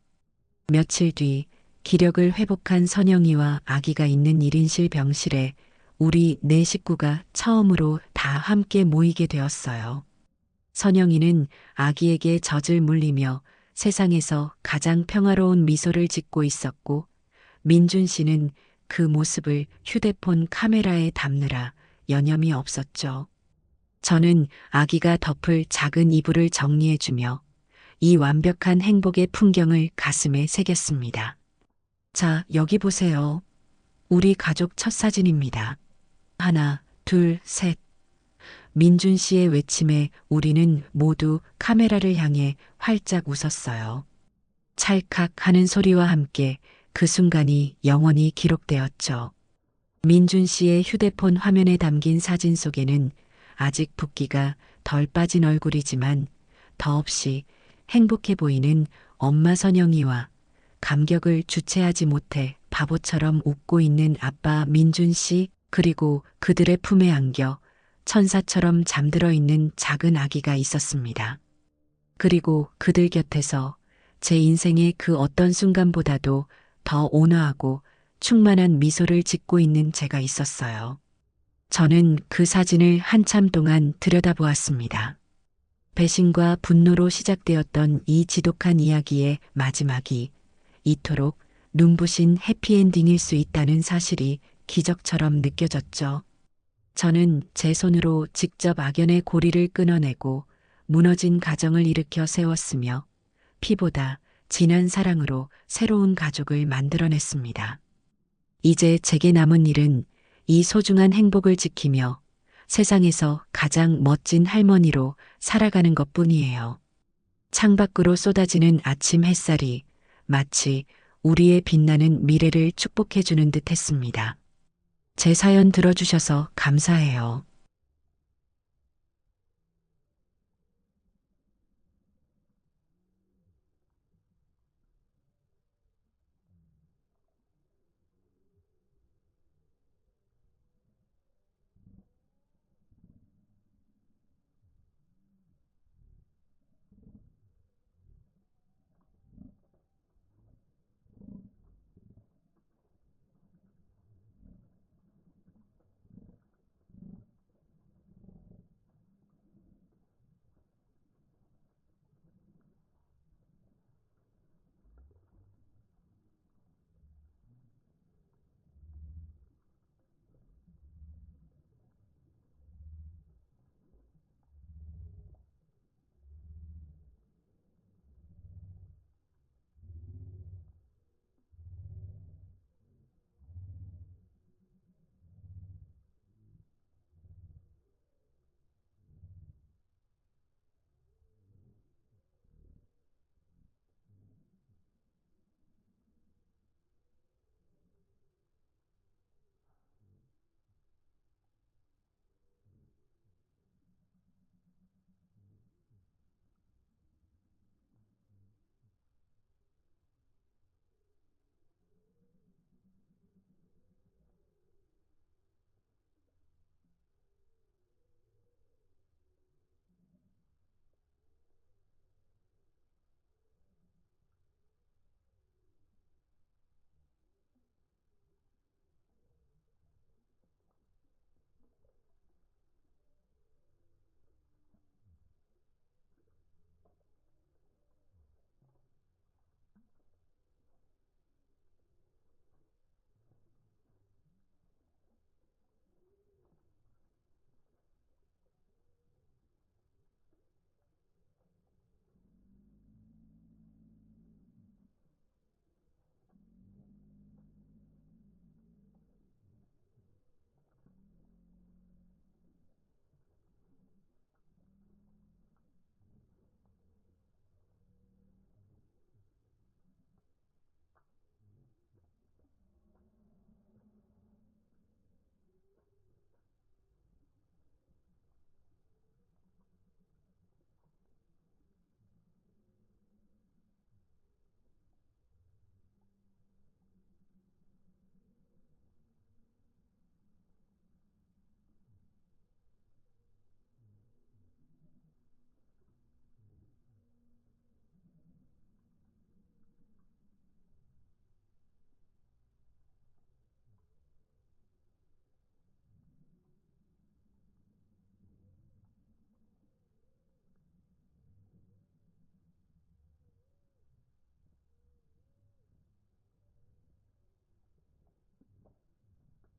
며칠 뒤 기력을 회복한 선영이와 아기가 있는 1인실 병실에 우리 네 식구가 처음으로 다 함께 모이게 되었어요. 선영이는 아기에게 젖을 물리며 세상에서 가장 평화로운 미소를 짓고 있었고, 민준 씨는 그 모습을 휴대폰 카메라에 담느라 여념이 없었죠. 저는 아기가 덮을 작은 이불을 정리해주며 이 완벽한 행복의 풍경을 가슴에 새겼습니다. 자, 여기 보세요. 우리 가족 첫 사진입니다. 하나, 둘, 셋. 민준 씨의 외침에 우리는 모두 카메라를 향해 활짝 웃었어요. 찰칵 하는 소리와 함께 그 순간이 영원히 기록되었죠. 민준 씨의 휴대폰 화면에 담긴 사진 속에는 아직 붓기가 덜 빠진 얼굴이지만 더없이 행복해 보이는 엄마 선영이와 감격을 주체하지 못해 바보처럼 웃고 있는 아빠 민준 씨, 그리고 그들의 품에 안겨 천사처럼 잠들어 있는 작은 아기가 있었습니다. 그리고 그들 곁에서 제 인생의 그 어떤 순간보다도 더 온화하고 충만한 미소를 짓고 있는 제가 있었어요. 저는 그 사진을 한참 동안 들여다보았습니다. 배신과 분노로 시작되었던 이 지독한 이야기의 마지막이 이토록 눈부신 해피엔딩일 수 있다는 사실이 기적처럼 느껴졌죠. 저는 제 손으로 직접 악연의 고리를 끊어내고 무너진 가정을 일으켜 세웠으며 피보다 진한 사랑으로 새로운 가족을 만들어냈습니다. 이제 제게 남은 일은 이 소중한 행복을 지키며 세상에서 가장 멋진 할머니로 살아가는 것뿐이에요. 창밖으로 쏟아지는 아침 햇살이 마치 우리의 빛나는 미래를 축복해주는 듯 했습니다. 제 사연 들어주셔서 감사해요.